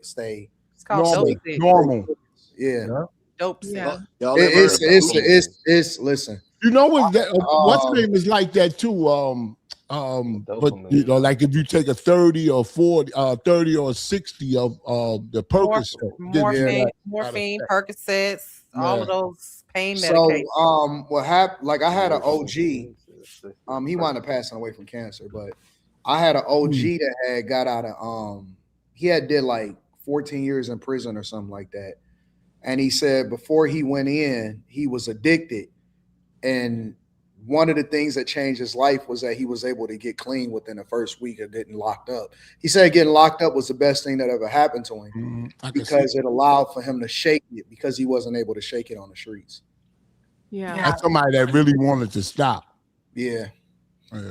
normal. Yeah. Dope. Yeah. It's listen. You know what? What's name is like that too. But you know, like if you take a 30 or 40, 30 or 60 of the Percocet, morphine, Percocets, all of those pain medications. So, what happened? Like I had an OG. He wound up passing away from cancer, but I had an OG that had got out of he had did like 14 years in prison or something like that. And he said before he went in, he was addicted. And one of the things that changed his life was that he was able to get clean within the first week of getting locked up. He said getting locked up was the best thing that ever happened to him because it allowed for him to shake it because he wasn't able to shake it on the streets. Yeah. That's somebody that really wanted to stop. Yeah.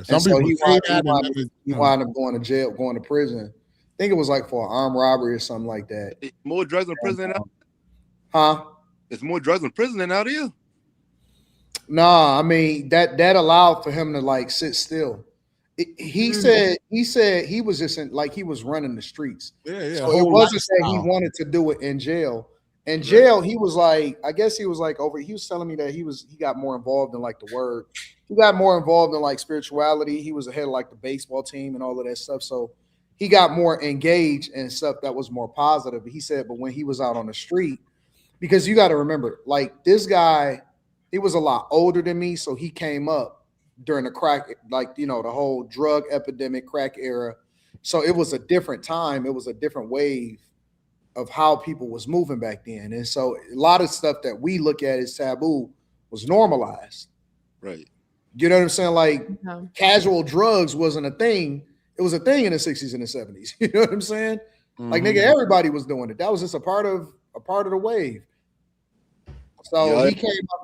Some people he wound up going to jail, going to prison. I think it was like for an armed robbery or something like that. More drugs in prison than out? Huh? It's more drugs in prison than out here. Nah, I mean that allowed for him to like sit still. He said he was just he was running the streets. Yeah. So it wasn't that he wanted to do it in jail. In jail, he was like, I guess he was like he was telling me that he got more involved in like the word. He got more involved in like spirituality. He was ahead of like the baseball team and all of that stuff. So he got more engaged in stuff that was more positive. He said, but when he was out on the street, because you got to remember, like this guy, he was a lot older than me, so he came up during the crack, like, you know, the whole drug epidemic, crack era. So it was a different time. It was a different wave of how people was moving back then. And so a lot of stuff that we look at as taboo was normalized. Right. You know what I'm saying? Like casual drugs wasn't a thing. It was a thing in the 60s and the 70s. You know what I'm saying? Like, nigga, everybody was doing it. That was just a part of the wave. So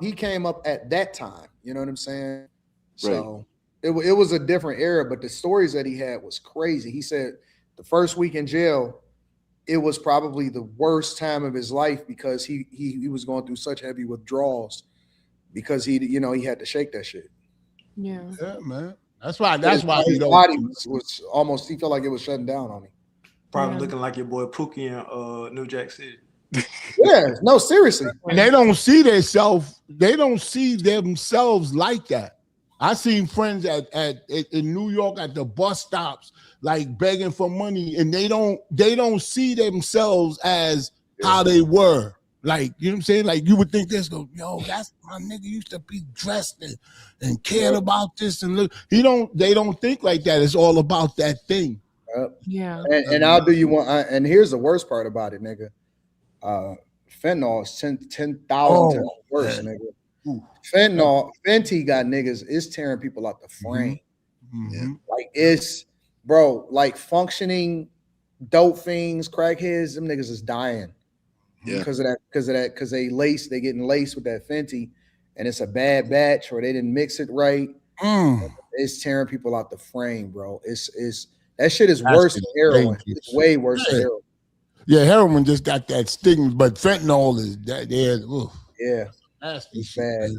he came up at that time. You know what I'm saying? So it was a different era, but the stories that he had was crazy. He said the first week in jail, it was probably the worst time of his life because he was going through such heavy withdrawals because he had to shake that shit. Yeah, man. That's why his body was almost, he felt like it was shutting down on him. Probably looking like your boy Pookie in New Jack City. Yeah, no, seriously. And they don't see themselves like that. I seen friends in New York at the bus stops, like begging for money, and they don't see themselves as how they were. Like, you know what I'm saying? Like, you would think this, yo, that's my nigga used to be dressed and cared about this and look. They don't think like that. It's all about that thing. Yeah. And I'll do you one. And here's the worst part about it, nigga. Fentanyl is 10,000 times worse, nigga. Fenty got niggas, it's tearing people out the frame. Like, it's, bro, like functioning dope fiends, crackheads, them niggas is dying. Because they getting laced with that Fenty, and it's a bad batch or they didn't mix it right. It's tearing people out the frame, bro. It's that shit is worse than heroin. It's way worse than heroin. Yeah, heroin just got that stigma, but fentanyl is that there. Yeah, nasty. It's bad.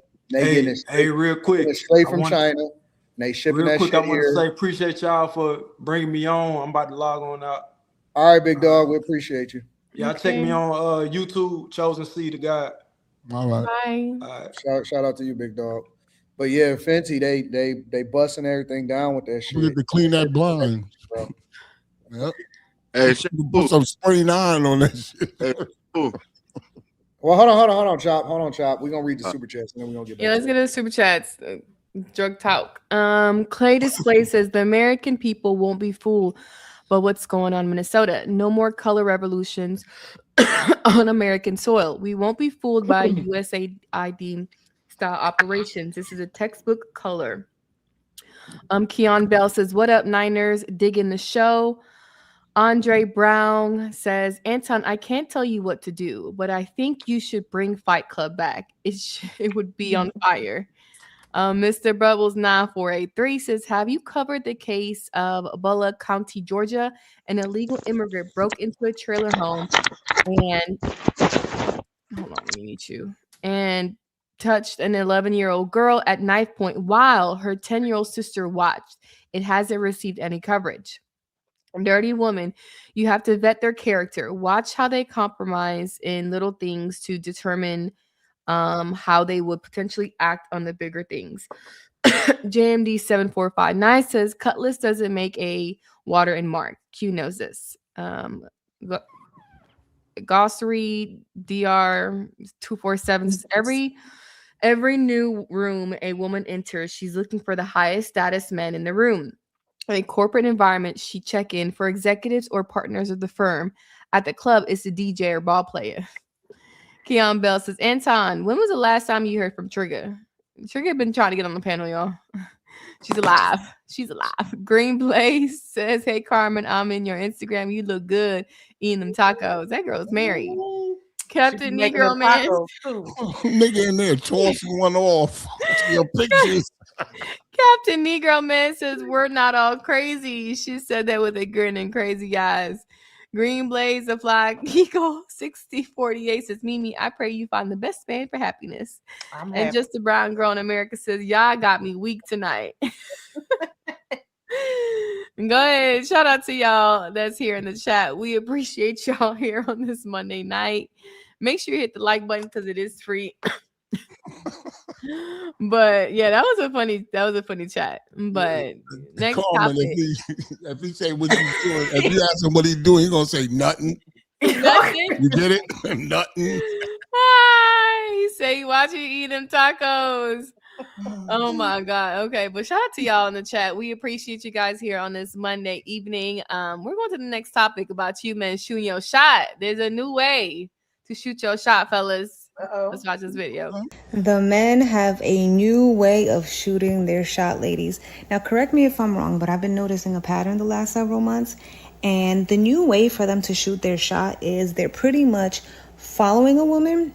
Hey, real quick, straight from China. And they shipping that shit I want here. to say appreciate y'all for bringing me on. I'm about to log on out. All right, big dog. We appreciate you. Y'all check me on YouTube, Chosen Seed of God. All right. Bye. All right. Shout out to you, big dog. But yeah, Fenty, they busting everything down with that shit. You need to clean that blind. Bro. Yep. Hey, put some spray 9 on that shit. Well, hold on, Chop. We're gonna read the super chats and then we're gonna get back. Yeah, let's get into super chats. Drug talk. Clay Display says the American people won't be fooled. But what's going on in Minnesota? No more color revolutions on American soil. We won't be fooled by USAID style operations. This is a textbook color. Keon Bell says, "What up, Niners? Digging the show." Andre Brown says, "Anton, I can't tell you what to do, but I think you should bring Fight Club back. It would be on fire." Mr. Bubbles 9483 says, "Have you covered the case of Bullock County, Georgia? An illegal immigrant broke into a trailer home and hold on, let me meet you and touched an 11-year-old girl at knife point while her 10-year-old sister watched. It hasn't received any coverage. Dirty woman, you have to vet their character. Watch how they compromise in little things to determine how they would potentially act on the bigger things." JMD 7459 says, "Cutlass doesn't make a water and mark." Q knows this. Gossery DR 247 says, every new room a woman enters, she's looking for the highest status men in the room. In a corporate environment, she check in for executives or partners of the firm. At the club, it's the DJ or ball player. Keon Bell says, "Anton, when was the last time you heard from Trigger?" Trigger been trying to get on the panel, y'all. She's alive. She's alive. Green Blaze says, "Hey, Carmen, I'm in your Instagram. You look good eating them tacos." That girl's married. Captain Negro Man. Nigga in there tossing one off. Your pictures. Captain Negro Man says, "We're not all crazy." She said that with a grin and crazy eyes. Green Blaze of Fly Eagle 6048 says, "Mimi, I pray you find the best man for happiness." And Just a Brown Girl in America says, "Y'all got me weak tonight." Go ahead. Shout out to y'all that's here in the chat. We appreciate y'all here on this Monday night. Make sure you hit the like button because it is free. But yeah, that was a funny chat. But next Carmen, topic. If he say what you doing, if you ask him what he's doing, he's gonna say nothing. Nothing. You get it? Nothing. He say he watching you eat them tacos. Oh my God. Okay, but shout out to y'all in the chat. We appreciate you guys here on this Monday evening. We're going to the next topic about you men shooting your shot. There's a new way to shoot your shot, fellas. Let's watch this video. The men have a new way of shooting their shot, ladies. Now, correct me if I'm wrong, but I've been noticing a pattern the last several months. And the new way for them to shoot their shot is they're pretty much following a woman,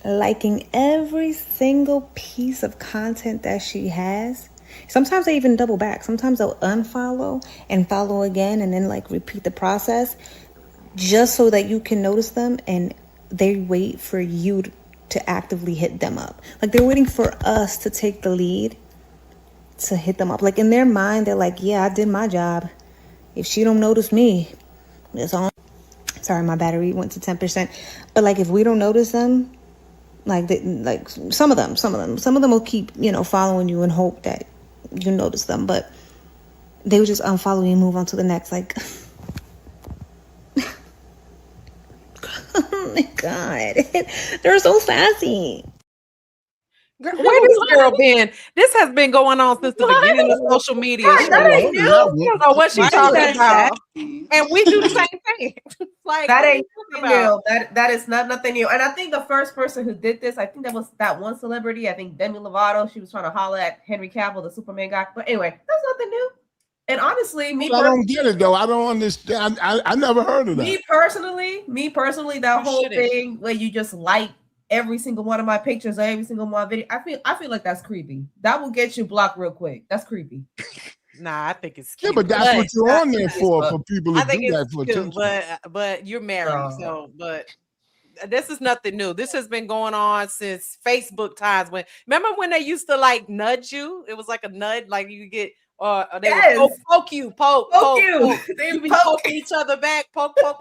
liking every single piece of content that she has. Sometimes they even double back. Sometimes they'll unfollow and follow again and then like repeat the process just so that you can notice them, and they wait for you to actively hit them up. Like they're waiting for us to take the lead to hit them up. Like in their mind, they're like, yeah, I did my job. If she don't notice me, it's on. Sorry, my battery went to 10%. But like if we don't notice them, like some of them will keep, following you and hope that you notice them, but they would just unfollow you and move on to the next. Like, oh my God, they're so sassy. Where this girl been? This has been going on since the beginning of social media. I don't know what she's talking about. And we do the same thing. Like that ain't new. That is nothing new. And I think the first person who did this, I think that was that one celebrity. I think Demi Lovato. She was trying to holler at Henry Cavill, the Superman guy. But anyway, that's nothing new. And honestly, I don't get it though. I don't understand. I never heard of that. Me personally, that whole thing where you just like every single one of my pictures or every single one of my video, I feel like that's creepy. That will get you blocked real quick. That's creepy. Nah, I think it's cute. Yeah, but that's what you're on there for people to do that for attention. But you're married, but this is nothing new. This has been going on since Facebook times. Remember when they used to like nudge you? It was like a nudge, like you get they would poke you. They be poking each other back, poke, like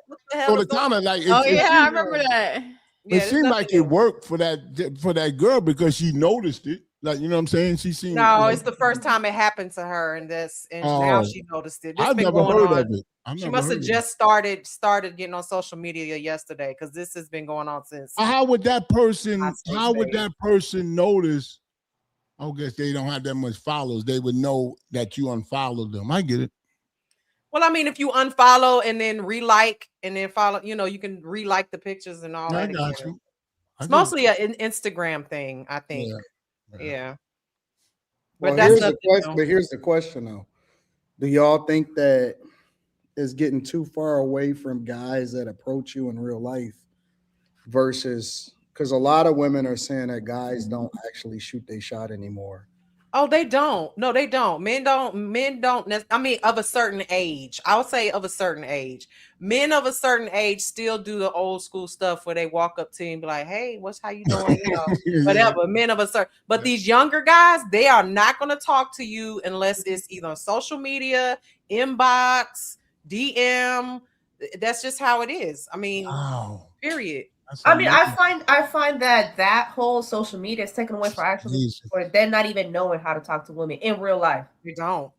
what the hell? So the kind of like, I remember that. It seemed like it worked for that girl because she noticed it. Like, you know what I'm saying? She seen. No, it's the first time it happened to her, and now she noticed it. I've never heard of it. She must have just started getting on social media yesterday because this has been going on since. How would that person notice I guess they don't have that much followers. They would know that you unfollowed them. I get it. Well, I mean, if you unfollow and then re-like and then follow, you can re-like the pictures and all that. I got you. It's mostly an Instagram thing, I think. Yeah. But here's the question. But here's the question, though: do y'all think that it's getting too far away from guys that approach you in real life versus because a lot of women are saying that guys don't actually shoot their shot anymore? Oh, they don't. No, they don't. Men don't. I mean, of a certain age. I would say of a certain age. Men of a certain age still do the old school stuff where they walk up to you and be like, "Hey, how you doing?" Whatever. Men of a certain. But these younger guys, they are not going to talk to you unless it's either on social media, inbox, DM. That's just how it is. I mean, period. I mean, I find that whole social media is taken away from actually, or they're not even knowing how to talk to women in real life. They don't.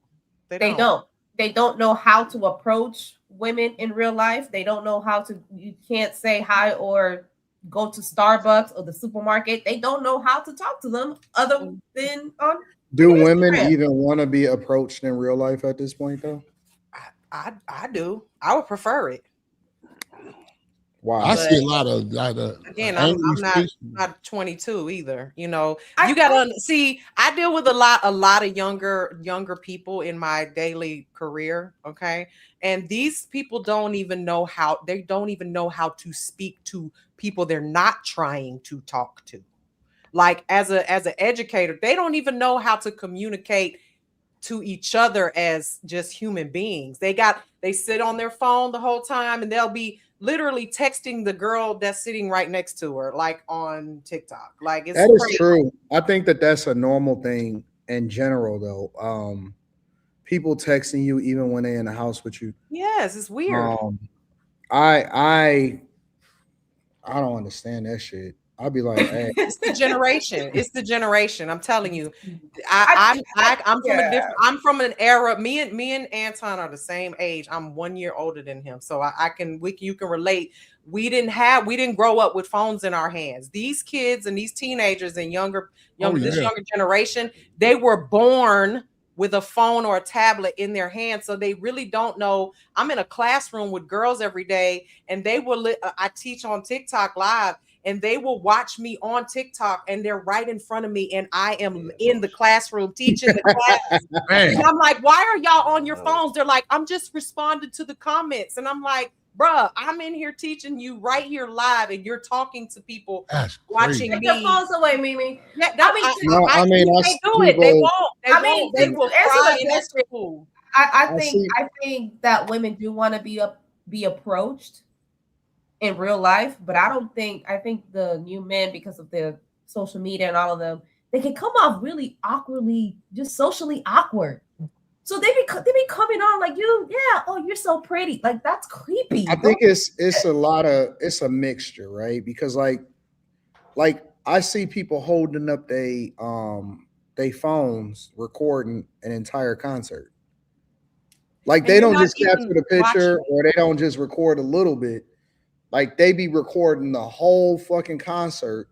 They don't know how to approach women in real life. They don't know how to. You can't say hi or go to Starbucks or the supermarket. They don't know how to talk to them other than on. Do women even want to be approached in real life at this point, though? I do. I would prefer it. Wow. I see a lot of again, I'm not 22 either. You gotta see. I deal with a lot of younger people in my daily career. Okay, and these people don't even know how to speak to people they're not trying to talk to. Like as an educator, they don't even know how to communicate to each other as just human beings. They sit on their phone the whole time and they'll be literally texting the girl that's sitting right next to her, like on TikTok. Like it's that is crazy. True. I think that's a normal thing in general, though. People texting you even when they're in the house with you. Yes, it's weird. I don't understand that shit. I'll be like, hey. It's the generation. It's the generation. I'm telling you. I'm from an era. Me and Anton are the same age. I'm 1 year older than him. So you can relate. We didn't grow up with phones in our hands. These kids and these teenagers and younger generation, they were born with a phone or a tablet in their hand. So they really don't know. I'm in a classroom with girls every day and I teach on TikTok live. And they will watch me on TikTok and they're right in front of me. And I am in the classroom teaching the class. And I'm like, why are y'all on your phones? They're like, I'm just responding to the comments. And I'm like, bruh, I'm in here teaching you right here live and you're talking to people watching me. Take your phones away, Mimi. Yeah, they do it. They won't. They will cry in school. I think that women do want to be approached in real life, but I think the new men, because of the social media and all of them, they can come off really awkwardly, just socially awkward. So they be coming on like you're so pretty. Like that's creepy. I think it's a mixture, right? Because like I see people holding up they phones recording an entire concert. Like they don't just capture the picture or they don't just record a little bit. Like they be recording the whole fucking concert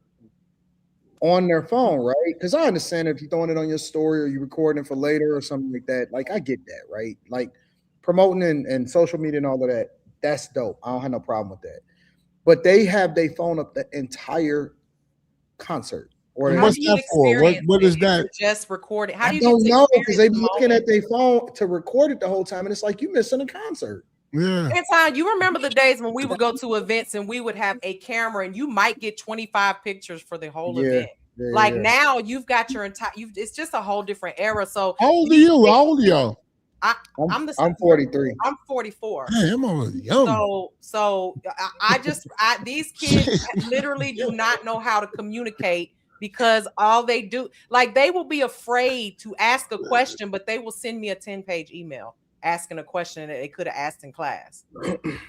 on their phone, right? Because I understand if you're throwing it on your story or you're recording it for later or something like that. Like I get that, right? Like promoting and social media and all of that, that's dope. I don't have no problem with that. But they have their phone up the entire concert. Or what's that for? What is that? Just record it. How do you don't know because they be looking at their phone to record it the whole time, and it's like you missing a concert. Yeah. Anton, you remember the days when we would go to events and we would have a camera and you might get 25 pictures for the whole event. Now you've got your entire. It's just a whole different era. So how old are you? How old are you? I'm 43. I'm 44. Hey, I'm already young. So these kids literally do not know how to communicate because all they do, like they will be afraid to ask a question, but they will send me a 10-page email asking a question that they could have asked in class.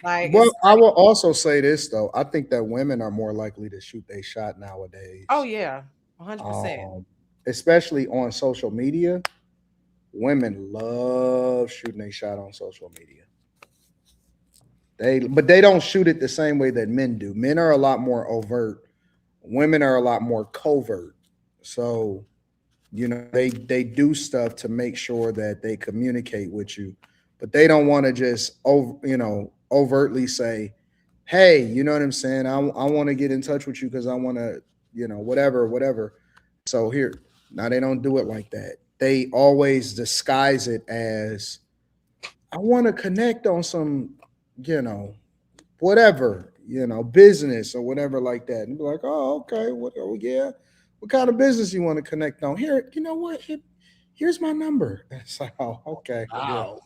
Well, I will also say this though. I think that women are more likely to shoot their shot nowadays. Oh yeah, 100%. Especially on social media. Women love shooting a shot on social media. But they don't shoot it the same way that men do. Men are a lot more overt. Women are a lot more covert. So You know, they do stuff to make sure that they communicate with you, but they don't want to just overtly say, hey, you know what I'm saying? I want to get in touch with you because I want to, whatever. So here, now they don't do it like that. They always disguise it as, I want to connect on some, whatever, business or whatever like that. And be like, oh, okay, yeah. What kind of business you want to connect on? Here, you know what? Here's my number. It's like, oh, okay. Wow.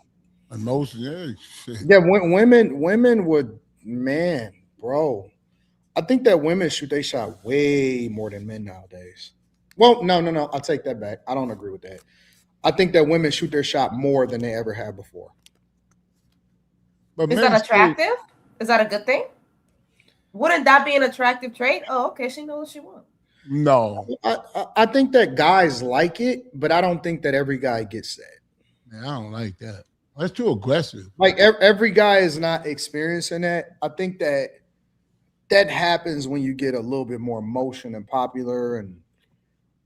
Emotion, Yeah, women would, man, bro. I think that women shoot they shot way more than men nowadays. Well, no. I'll take that back. I don't agree with that. I think that women shoot their shot more than they ever have before. But is that attractive? Is that a good thing? Wouldn't that be an attractive trait? Oh, okay. She knows what she wants. No. I think that guys like it, but I don't think that every guy gets that. Man, I don't like that. That's too aggressive. Like every guy is not experiencing that. I think that happens when you get a little bit more motion and popular and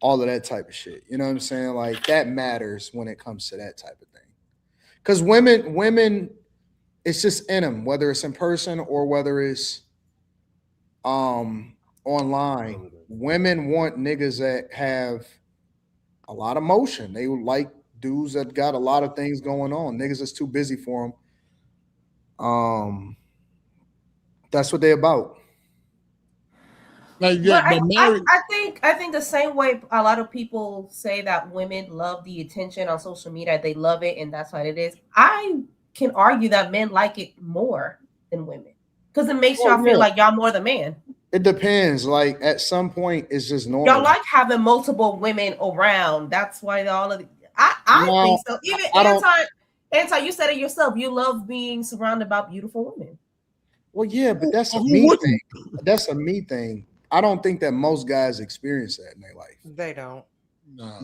all of that type of shit. You know what I'm saying? Like that matters when it comes to that type of thing. Because women, it's just in them, whether it's in person or whether it's online. Women want niggas that have a lot of motion. They like dudes that got a lot of things going on. Niggas that's too busy for them. That's what they about. But I think the same way a lot of people say that women love the attention on social media, they love it, and that's what it is. I can argue that men like it more than women because it makes y'all feel like y'all more the man. It depends. Like at some point, it's just normal. Y'all like having multiple women around. That's why all of the. I think so. Even Anton, you said it yourself. You love being surrounded by beautiful women. Well, yeah, but that's a me thing. That's a me thing. I don't think that most guys experience that in their life. They don't. No.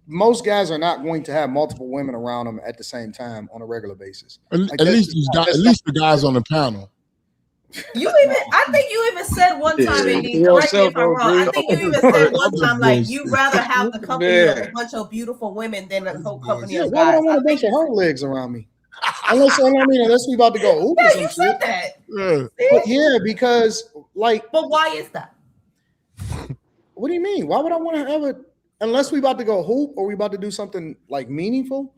Most guys are not going to have multiple women around them at the same time on a regular basis. At least the guys on the panel. I think you even said one time, Indy, correct me if I'm wrong. I think you even said one time, like, you'd rather have the company of a bunch of beautiful women than a whole company of guys. Why would I want a bunch of hard legs around me? Unless we about to go hoop or some you said that. Yeah, because like. But why is that? What do you mean? Why would I want to have it? Unless we about to go hoop or we about to do something like meaningful.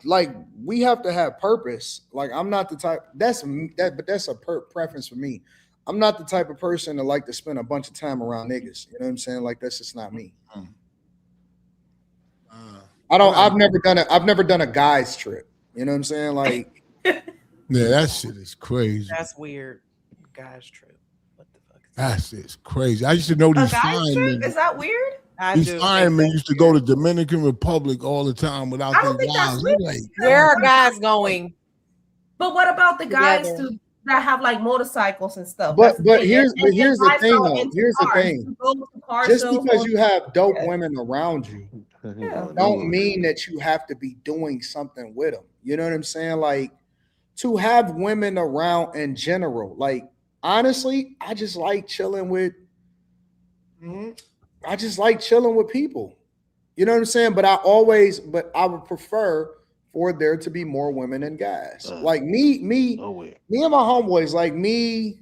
Like we have to have purpose. Like I'm not the type. But that's a preference for me. I'm not the type of person to like to spend a bunch of time around niggas. You know what I'm saying? Like that's just not me. I've never done a guy's trip. You know what I'm saying? Like, yeah, that shit is crazy. That's weird. Guy's trip. What the fuck? That shit's crazy. I used to know these firemen. Is that weird? These firemen used to go to Dominican Republic all the time without their wives. Where are guys going? But what about the guys that have like motorcycles and stuff? But here's the thing though. Here's the thing. Just because you have dope women around you, don't mean that you have to be doing something with them. You know what I'm saying? Like to have women around in general. Like honestly, I just like chilling with. I just like chilling with people. You know what I'm saying? But I would prefer for there to be more women than guys. Like me and my homeboys, like me.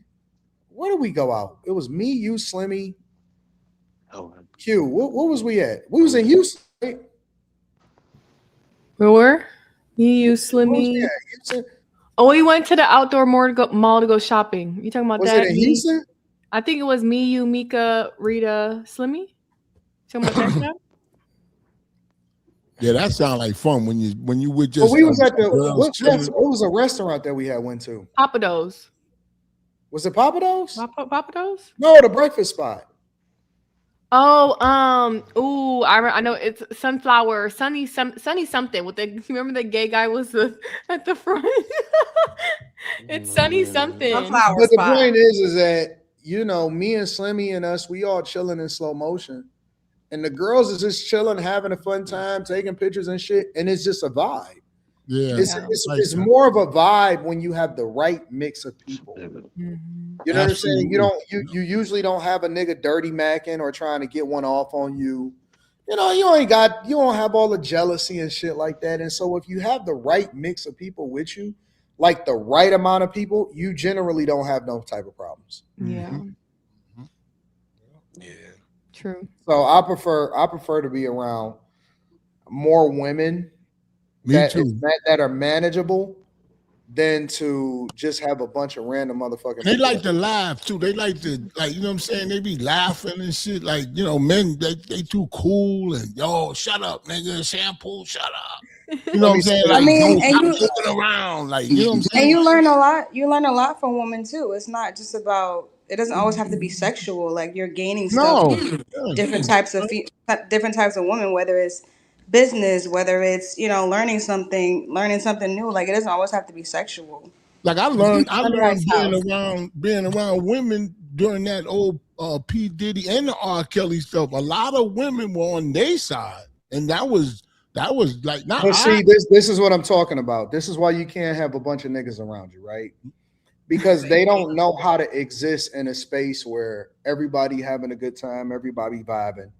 Where did we go out? It was me, you, Slimmy, Q. What was we at? We was in Houston. Right? Where were? You, Slimmy. Oh, we went to the outdoor mall to go shopping. You talking about was that? Was it in Houston? I think it was me, you, Mika, Rita, Slimmy. Talking about that stuff? Yeah, that sounds like fun when you would just. Well, we was at what was a restaurant that we had went to? Papados. Was it Papados? Papados? No, the breakfast spot. Oh, I know it's Sunflower, Sunny something with you remember the gay guy was at the front? It's Sunny something. Sunflower but spot. The point is that me and Slimmy and us, we all chilling in slow motion, and the girls is just chilling, having a fun time, taking pictures and shit, and it's just a vibe. Yeah, it's more of a vibe when you have the right mix of people. Mm-hmm. You know what I'm saying? You usually don't have a nigga dirty macking or trying to get one off on you. you don't have all the jealousy and shit like that. And so if you have the right mix of people with you, like the right amount of people, you generally don't have no type of problems. Yeah. True. So I prefer to be around more women that are manageable than to just have a bunch of random motherfuckers. They like to laugh too. They like to, like, you know what I'm saying? They be laughing and shit. Like, you know, men, they too cool and yo, shut up, nigga. Shampoo, shut up. You know what I'm saying? Like, don't stop moving around. Like, you know what I'm saying? And you learn a lot. You learn a lot from women too. It's not just about. It doesn't always have to be sexual. Like you're gaining stuff. Different types of women. Whether it's business, whether it's learning something new. Like it doesn't always have to be sexual. Like I learned being around women during that old P. Diddy and the R. Kelly stuff. A lot of women were on their side, and that was like not. But see, this is what I'm talking about. This is why you can't have a bunch of niggas around you, right? Because they don't know how to exist in a space where everybody having a good time, everybody vibing.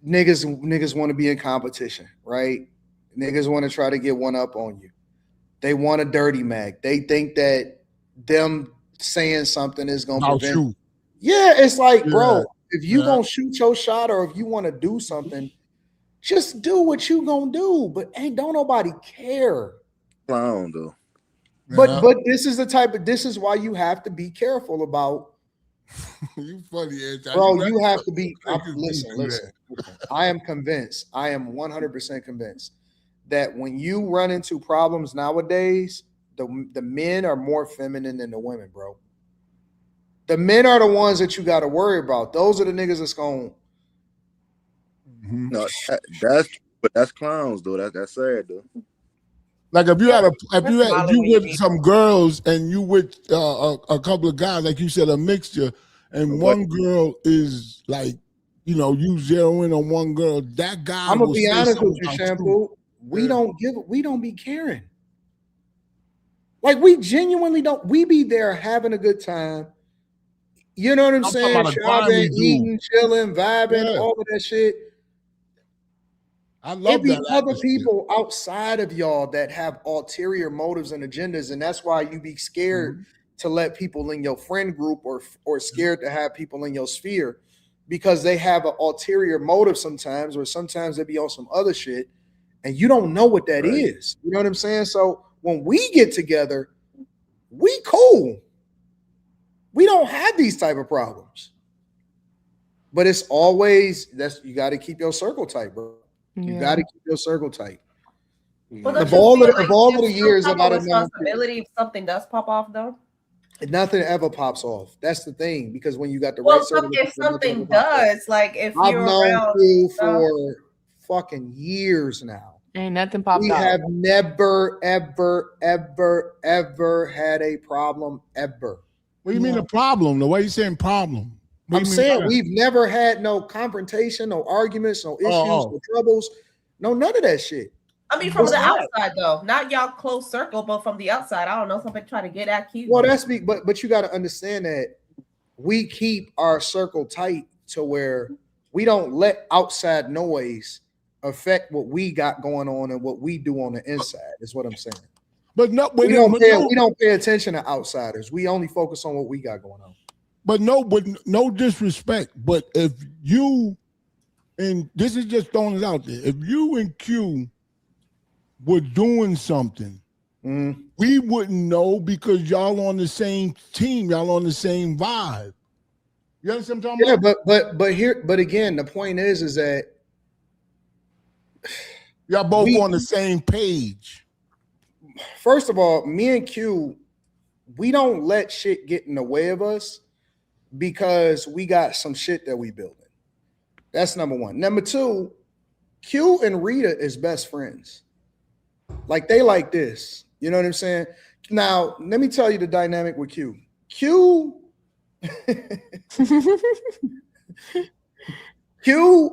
Niggas want to be in competition, right? Niggas want to try to get one up on you. They want a dirty mag. They think that them saying something is gonna prevent you. Yeah, it's like, bro, if you gonna shoot your shot or if you want to do something, just do what you gonna do. But don't nobody care. Clown though. But this is why you have to be careful about. You funny, Anton. Bro. You have to be. Listen. I am convinced. I am 100% convinced that when you run into problems nowadays, the men are more feminine than the women, bro. The men are the ones that you got to worry about. Those are the niggas that's going. No, that's clowns though. That's sad though. Like if you with some girls and you with a couple of guys, like you said, a mixture, and one girl is like, you zero in on one girl, that guy. I'm gonna be honest with you, Shampoo. We don't be caring. Like we genuinely don't. We be there having a good time. You know what I'm saying? Shopping, eating, chilling, vibing, all of that shit. I love that. Other people outside of y'all that have ulterior motives and agendas, and that's why you be scared to let people in your friend group or scared to have people in your sphere because they have an ulterior motive sometimes, or sometimes they be on some other shit, and you don't know what that is. You know what I'm saying? So when we get together, we cool. We don't have these type of problems. But it's always you got to keep your circle tight, bro. You got to keep your circle tight. Well, of all of the years that I've known, responsibility if something does pop off, though. Nothing ever pops off. That's the thing, because when you got the if something does, like if I've you're known around you for fucking years now. Ain't nothing popped We off. have never, ever, ever, ever had a problem ever. What do you mean a problem? The way you saying problem? I'm saying we've never had no confrontation, no arguments, no issues, no troubles, none of that shit. I mean, from the outside though, not y'all close circle, but from the outside, I don't know, somebody trying to get at you. Well, but you got to understand that we keep our circle tight to where we don't let outside noise affect what we got going on and what we do on the inside. Is what I'm saying. But we don't pay attention to outsiders. We only focus on what we got going on. But no disrespect. But if you, and this is just throwing it out there, if you and Q were doing something, we wouldn't know because y'all on the same team, y'all on the same vibe. You understand what I'm talking about? But again, the point is that y'all both on the same page. First of all, me and Q, we don't let shit get in the way of us because we got some shit that we building. That's number one. Number two, Q and Rita is best friends. Like they like this. You know what I'm saying? Now, let me tell you the dynamic with Q. Q,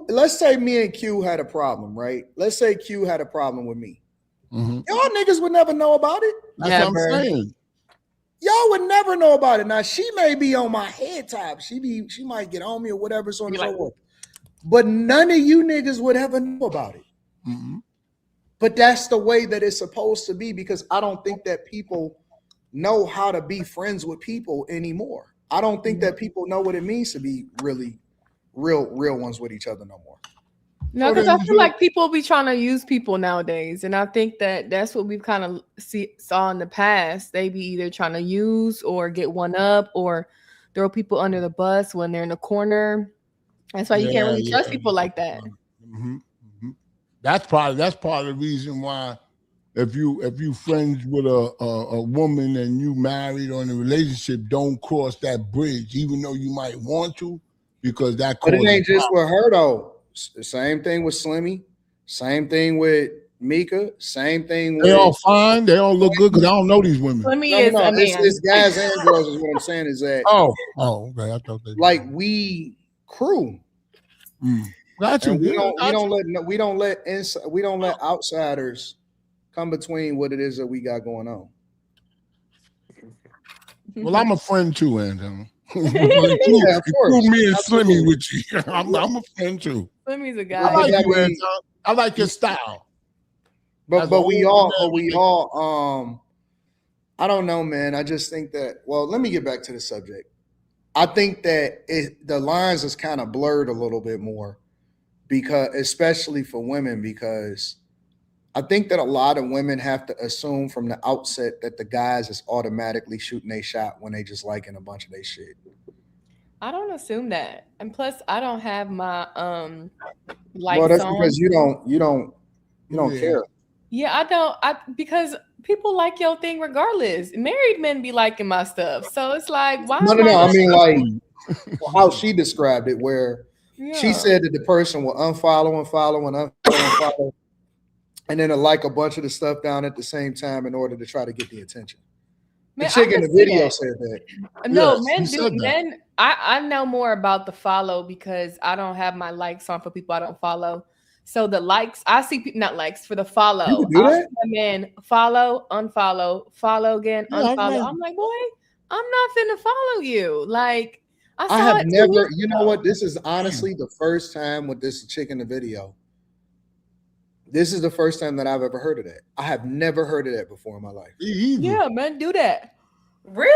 let's say me and Q had a problem, right? Let's say Q had a problem with me. Y'all niggas would never know about it. That's what I'm saying. Y'all would never know about it. Now she may be on my head top. She might get on me or whatever, so on and so forth. but none of you niggas would ever know about it. But that's the way that it's supposed to be, because I don't think that people know how to be friends with people anymore. I don't think that people know what it means to be really real ones with each other no more. No, because I feel like people be trying to use people nowadays, and I think that that's what we've kind of saw in the past. They be either trying to use or get one up or throw people under the bus when they're in the corner. That's why you can't really trust people like that. That's part of the reason why if you friends with a woman and you married or in a relationship, don't cross that bridge, even though you might want to, because that. But it ain't just with her though. Same thing with Slimmy. Same thing with Mika. Same thing with. They all fine. They all look good because I don't know these women. It's guys and girls. Is what I'm saying is that. Oh, okay. I thought they like we crew. Got you. We don't let outsiders come between what it is that we got going on. Well, I'm a friend too, Anton. Yeah, of course. Me and Slimmy with you. I'm a friend too. Slimmy's a guy. I like you, Anton. I like your style. But we all I don't know, man. I just think that, well, let me get back to the subject. I think that the lines is kind of blurred a little bit more, because especially for women, because I think that a lot of women have to assume from the outset that the guys is automatically shooting a shot when they just liking a bunch of their shit. I don't assume that, and plus, I don't have my Well, that's because you don't care. Yeah, I don't. Because people like your thing regardless. Married men be liking my stuff, so it's like, why? No. I mean, like how she described it, where she said that the person will unfollow and follow and unfollow and follow, and then like a bunch of the stuff down at the same time in order to try to get the attention. The chick in the video said that. No, men do. Men, I know more about the follow because I don't have my likes on for people I don't follow. So the likes, I see people, not likes, for the follow. You can do that? I'm in follow, unfollow, follow again, unfollow. I'm like, boy, I'm not finna follow you. Like, I have never, you know what? This is honestly the first time with this chick in the video. This is the first time that I've ever heard of that. I have never heard of that before in my life. Yeah, man, do that. Really?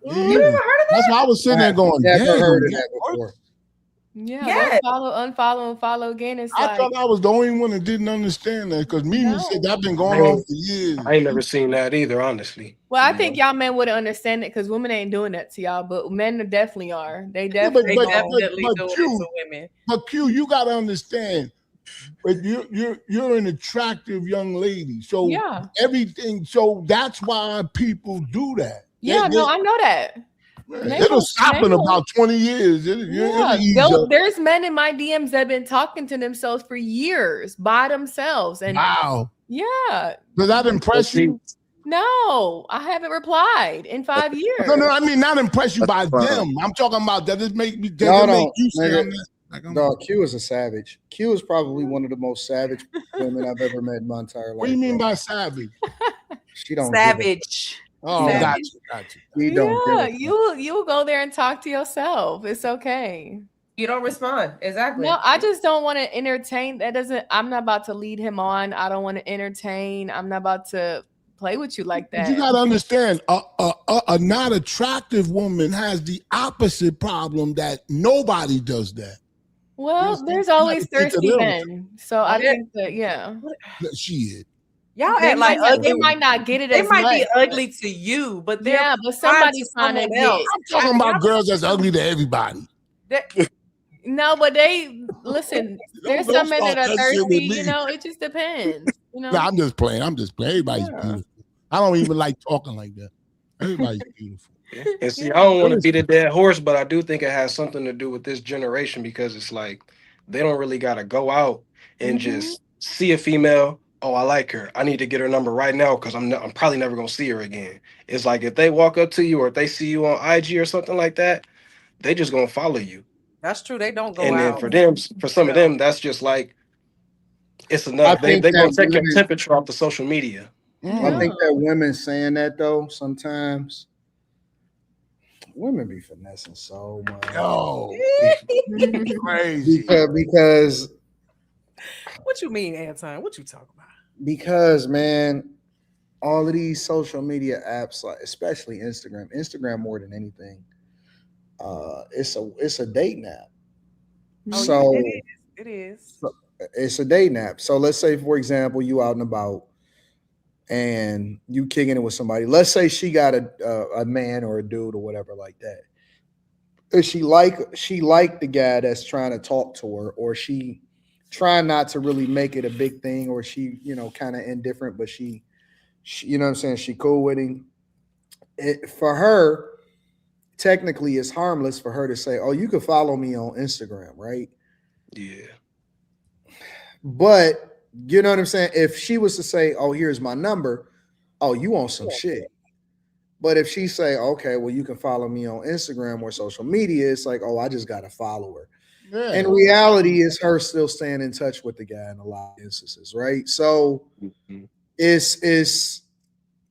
You never heard of that? That's why I was sitting there going, never heard of that before. Yeah, follow, unfollow, and follow again. It's I thought I was the only one that didn't understand that, because Mimi said that been going on for years. I ain't never seen that either, honestly. Well, I think y'all men wouldn't understand it because women ain't doing that to y'all, but men definitely are. They definitely do it Q, to women. But Q, you gotta understand. But you're an attractive young lady, so everything. So that's why people do that. Yeah, I know that. It'll stop in about 20 years. There's men in my DMs that have been talking to themselves for years by themselves. And wow. Yeah. Does that impress you? No, I haven't replied in 5 years. No, I mean not impress you by them. I'm talking about does it make me No, Q is a savage. Q is probably one of the most savage women I've ever met in my entire life. What do you mean by savage? She don't savage. Oh, got you. You'll go there and talk to yourself. It's okay. You don't respond. Exactly. No, I just don't want to entertain. I'm not about to lead him on. I don't want to entertain. I'm not about to play with you like that. You got to understand, a not attractive woman has the opposite problem that nobody does that. Well, there's always thirsty men. So I think that, She is. Y'all act like ugly. They might not get it. They might be ugly to you, but but somebody's trying to get. I'm talking about girls that's ugly to everybody. No, but listen. There's some men that are thirsty. You know, it just depends. You know, no, I'm just playing. Everybody's beautiful. I don't even like talking like that. Everybody's beautiful. And see, I don't want to beat a dead horse, but I do think it has something to do with this generation, because it's like they don't really got to go out and just see a female. Oh, I like her. I need to get her number right now because I'm probably never gonna see her again. It's like if they walk up to you or if they see you on IG or something like that, they just gonna follow you. That's true. They don't go and out. And then for some of them, that's just like it's enough. They gonna take your temperature off the social media. I think that women saying that though sometimes women be finessing so much. Oh, crazy. Because what you mean, Anton? What you talking about? Because, man, all of these social media apps, like especially Instagram more than anything, it's a date nap. Oh, So yeah, it is. it's a date nap. So let's say, for example, you out and about and you kicking it with somebody. Let's say she got a man or a dude or whatever like that. And she like the guy that's trying to talk to her, or she trying not to really make it a big thing, or she, kind of indifferent, but she, you know what I'm saying, she cool with him. For her, technically it's harmless for her to say, oh, you can follow me on Instagram, right? Yeah. But you know what I'm saying? If she was to say, oh, here's my number, oh, you want some shit. But if she say, okay, well, you can follow me on Instagram or social media, it's like, oh, I just got to follow her. Yeah. And reality is her still staying in touch with the guy in a lot of instances, right? So it's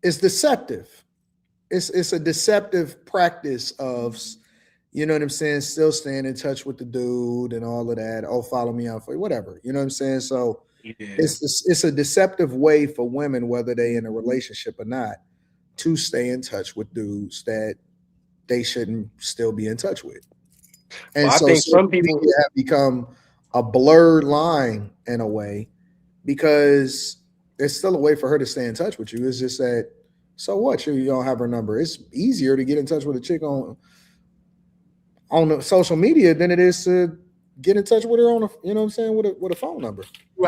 deceptive. It's a deceptive practice of, you know what I'm saying, still staying in touch with the dude and all of that. Oh, follow me on whatever. You know what I'm saying? So it's a deceptive way for women, whether they in a relationship or not, to stay in touch with dudes that they shouldn't still be in touch with. And I think some people have become a blurred line in a way, because it's still a way for her to stay in touch with you. It's just that, so what? You don't have her number. It's easier to get in touch with a chick on the social media than it is to get in touch with her on a, you know what I'm saying, with a phone number. You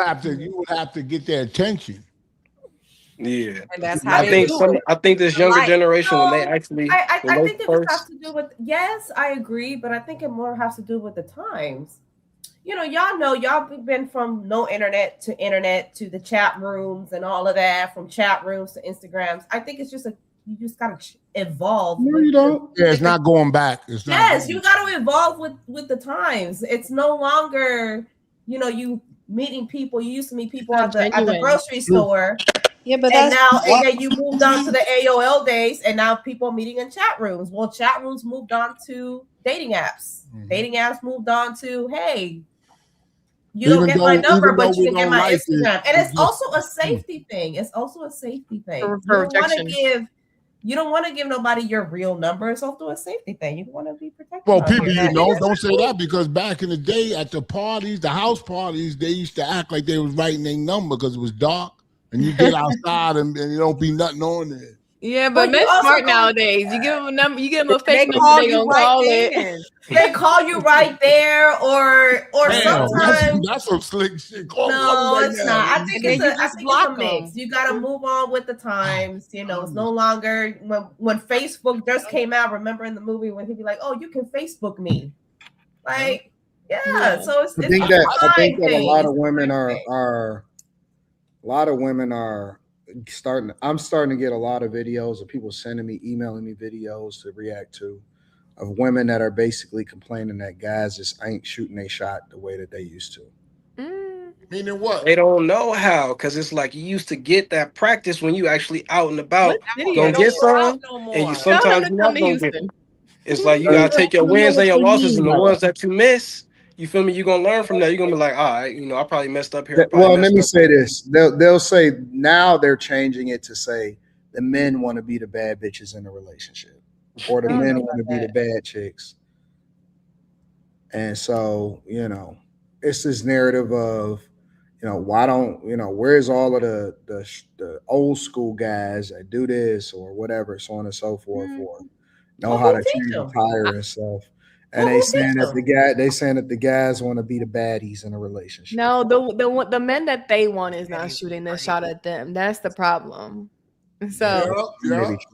would have to get their attention. Yeah, and that's how I think this younger generation, when they actually, I think it just has to do with, yes, I agree, but I think it more has to do with the times. Y'all been from no internet to the chat rooms and all of that, from chat rooms to Instagrams. I think it's just you just gotta evolve. No, you don't. Yeah, it's not going back. You gotta evolve with the times. It's no longer, you meeting people. You used to meet people at the grocery store. Yeah, but and then you moved on to the AOL days, and now people are meeting in chat rooms. Well, chat rooms moved on to dating apps. Dating apps moved on to, hey, you don't get my number, but you can get my Instagram. And it's also a safety thing. It's also a safety thing. You don't want to give nobody your real number. It's also a safety thing. You want to be protected. Well, people, don't say that, because back in the day at the parties, the house parties, they used to act like they was writing their number because it was dark, and you get outside and you don't be nothing on there. Yeah, but men smart nowadays. You give them a number, you give them a fake number, they gonna call it. They call you right there, or sometimes that's some slick shit. No, it's not. I think it's a mix. You got to move on with the times. It's no longer when Facebook just came out. Remember in the movie when he'd be like, "Oh, you can Facebook me," like, yeah. So I think that a lot of women are starting. I'm starting to get a lot of videos of people emailing me videos to react to, of women that are basically complaining that guys just ain't shooting their shot the way that they used to. Meaning what? They don't know how, because it's like you used to get that practice when you actually out and about. Gonna get some, and you sometimes you're not gonna get it. It's like you gotta take your wins and your losses, and the ones that you miss, you feel me? You're gonna learn from that. You're gonna be like, all right, I probably messed up here. Well, let me say this. They'll say now they're changing it to say the men want to be the bad bitches in a relationship, or the men want to be the bad chicks. And so, it's this narrative of, why don't, where's all of the old school guys that do this or whatever, so on and so forth, or know how to change a tire and stuff. And they saying that the guys want to be the baddies in a relationship. No, the men that they want is not shooting the shot at them. That's the problem. So that's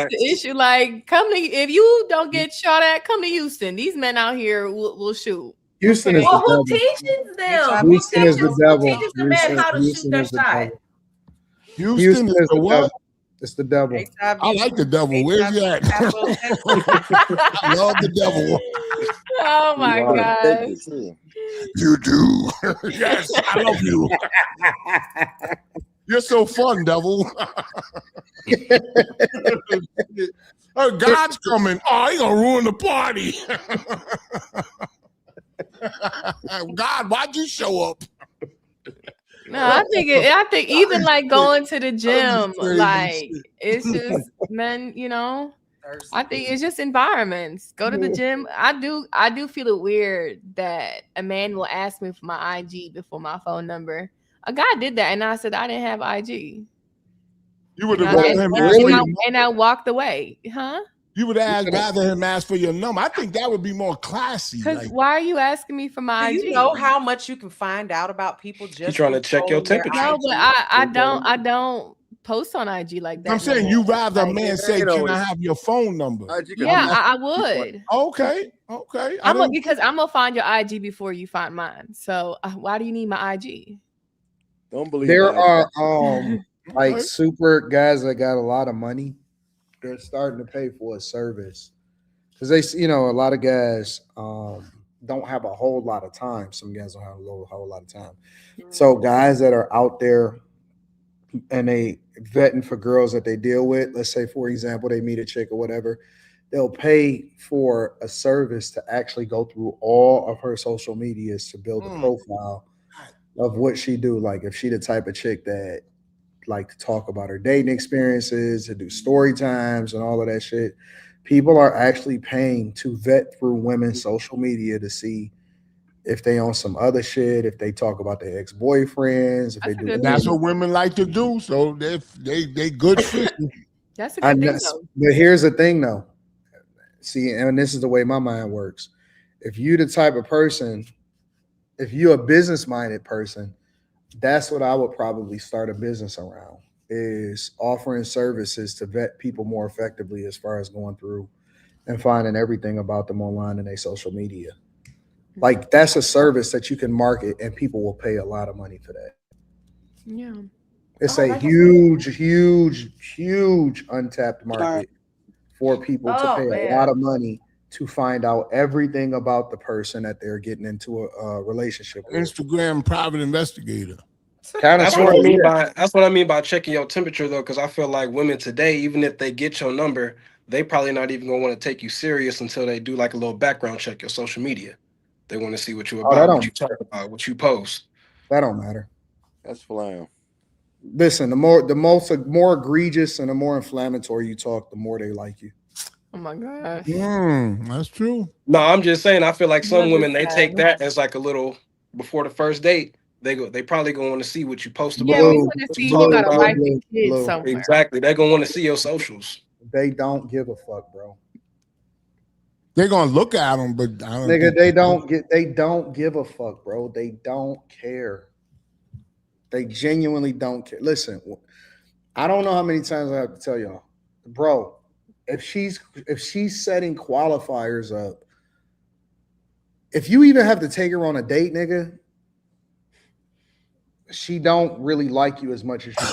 the issue. Like, if you don't get shot at, come to Houston. These men out here will shoot. Houston is who teaches them? Houston is the devil. Who teaches the men how to shoot their shot? Houston is the what? It's the devil. I like the devil. Where's he at? I love the devil. Oh my God. You do. Yes, I love you. You're so fun, devil. God's coming. Oh, he gonna ruin the party. God, why'd you show up? No, I think even like going to the gym, like it's just men, I think it's just environments. Go to the gym. I do feel it weird that a man will ask me for my IG before my phone number. A guy did that, and I said I didn't have IG. You would have rather him ask for your number. And I walked away, huh? You would rather him ask for your number. I think that would be more classy. Because why are you asking me for my IG? Do you know how much you can find out about people just He's trying to check your temperature? No, but I don't post on IG like that. I'm saying you rather a man say, "Can I have your phone number?" Yeah, I would. Okay. Because I'm gonna find your IG before you find mine. So why do you need my IG? Don't believe there that. are like super guys that got a lot of money. They're starting to pay for a service because they, a lot of guys don't have a whole lot of time. Some guys don't have a whole lot of time. So guys that are out there and they vetting for girls that they deal with, let's say, for example, they meet a chick or whatever, they'll pay for a service to actually go through all of her social medias to build a profile of what she do. Like if she the type of chick that like to talk about her dating experiences, to do story times and all of that shit. People are actually paying to vet through women's social media to see if they on some other shit, if they talk about their ex-boyfriends, if they do. That's what women like to do. So they good fishing. That's a good thing though. But here's the thing though. See, and this is the way my mind works. If you the type of person, if you're a business-minded person, that's what I would probably start a business around, is offering services to vet people more effectively as far as going through and finding everything about them online and their social media. Like that's a service that you can market and people will pay a lot of money for that. Yeah. It's a huge untapped market for people to pay a lot of money to find out everything about the person that they're getting into a relationship with. Instagram private investigator. That's what I mean by checking your temperature though, because I feel like women today, even if they get your number, they probably not even gonna want to take you serious until they do like a little background check your social media. They want to see what you about, what you talk about, what you post. That don't matter. That's flam. Listen, the more egregious and the more inflammatory you talk, the more they like you. Oh my gosh. That's true. No, I'm just saying. I feel like some women they take that as like a little before the first date. They probably gonna want to see what you post about. Yeah, we want to see you got a wife and kids somewhere. Exactly. They're gonna want to see your socials. They don't give a fuck, bro. They're gonna look at them, but I don't nigga, they don't give a fuck, bro. They don't care. They genuinely don't care. Listen, I don't know how many times I have to tell y'all, bro. If she's setting qualifiers up, if you even have to take her on a date, nigga, she don't really like you as much as you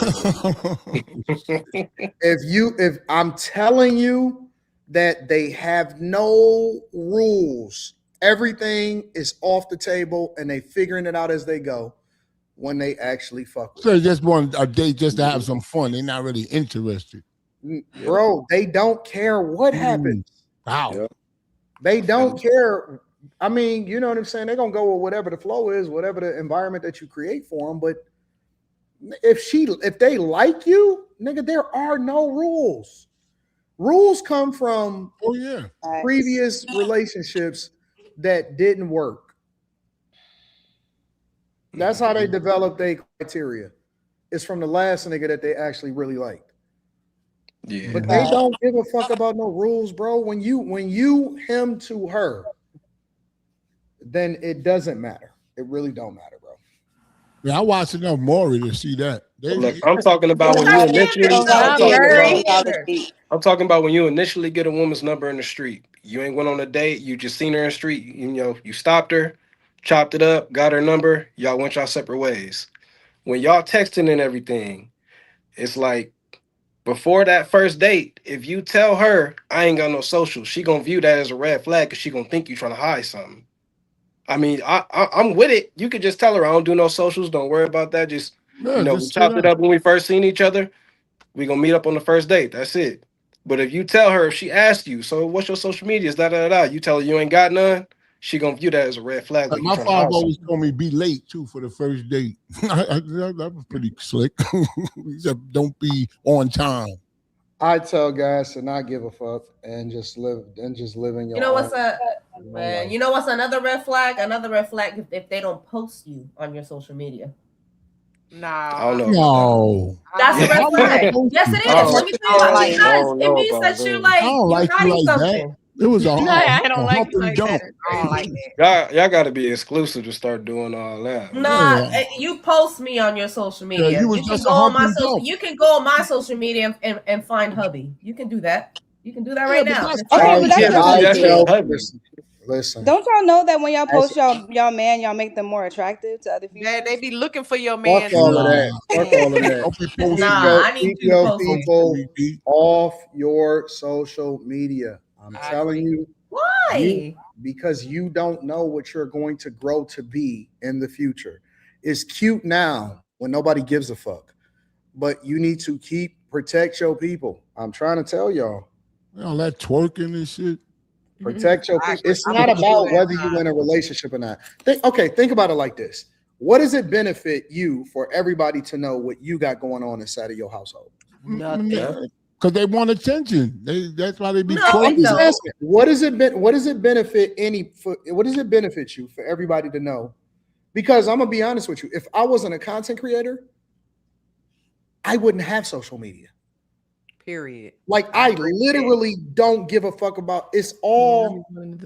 do. If I'm telling you that they have no rules, everything is off the table and they figuring it out as they go when they actually fuck with so they just want a date just to have some fun. They're not really interested. Bro, they don't care what happens. Wow. Yeah. They don't care. I mean, you know what I'm saying? They're going to go with whatever the flow is, whatever the environment that you create for them. But if they like you, nigga, there are no rules. Rules come from previous relationships that didn't work. That's how they develop their criteria. It's from the last nigga that they actually really liked. Yeah. But they don't give a fuck about no rules, bro. When you him to her, then it doesn't matter. It really don't matter, bro. Yeah, I watched enough Maury to see that. Look, I'm talking about when you initially. I'm talking about when you initially get a woman's number in the street. You ain't went on a date. You just seen her in the street. You stopped her, chopped it up, got her number. Y'all went y'all separate ways. When y'all texting and everything, it's like before that first date, if you tell her I ain't got no social, she gonna view that as a red flag because she gonna think you trying to hide something. I mean, I'm with it. You could just tell her I don't do no socials. Don't worry about that. Just we chopped it up when we first seen each other. We gonna meet up on the first date. That's it. But if you tell her, if she asks you, so what's your social medias, you tell her you ain't got none, she gonna view that as a red flag. Like my father always told me be late too for the first date. That was pretty slick. He said, don't be on time. I tell guys to not give a fuck and just live in your. You know what's man? You know what's another red flag? Another red flag if they don't post you on your social media. I don't know. No, that's a red flag. Yes, it is. Let me tell you why. Because it means that you're like you're hiding something. It was a I don't like it like that. I don't like that. Y'all got to be exclusive to start doing all that. Nah, you post me on your social media. you can go on my social. You can go on my social media and find hubby. You can do that. You can do that right now. Listen. Don't y'all know that when y'all post y'all man, y'all make them more attractive to other people? Yeah, they be looking for your man. Fuck all of that. Fuck all of that. Keep your people off your social media. I'm telling you. Why? Because you don't know what you're going to grow to be in the future. It's cute now when nobody gives a fuck, but you need to protect your people. I'm trying to tell y'all. All that twerking and shit. Protect your people. It's not about whether you're in a relationship or not. Think about it like this. What does it benefit you for everybody to know what you got going on inside of your household? Nothing. Because they want attention. That's why they be I'm just asking. What does it benefit you for everybody to know? Because I'm gonna be honest with you. If I wasn't a content creator, I wouldn't have social media. Period. Like I literally don't give a fuck about. It's all in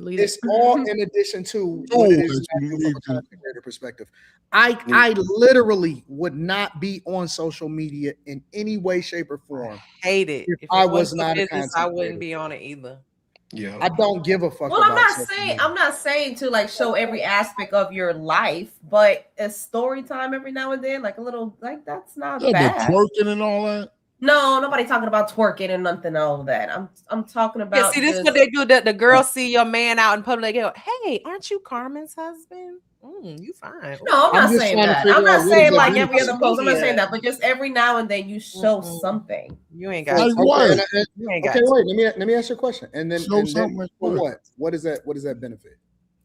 addition to what it is from a content creator perspective. I literally would not be on social media in any way, shape, or form. Hate it. If I was not a content I wouldn't creator. be on it either. Yeah. I don't give a fuck. Well, I'm not saying to like show every aspect of your life, but a story time every now and then, like a little, like that's not bad. Twerking and all that. No, nobody talking about twerking and nothing all of that. I'm talking about. See, this is what they do. The girls see your man out in public. They go, "Hey, aren't you Carmen's husband? You fine." No, I'm not saying that. I'm not saying like every other post. I'm not saying that, but just every now and then you show something. You ain't got. Wait. Let me ask you a question. And then for what? What does that benefit?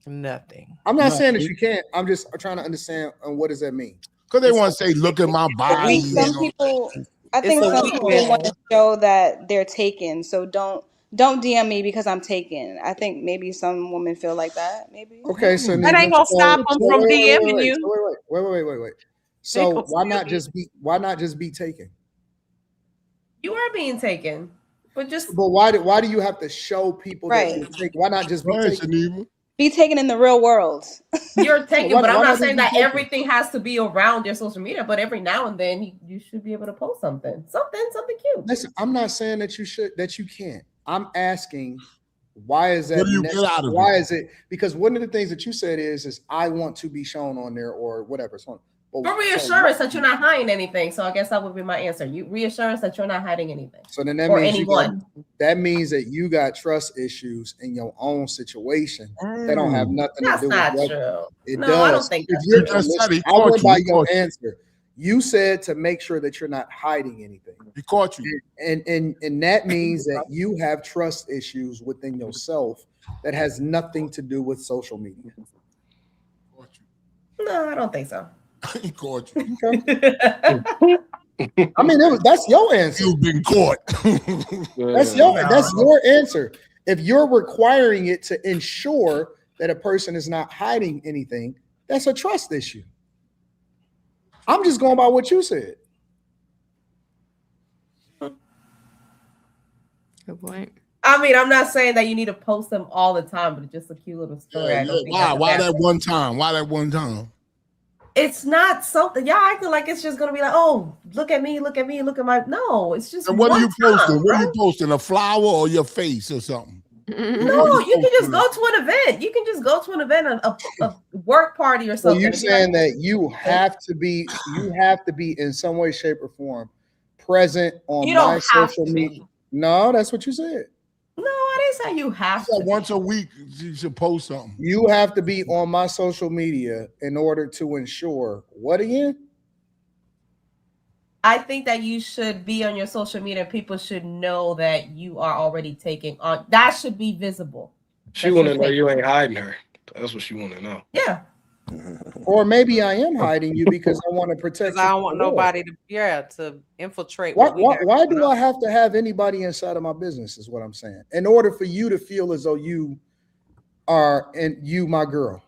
Nothing. I'm not saying that you can't. I'm just trying to understand what does that mean? Because they want to say, "Look at my body." Some people. I think some people want to show that they're taken, so don't DM me because I'm taken. I think maybe some women feel like that. Maybe. Okay, so that ain't gonna stop them from DMing you. Wait. So why not just be taken? You are being taken, but why do you have to show people that you're taken? Why not just be taken? Be taken in the real world. You're taken, but I'm not saying that everything has to be around your social media. But every now and then, you should be able to post something cute. Listen, I'm not saying that you can't. I'm asking, why is that? What do you get out of why it? is it? Because one of the things that you said is I want to be shown on there or whatever. So, for reassurance that you're not hiding anything. So I guess that would be my answer. Reassurance that you're not hiding anything. So then that means that means that you got trust issues in your own situation that don't have nothing to do with what true. It does. I don't think that's I went by your answer. You said to make sure that you're not hiding anything. He caught you. And that means that you have trust issues within yourself that has nothing to do with social media. No, I don't think so. He caught you. I mean, that's your answer. You've been caught. That's your answer. If you're requiring it to ensure that a person is not hiding anything, that's a trust issue. I'm just going by what you said. Good point. I mean, I'm not saying that you need to post them all the time, but it's just a cute little story. Why that one time? Why that one time? It's not something y'all acting like it's just gonna be like, oh, look at me, look at my. No, it's just. And what are you posting? What are you posting? A flower or your face or something? No, you can just go to an event. You can just go to an event, a work party or something. So you're saying that you have to be in some way, shape, or form present on my social media. No, that's what you said. No, I didn't say you have to. Once a week, you should post something. You have to be on my social media in order to ensure what again? I think that you should be on your social media. People should know that you are already taking on. That should be visible. She want to know you ain't hiding her. That's what she want to know. Yeah. Or maybe I am hiding you because I want to protect. Because I don't want nobody to infiltrate. Why do I have to have anybody inside of my business? Is what I'm saying. In order for you to feel as though you are my girl.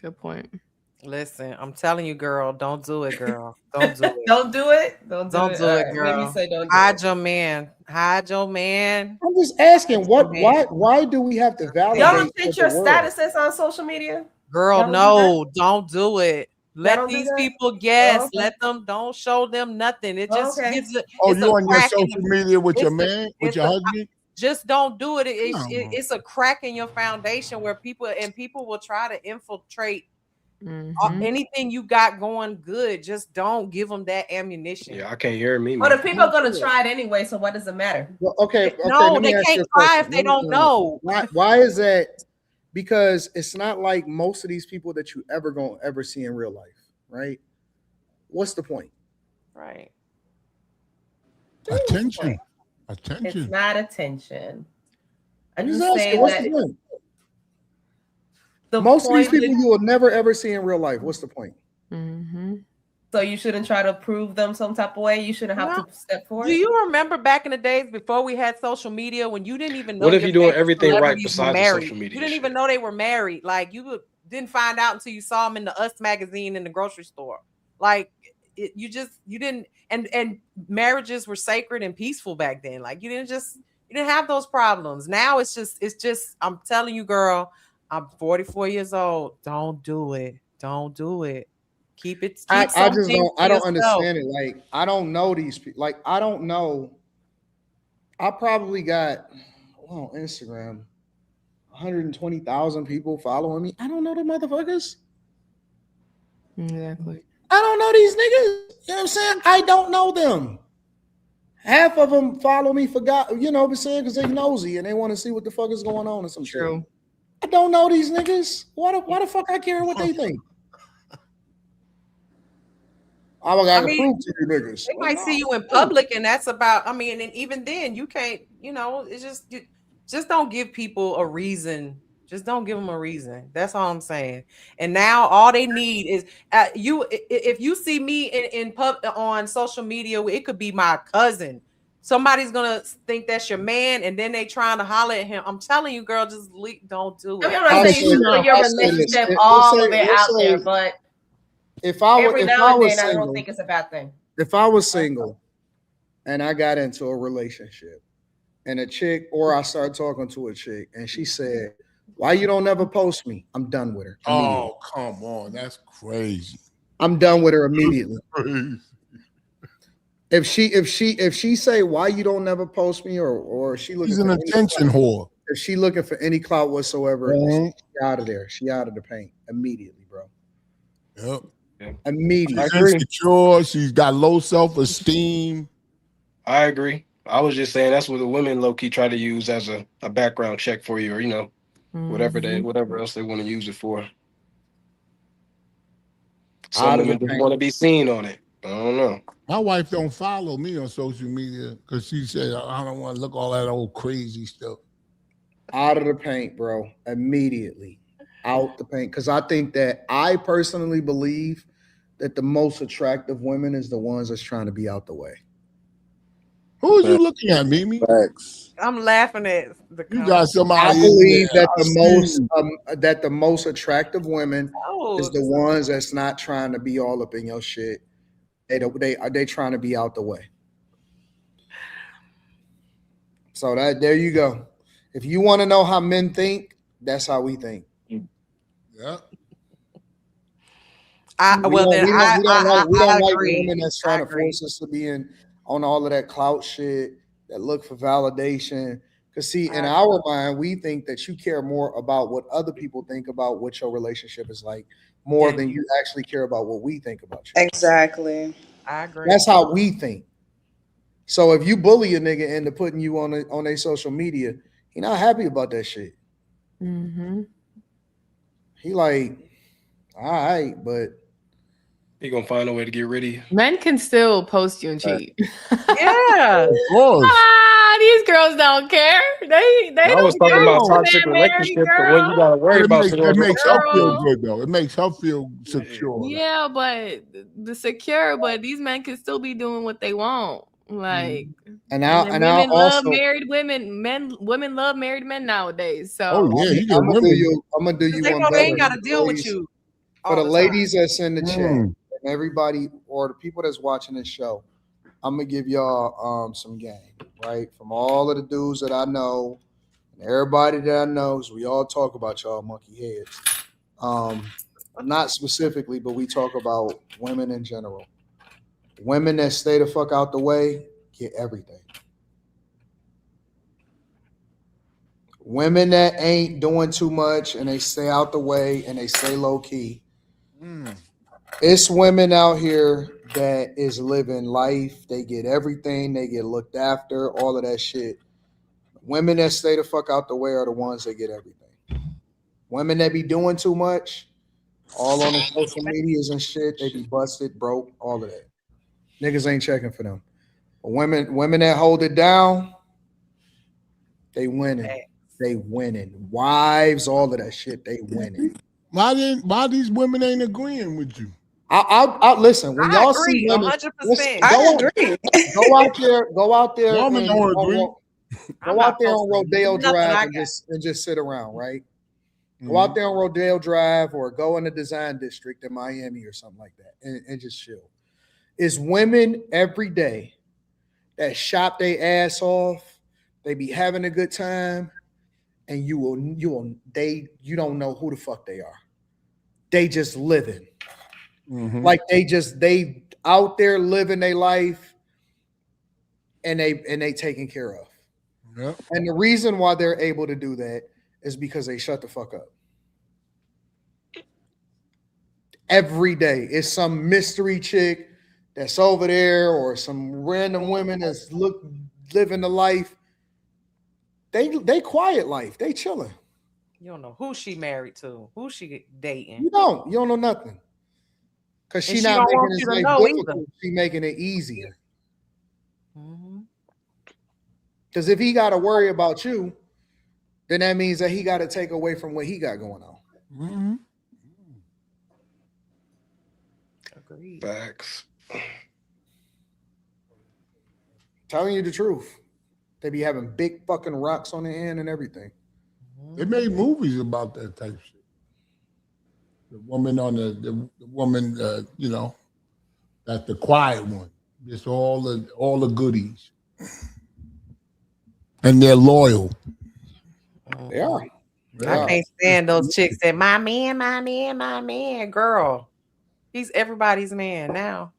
Good point. Listen, I'm telling you, girl, don't do it, girl. Don't do it. Don't do it. Don't do it, Right, girl. maybe say don't do Hide it. your man. Hide your man. I'm just asking, why do we have to validate? Y'all don't think your statuses on social media? Girl, no, don't do it. Let don't do these that? people guess. Oh, okay. Let them. Don't show them nothing. It just Okay. gives. Oh, It's you a on your crack in social the- media with your it's a- man, with it's your a- husband? Just don't do it. No. It's a crack in your foundation where people will try to infiltrate anything you got going good. Just don't give them that ammunition. Yeah, I can't hear me. Well, the people are gonna try it anyway, so what does it matter? Well, okay. No, let me they ask you can't a try question. if they don't know. Why is that? Because it's not like most of these people that you ever see in real life, right? What's the point? Right. Attention. It's not attention. I'm Just just asking, saying what's that the point? the Most of these point people you will never ever see in real life. What's the point? So you shouldn't try to prove them some type of way. You shouldn't have to step forward. Do you remember back in the days before we had social media when you didn't even know? What if your you're doing favorite everything right celebrities were besides the married? social media You didn't shit? even know they were married. Like didn't find out until you saw them in the Us magazine in the grocery store. Like you didn't. And marriages were sacred and peaceful back then. Like you didn't have those problems. Now it's just. I'm telling you, girl. I'm 44 years old. Don't do it. Don't do it. I just don't understand it. Like, I don't know these people. Like, I don't know. I probably got on Instagram 120,000 people following me. I don't know the motherfuckers. Exactly. I don't know these niggas. You know what I'm saying? I don't know them. Half of them follow me for God, you know what I'm saying? Because they nosy and they want to see what the fuck is going on or some shit. I don't know these niggas. Why the fuck I care what they think? I got to prove to you niggas. They might see you in public, and that's about. I mean, and even then, you can't. It's just don't give people a reason. Just don't give them a reason. That's all I'm saying. And now all they need is you. If you see me in pub on social media, it could be my cousin. Somebody's gonna think that's your man, and then they trying to holler at him. I'm telling you, girl, just don't do it. I'm not saying you should put your relationship all of it out there, but every now and then, I don't think it's a bad thing. If I was single and I got into a relationship and a chick, or I started talking to a chick and she said, "Why you don't never post me?" I'm done with her. Oh, come on. That's crazy. I'm done with her immediately. If she say, "Why you don't never post me?" or she looking She's an attention whore. If she looking for any clout whatsoever, she out of there. She out of the paint immediately, bro. Yep. Immediately. She's insecure. She's got low self-esteem. I agree. I was just saying that's what the women low key try to use as a background check for you, or whatever else they want to use it for. Some women just want to be seen on it. I don't know. My wife don't follow me on social media because she said I don't want to look all that old crazy stuff. Out of the paint, bro. Immediately. Out the paint. Because I personally believe that the most attractive women is the ones that's trying to be out the way. Who are you looking at, Mimi? I'm laughing at the. You got somebody. I believe that the most attractive women is the ones that's not trying to be all up in your shit. They trying to be out the way. So there you go. If you want to know how men think, that's how we think. Yeah. We don't like agree. women that's trying to force us to be on all of that clout shit, that look for validation. Because see, in our mind, we think that you care more about what other people think about what your relationship is like, more than you actually care about what we think about you. Exactly. I agree. That's how we think. So if you bully a nigga into putting you on their social media, he not happy about that shit. He like, all right, but He gonna find a way to get rid of you. Men can still post you and cheat. Yeah. Of course. These girls don't care. They I was don't talking care. about Who's toxic man married, relationship, but when you gotta worry about It makes her feel girl. good though. It makes her feel secure. Yeah, but but these men can still be doing what they want. Like, and women love also married women. Women love married men nowadays. So Oh yeah, you get I'm gonna women. do you They one know better. they ain't got to deal with ladies. you. For the all the ladies that's in the chat Mm. and everybody or the people that's watching this show, I'm gonna give y'all some game, right? From all of the dudes that I know and everybody that I know, we all talk about y'all monkey heads. Not specifically, but we talk about women in general. Women that stay the fuck out the way get everything. Women that ain't doing too much and they stay out the way and they stay low key. It's women out here that is living life. They get everything. They get looked after, all of that shit. Women that stay the fuck out the way are the ones that get everything. Women that be doing too much, all on the social medias and shit, they be busted, broke, all of that. Niggas ain't checking for them. But women that hold it down, they winning. They winning. Wives, all of that shit, they winning. Why these women ain't agreeing with you? I listen. When y'all see women, 100%. Go out there. Women and don't agree. Go out there on Rodeo Drive and just sit around, right? Go out there on Rodeo Drive or go in the Design District in Miami or something like that and just chill. It's women every day that shop their ass off. They be having a good time, and you don't know who the fuck they are. They just living. Like they out there living their life and they taken care of. Yep. And the reason why they're able to do that is because they shut the fuck up. Every day it's some mystery chick that's over there or some random women that's living the life. They quiet life. They chilling. You don't know who she married to, who she dating. You don't know nothing. Because she not making his life difficult. She making it easier. Because if he got to worry about you, then that means that he got to take away from what he got going on. Agreed. Facts. Telling you the truth. They be having big fucking rocks on their hand and everything. They made movies about that type of shit. The woman on the woman, you know, that's the quiet one. Just all the goodies, and they're loyal. They are. I can't stand those chicks that my man, girl. He's everybody's man now.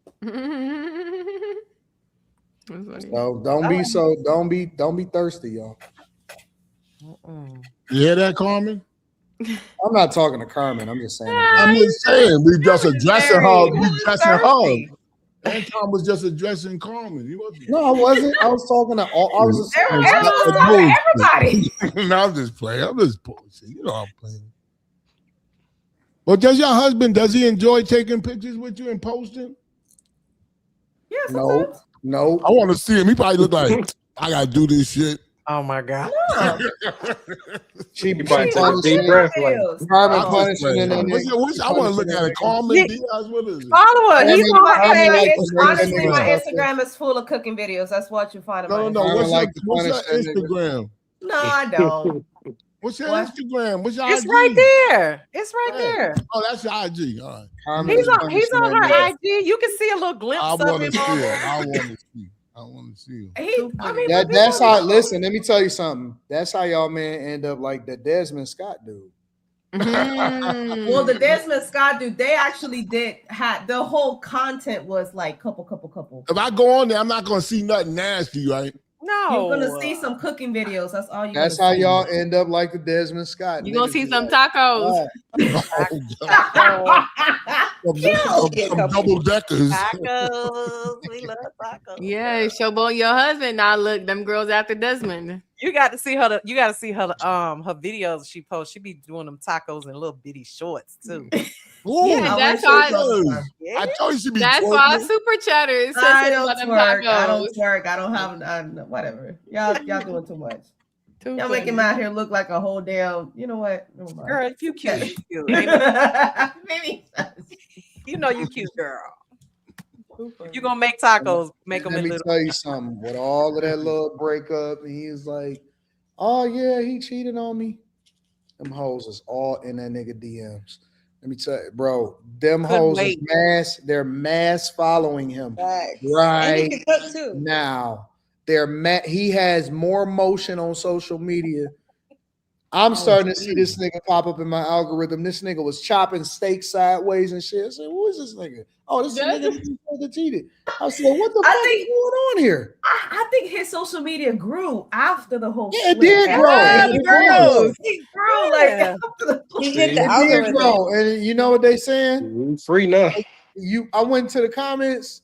So don't be thirsty, y'all. You hear that, Carmen? I'm not talking to Carmen. I'm just saying. I'm just saying we just addressing her. We addressing her. Anton was just addressing Carmen. He wasn't. No, I wasn't. I was talking to all. I was just everybody. No, I'm just playing. I'm just bullshit. You know I'm playing. But does your husband? Does he enjoy taking pictures with you and posting? Yes. No. I want to see him. He probably look like I gotta do this shit. Oh my god. She probably took a deep breath. Like, Carmen punishing. I want to look at it. Carmen Diaz. What is it? Follow her. He's on her like honestly, my stuff. Instagram is full of cooking videos. That's what you find about No. What's your that Instagram? No, I don't. What's your Instagram? What's your It's IG? right there. It's right there. Oh, that's your IG. All right. He's on her IG. You can see a little glimpse I of want to him. see it. I want to see him. That's how. Listen, let me tell you something. That's how y'all man end up like the Desmond Scott dude. Well, the Desmond Scott dude, they actually had the whole content was like couple. If I go on there, I'm not gonna see nothing nasty, right? No, you're gonna see some cooking videos. That's all you. That's how y'all end up like the Desmond Scott. You're gonna see some tacos. Some double deckers. Tacos. We love tacos. Yeah, showboat your husband. Now look, them girls after Desmond. You got to see her. You got to see her. Her videos she posts. She be doing them tacos in little bitty shorts too. Yeah, that's why. I told you she be That's why Super Chatter is I sensitive don't about them twerk. I tacos. don't twerk. I don't have whatever. Y'all doing too much. Y'all making him out here look like a whole damn. You know what? Girl, if you cute, you cute. Maybe you know you cute, girl. If you gonna make tacos, make them. Let me tell you something. With all of that little breakup, and he's like, "Oh yeah, he cheated on me." Them hoes is all in that nigga DMs. Let me tell you, bro. Them hoes is mass. They're mass following him right now. They're he has more motion on social media. I'm starting to see this nigga pop up in my algorithm. This nigga was chopping steak sideways and shit. I said, "Who is this nigga?" Oh, this is the nigga that cheated. I said, "What the fuck is going on here?" I think his social media grew after the whole. Yeah, it did grow. It grew like after the He hit the It did algorithm. grow. And you know what they saying? Free now. I went to the comments.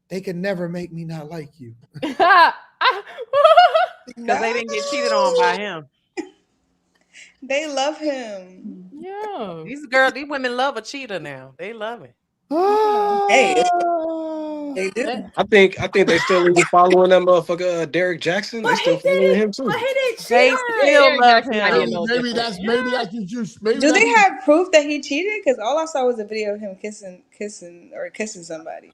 They can never make me not like you. Because they didn't get cheated on by him. They love him. Yeah. These women love a cheater now. They love it. Hey, they do. I think they still even following that motherfucker Derek Jackson. They still following him too. They still love him. Maybe that's you just. Do they have proof that he cheated? Because all I saw was a video of him kissing somebody.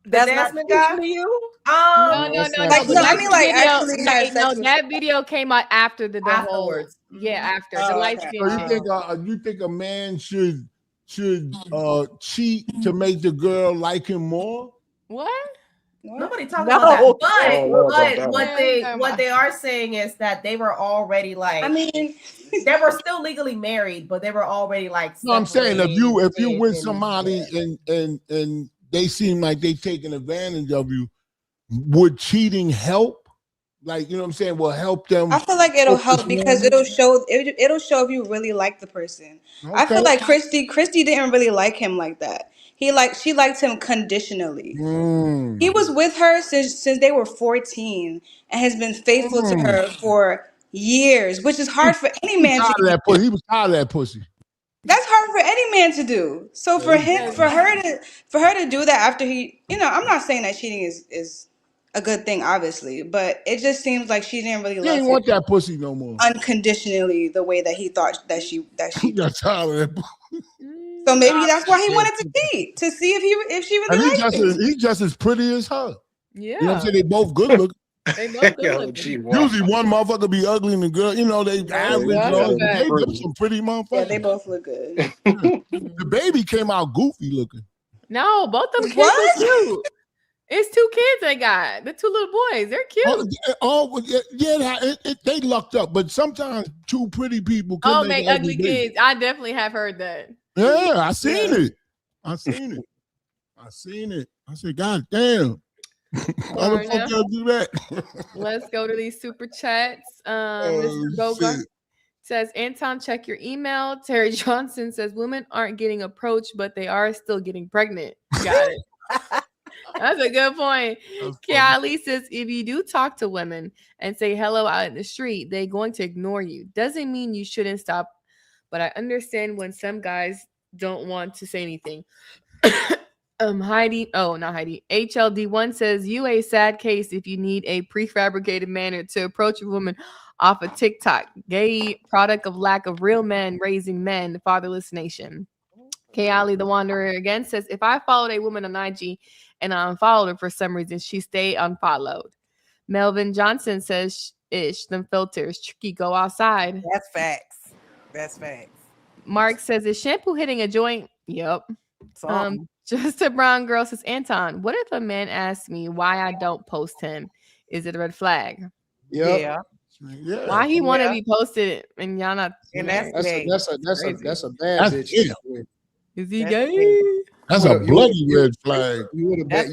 That's not not guy? to you. No. Like, no, I mean, like, actually had sex with that video came out after the whole. Yeah, after the light skin. So you think a man should cheat to make the girl like him more? What? Nobody talking about that. But what they are saying is that they were already like. I mean, they were still legally married, but they were already like. No, I'm saying if you with somebody and they seem like they taking advantage of you, would cheating help? Like, you know what I'm saying? Will help them. I feel like it'll help because it'll show if you really like the person. Okay. I feel like Christy didn't really like him like that. She liked him conditionally. He was with her since they were 14 and has been faithful to her for years, which is hard for any man to do. He was tired of that pussy. That's hard for any man to do. So for her to do that after he, I'm not saying that cheating is a good thing, obviously, but it just seems like she didn't really love him. Want that pussy no more Unconditionally, the way that he thought that she got tired of that. So maybe that's why he wanted to cheat, to see if she really liked him. He's just as pretty as her. Yeah, you know what I'm saying? They both good looking. They both good looking. Usually one motherfucker be ugly and the girl, they average. They look some pretty motherfuckers. Yeah, they both look good. The baby came out goofy looking. No, both of them kids are cute. It's 2 kids they got. The 2 little boys. They're cute. They lucked up, but sometimes 2 pretty people can make ugly kids. I definitely have heard that. Yeah, I seen it. I seen it. I said, God damn. Why the fuck y'all do that? Let's go to these super chats. Mr. Bogart says, Anton, check your email. Terry Johnson says, women aren't getting approached, but they are still getting pregnant. Got it. That's a good point. Kiali says, if you do talk to women and say hello out in the street, they're going to ignore you. Doesn't mean you shouldn't stop, but I understand when some guys don't want to say anything. Heidi, not Heidi. HLD1 says, you a sad case if you need a prefabricated manner to approach a woman off of TikTok. Gay product of lack of real men raising men, the fatherless nation. Kayali the Wanderer again says, if I followed a woman on IG and I unfollowed her for some reason, she stayed unfollowed. Melvin Johnson says, them filters, tricky, go outside. That's facts. Mark says, is shampoo hitting a joint? Yep. Just a brown girl says, Anton, what if a man asks me why I don't post him? Is it a red flag? Yep. Yeah. Why he want to be posted and y'all not? And that's a bad bitch. Is he gay? That's a bloody red flag. You would have bad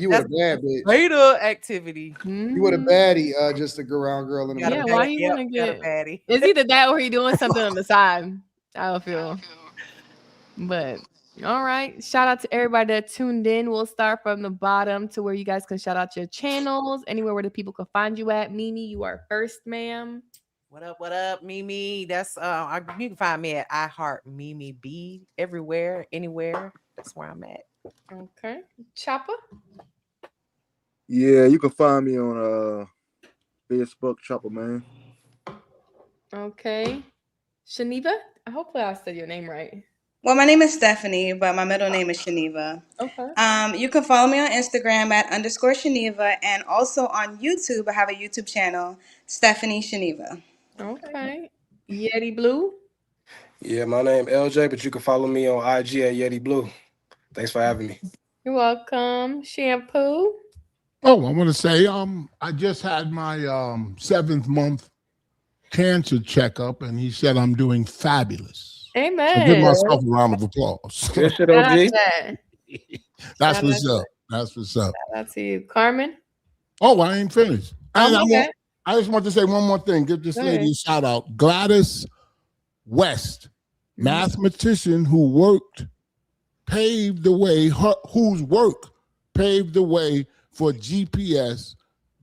bitch. Beta activity. You would have baddie just a brown girl in the middle. Yeah, why he want to get? It's either that or he doing something on the side. I don't feel. But All right. Shout out to everybody that tuned in. We'll start from the bottom to where you guys can shout out your channels, anywhere where the people can find you at. Mimi, you are first, ma'am. What up, Mimi? That's you can find me at iHeart Mimi B everywhere, anywhere. That's where I'm at. Okay. Chopper? Yeah, you can find me on Facebook, Chopper Man. Okay. Shaniva? Hopefully I said your name right. Well, my name is Stephanie, but my middle name is Shaniva. Okay. You can follow me on Instagram at _Shaniva, and also on YouTube. I have a YouTube channel, Stephanie Shaniva. Okay. Yeti Blue? Yeah, my name LJ, but you can follow me on IG at Yeti Blue. Thanks for having me. You're welcome. Shampoo? Oh, I want to say, I just had my 7th month cancer checkup, and he said I'm doing fabulous. Amen. So give myself a round of applause. Good shit, OG. That's what's up. That's what's up. Shout out to you. Carmen? Oh, I ain't finished. Okay. I just want to say one more thing. Give this lady a shout out. Gladys West, mathematician who paved the way, whose work paved the way for GPS,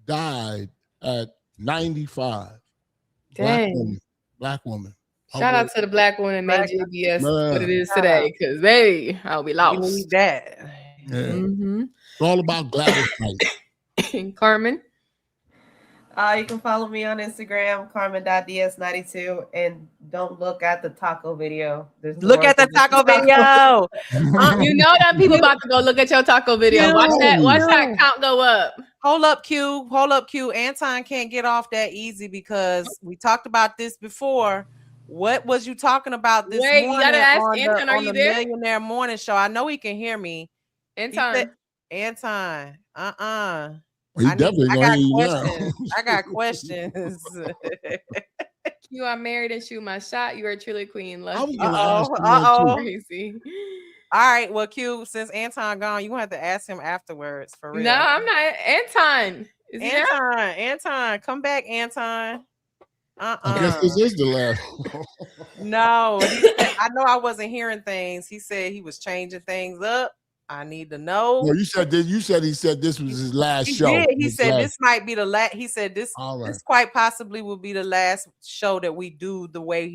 died at 95. Dang. Black woman. Shout out to the black woman that made JBS what it is today, because baby, I'll be lost. We need that. Yeah. It's all about Gladys Knight. Carmen? You can follow me on Instagram, Carmen.ds92, and don't look at the taco video. Look at the taco video. You know that people about to go look at your taco video. Watch that count go up. Hold up, Q. Anton can't get off that easy because we talked about this before. What was you talking about this morning? You gotta ask on Anton, are you the there? Millionaire Morning Show? I know he can hear me. Anton. Anton. He definitely gonna hear you. I got questions. You are married and shoot my shot. You are truly queen. Crazy. All right. Well, Q, since Anton gone, you gonna have to ask him afterwards for real. No, I'm not. Anton. Anton, come back, Anton. I guess this is the last. No, I know I wasn't hearing things. He said he was changing things up. I need to know. Well, you said this. You said he said this was his last show. Did. He said this might be the last. He said this. Right. This quite possibly will be the last show that we do the way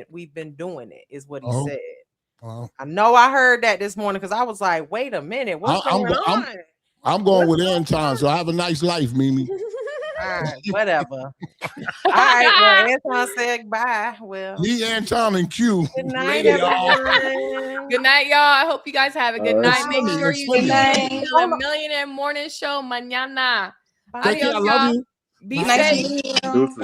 we've been doing it. Is what he said. Well, I know I heard that this morning because I was like, wait a minute, what's going on? I'm going with Anton, so have a nice life, Mimi. All right, whatever. All right, well, Anton said bye. Well, me, Anton, and Q. Good night, everyone. Good night, y'all. I hope you guys have a good night. Make sure you tune in to the Millionaire Morning Show mañana. Take care. I love you. Be safe.